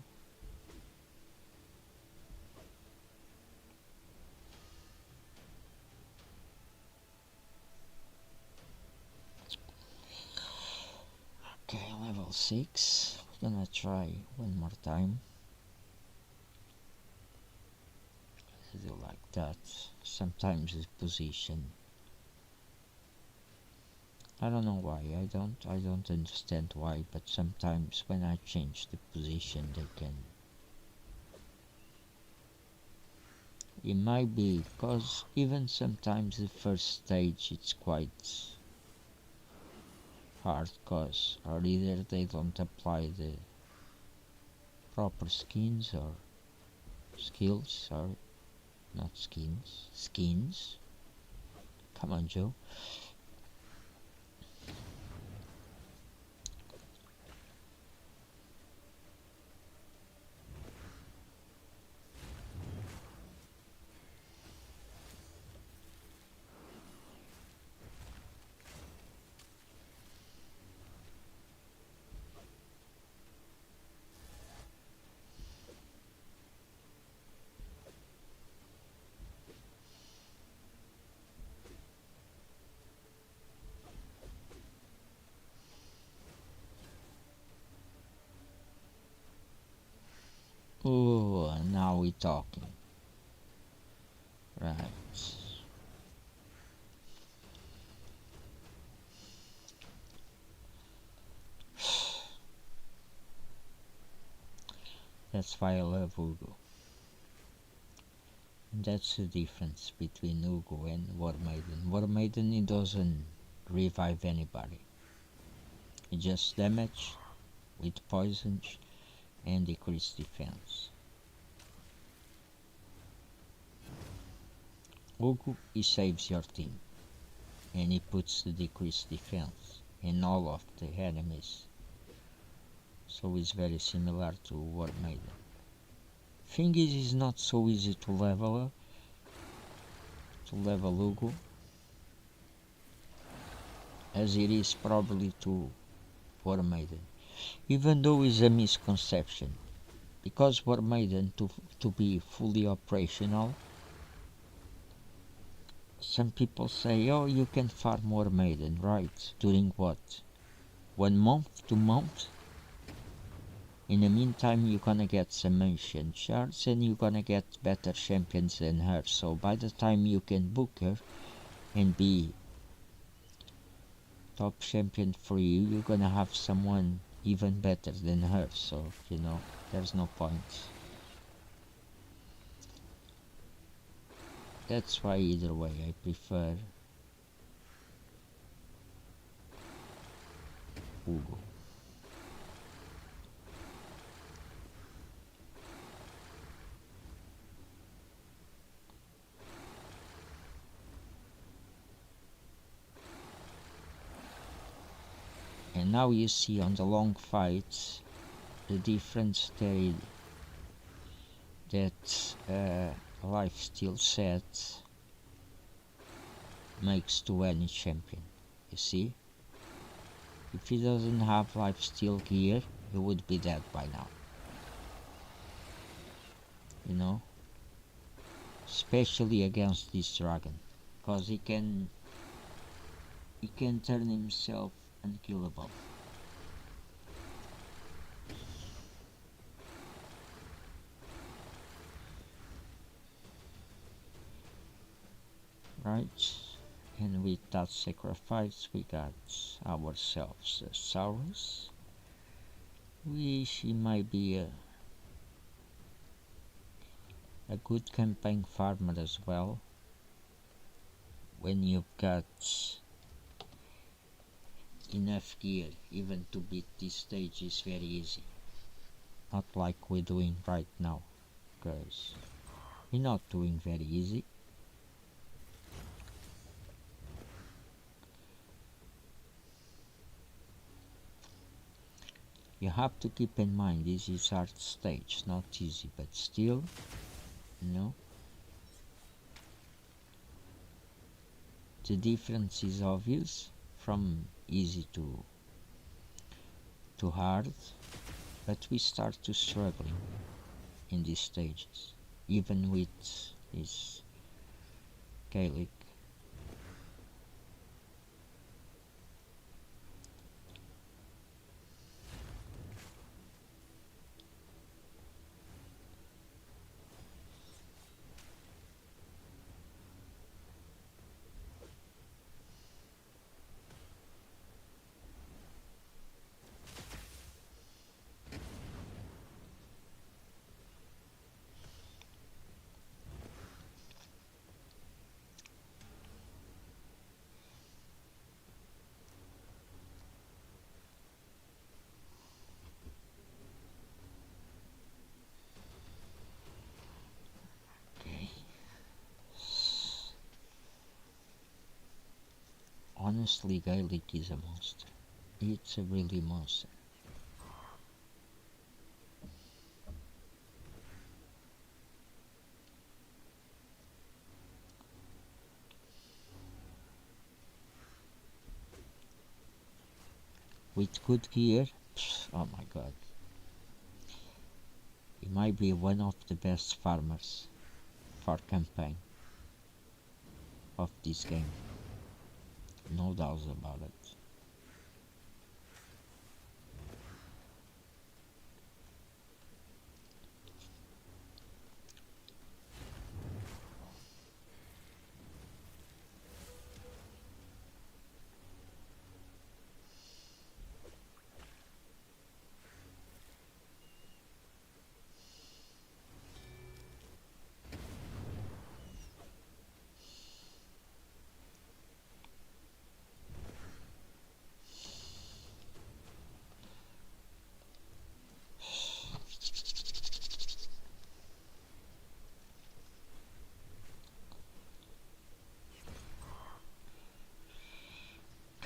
Speaker 1: Okay, level 6. We're gonna try one more time. Do like that. Sometimes the position. I don't know why. I don't understand why, but sometimes when I change the position they can. It might be because even sometimes the first stage it's quite hard cause or either they don't apply the proper skins or skills or not skins. Come on, Joe. Oh, now we're talking. Right. That's why I love Ugo. And that's the difference between Ugo and War Maiden. War Maiden, it doesn't revive anybody. It just damage with poisons and decrease defense. Ugo, he saves your team and he puts the decreased defense in all of the enemies. So it's very similar to War Maiden. Thing is, it's not so easy to level Ugo as it is probably to War Maiden. Even though it's a misconception, because War Maiden to be fully operational, some people say, oh, you can farm War Maiden, right? During what? 1 month, 2 months? In the meantime, you're gonna get some ancient shards and you're gonna get better champions than her. So by the time you can book her and be top champion for you, you're gonna have someone even better than her, so there's no point. That's why either way I prefer Hugo. And now you see on the long fights the difference that lifesteal set makes to any champion. You see? If he doesn't have lifesteal gear, he would be dead by now. Especially against this dragon, because he can turn himself unkillable. Right? And with that sacrifice we got ourselves a Saurus, which he might be a good campaign farmer as well, when you've got enough gear. Even to beat this stage is very easy, not like we're doing right now, because we're not doing very easy. You have to keep in mind this is hard stage, not easy, but still, the difference is obvious from easy to hard, but we start to struggling in these stages, even with this Gaelic. Okay. Honestly, Gaelic is a monster. It's a really monster. With good gear, oh my god. He might be one of the best farmers for campaign of this game. No doubts about it.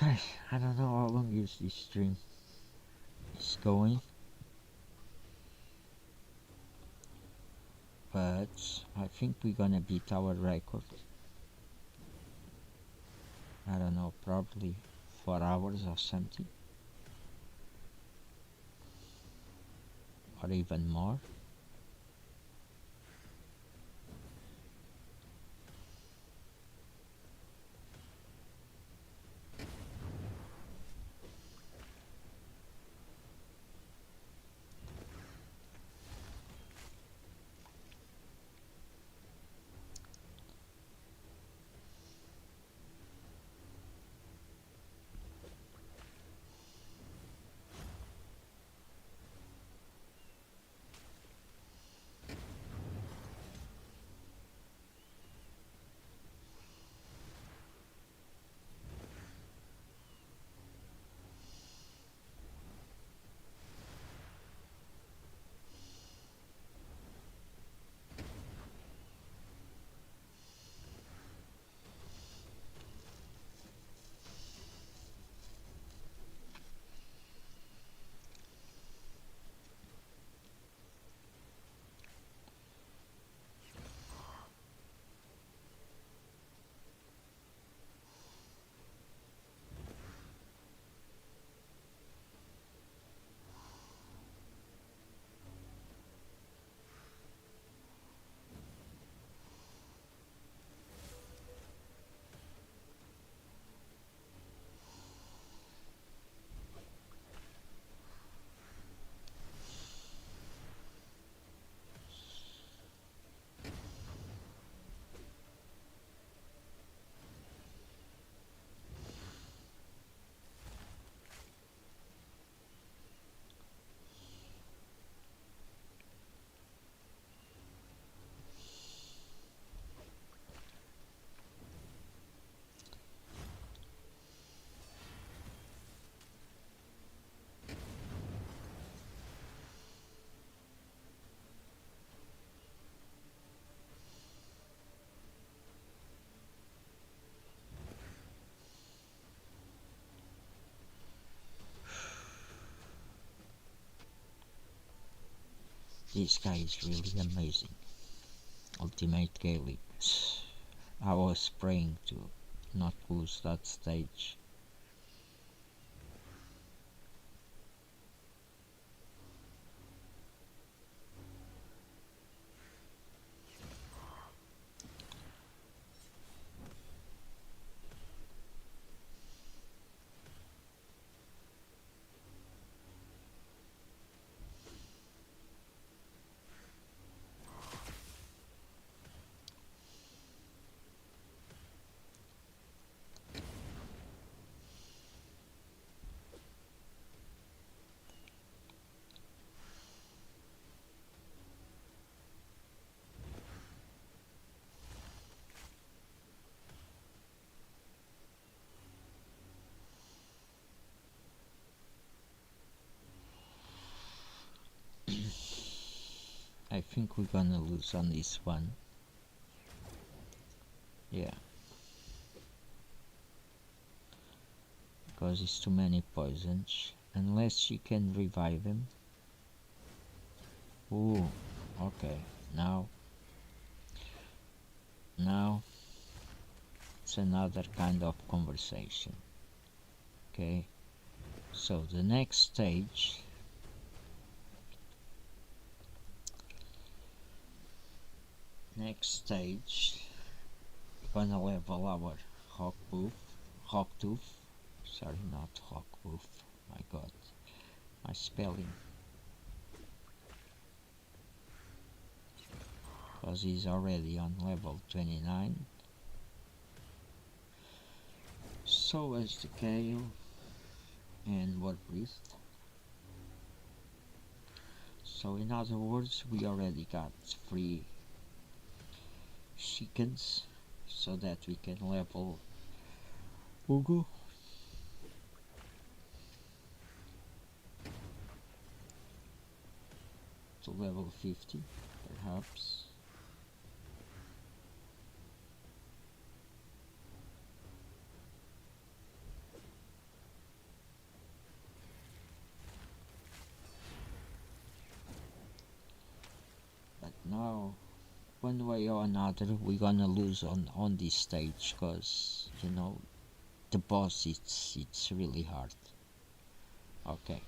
Speaker 1: Guys, I don't know how long is this stream is going, but I think we're gonna beat our record. I don't know, probably 4 hours or something, or even more. This guy is really amazing. Ultimate Gaelic. I was praying to not lose that stage. I think we're gonna lose on this one. Yeah. Because it's too many poisons. Unless you can revive him. Ooh, okay. Now it's another kind of conversation. Okay. So the next stage we're gonna level our Hawktooth. Sorry, not Hawktooth. My god, my spelling. Because he's already on level 29. So is the Gale and Warbrief. So in other words, we already got 3 chickens so that we can level Ugu. To level 50, perhaps. But now, one way or another, we're gonna lose on this stage, cause you know the boss it's really hard. Okay.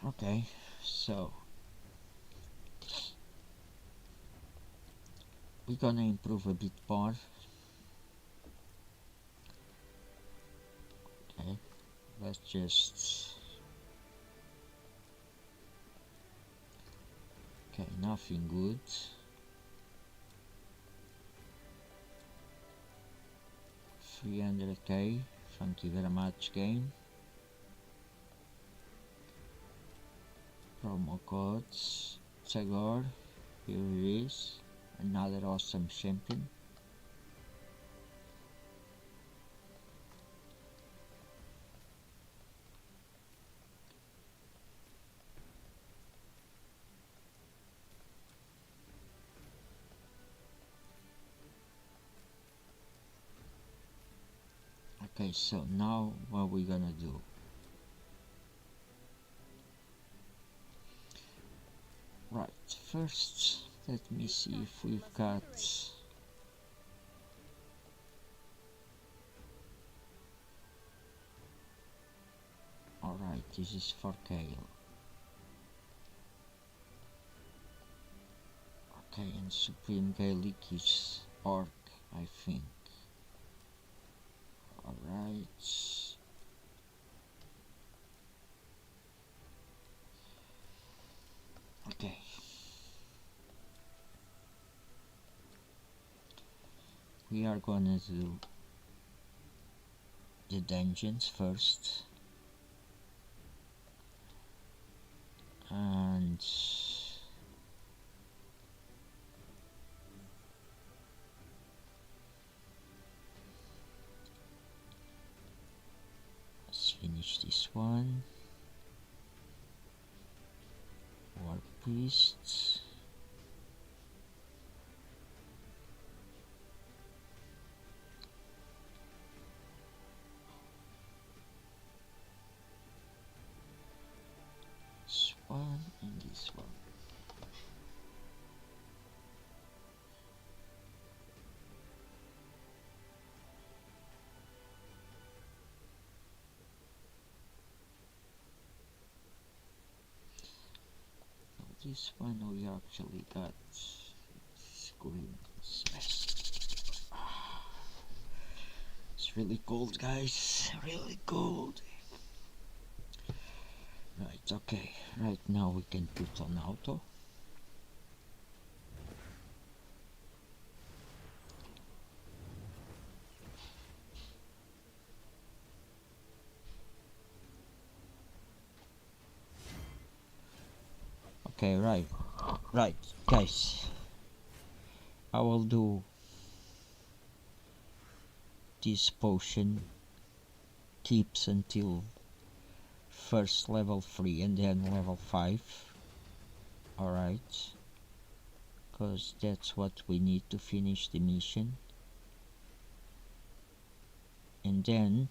Speaker 1: Okay, so we're gonna improve a bit more. Okay, let's just. Okay, nothing good. $300k. Thank you very much, game. Promo codes. Tagore. Here it is. Another awesome champion. Okay, so now what we're gonna do? Right, first let me see if we've got. Alright, this is for Kale. Okay, and Supreme Gaelic is Orc, I think. Alright. Okay. We are gonna do the dungeons first. And let's finish this one. War Priests. This one. this one we actually got green space. It's really cold, guys, really cold. Right, okay, right now we can put on auto. Okay, right, guys, I will do this potion keeps until first level 3 and then level 5. Alright, because that's what we need to finish the mission. And then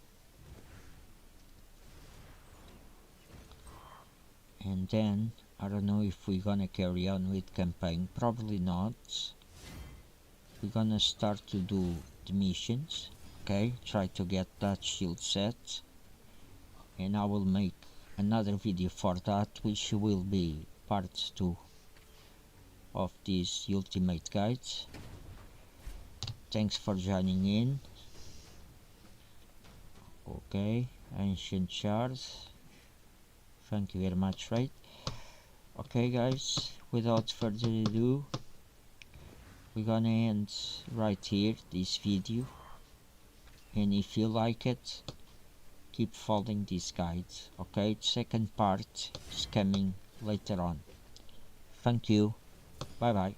Speaker 1: I don't know if we're gonna carry on with campaign, probably not. We're gonna start to do the missions. Okay, try to get that shield set, and I will make another video for that, which will be part 2 of this ultimate guide. Thanks for joining in. Okay, ancient shards, thank you very much. Right, okay guys, without further ado, we're gonna end right here this video, and if you like it, keep following these guides. Okay, second part is coming later on. Thank you, bye bye.